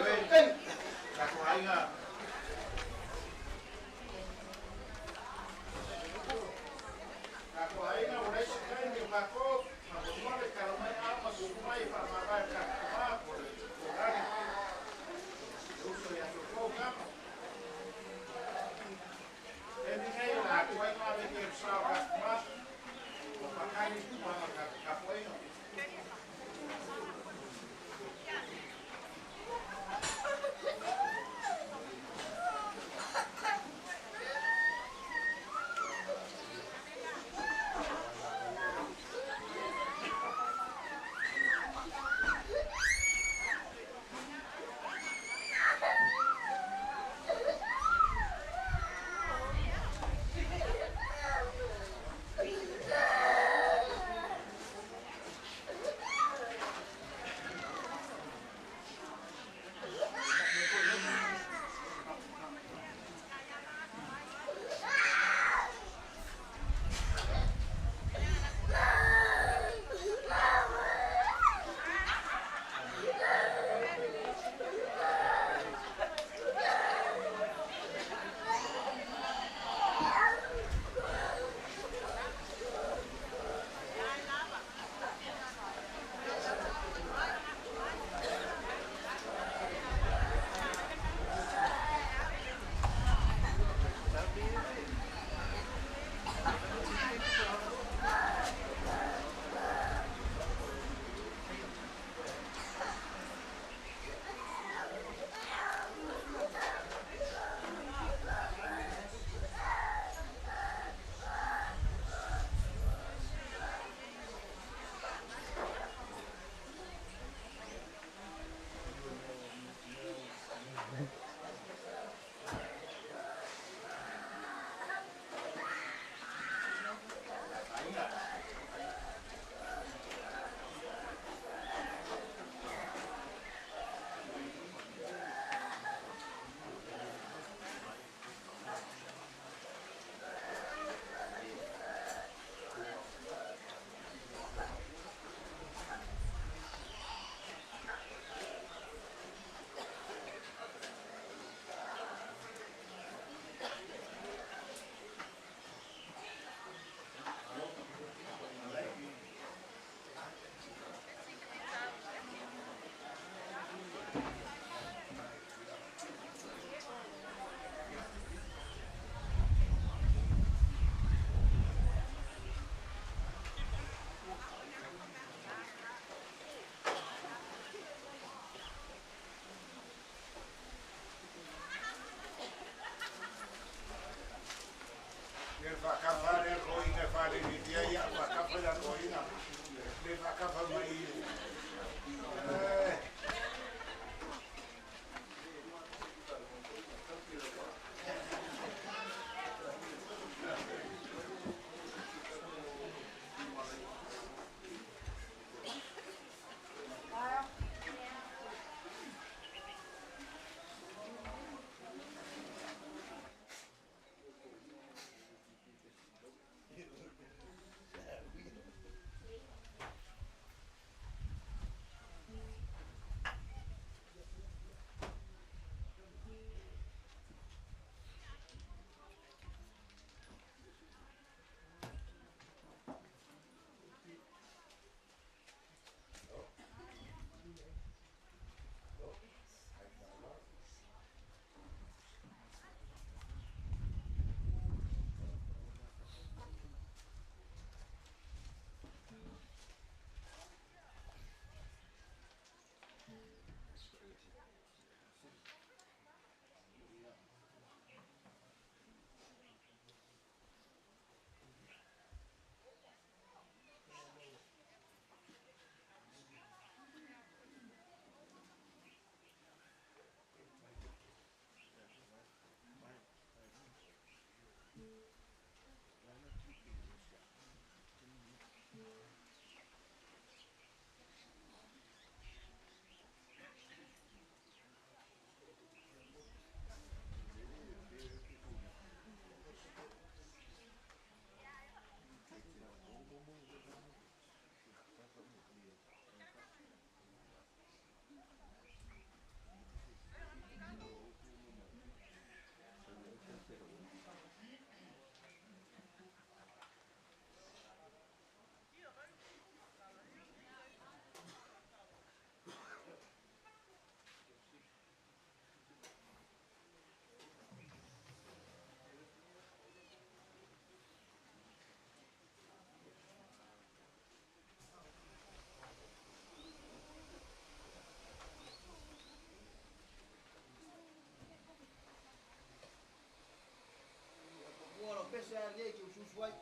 Kako ainga. Kako ainga urai sekai ni mako. Mako kalau mai ama sumai Faamavaega kako. Orani. Uso ya soko kama. Engai la kuai ma me ke sawa ma. Pakani mama kako ainga. Fakafare roina fare di dia fakafare roina le fakafare mai pese a le ke ususu ai.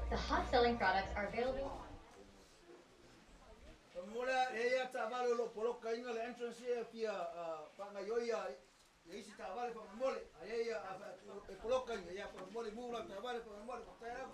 The hot selling products are available. vale lo poloka inga le entrance e pia pangayoia e isi ta vale pa mole ai e poloka inga ya pa mole mula ta vale pa mole ta era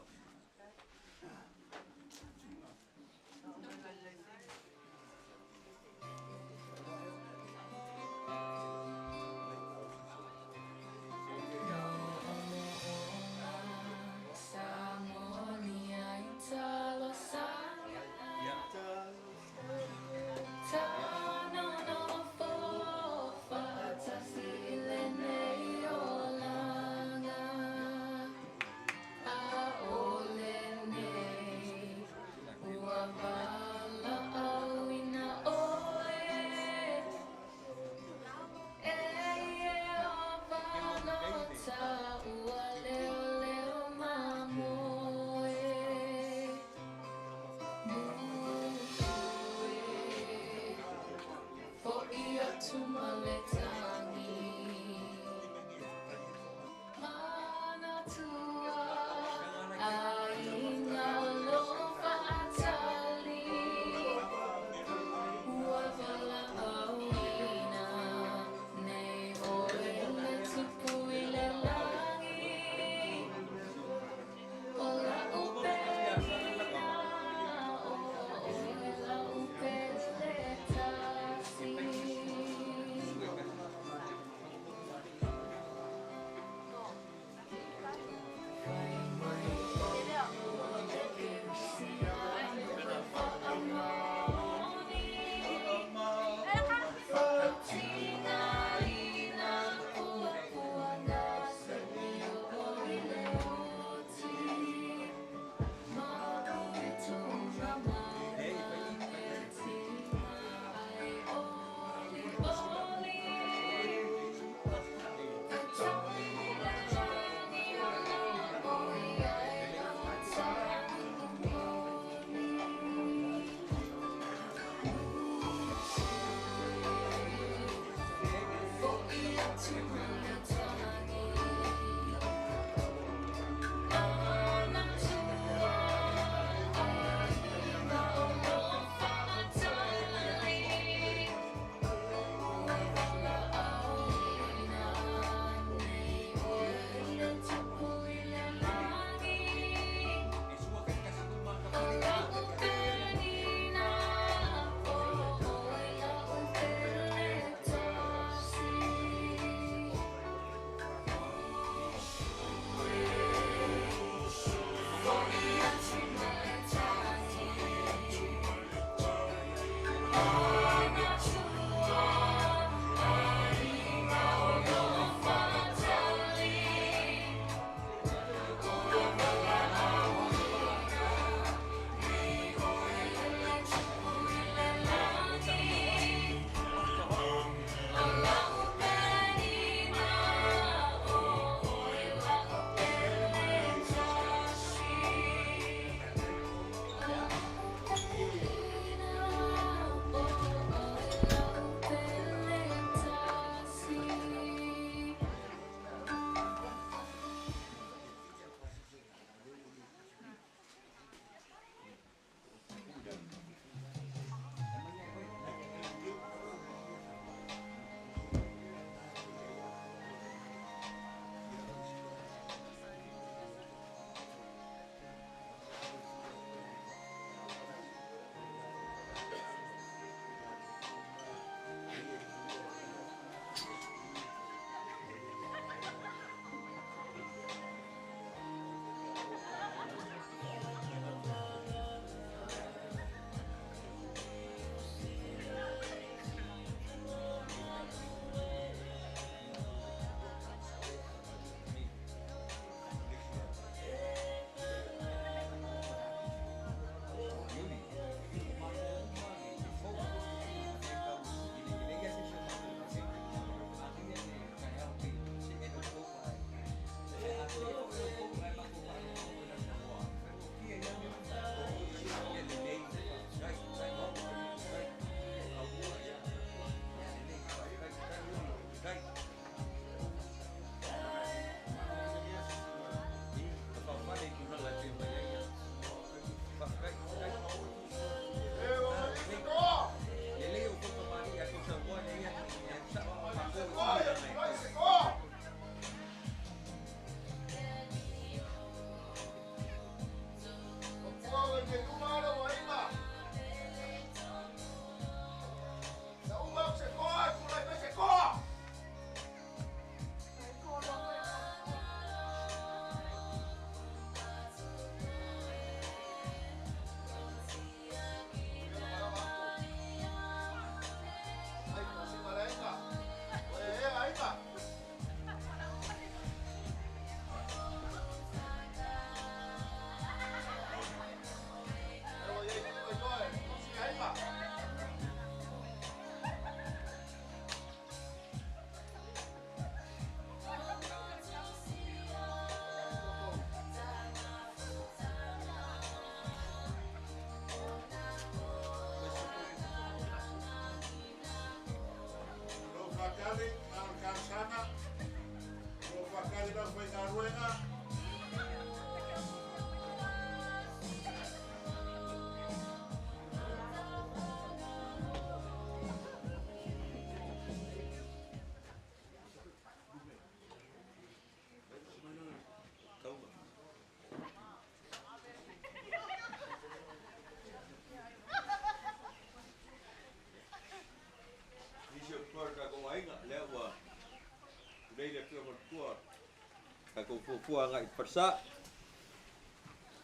fua ngai persa.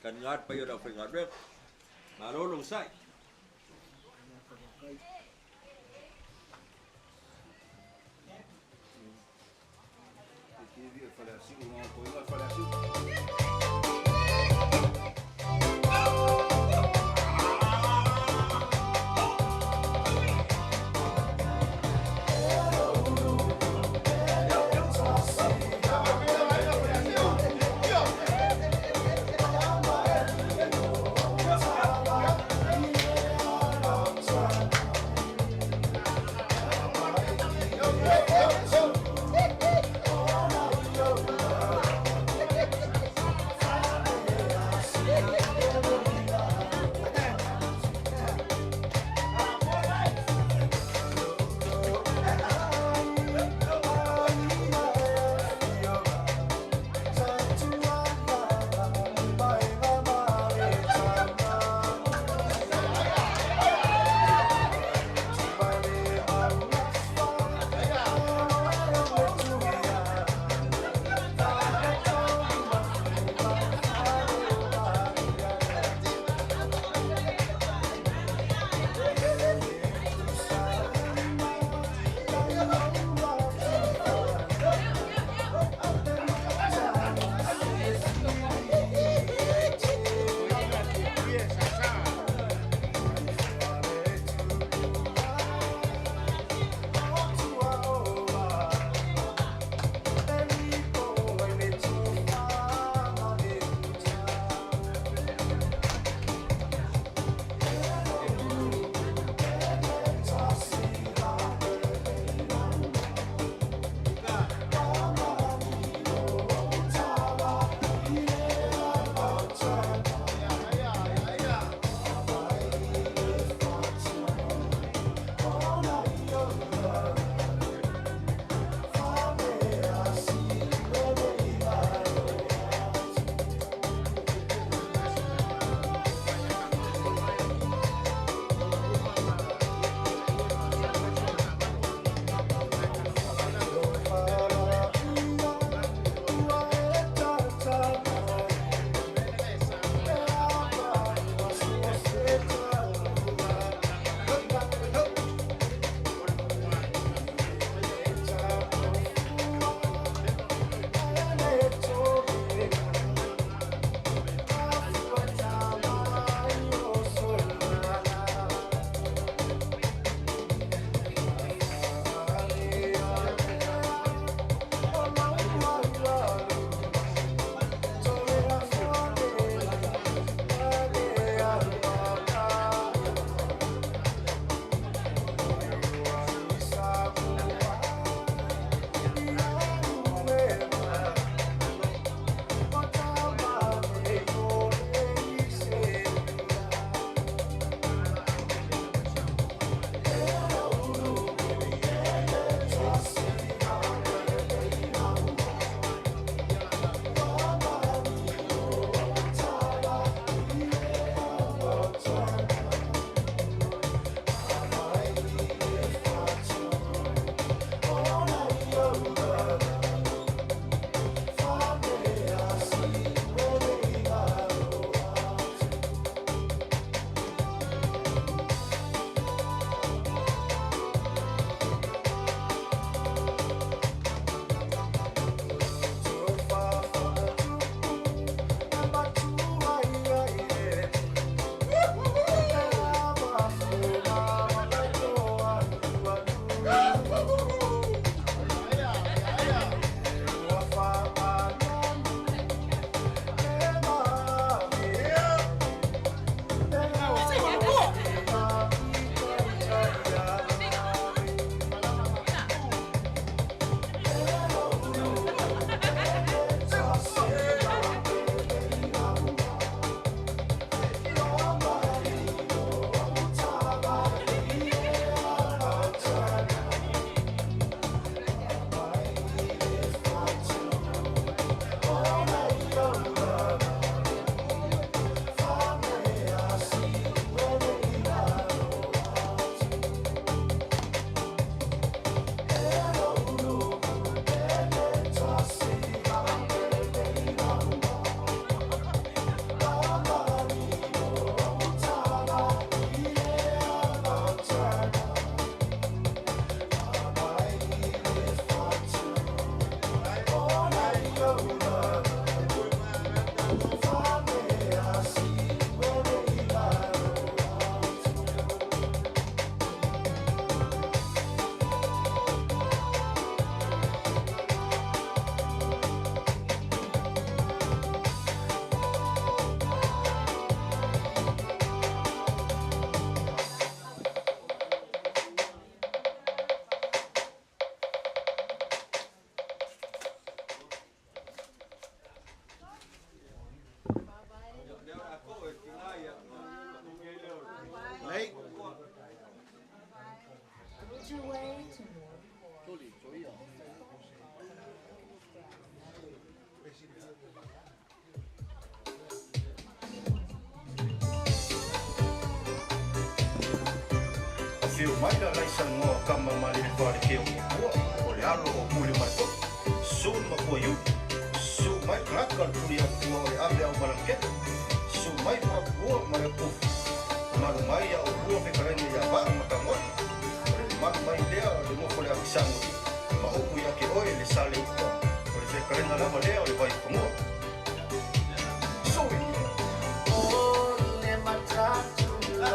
Kan ngat pa yun ang pingadret. Marulong say. fio mai la laisa ngoa kama mali le whare keo kua. O le alo o puli mai ko. Su ma kua iu. Su mai kraka puli a kua o le ave au malangketa. Su mai pa kua mai a kufu. Maru mai a o kua pe karengi ya vaa matamoi. Maru mai lea le mofo le afisango. Ma oku ya ke oe le sale uka. O le fe karenga lama lea o le vai kumua. Sui. Ole matatula.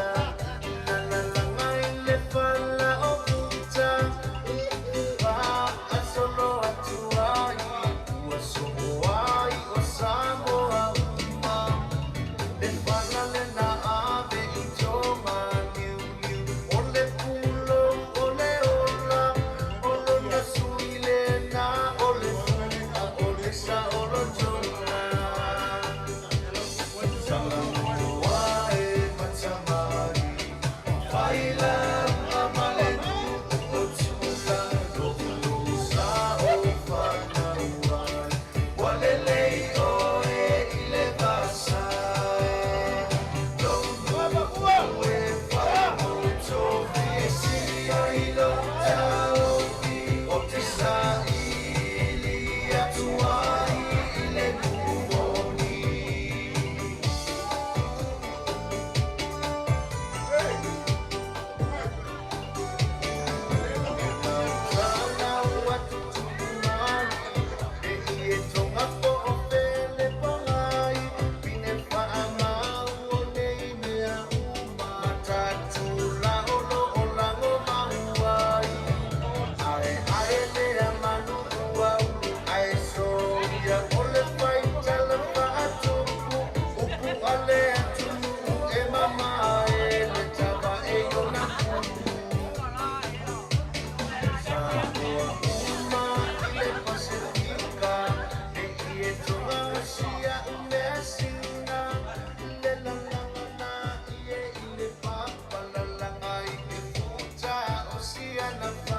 Sia na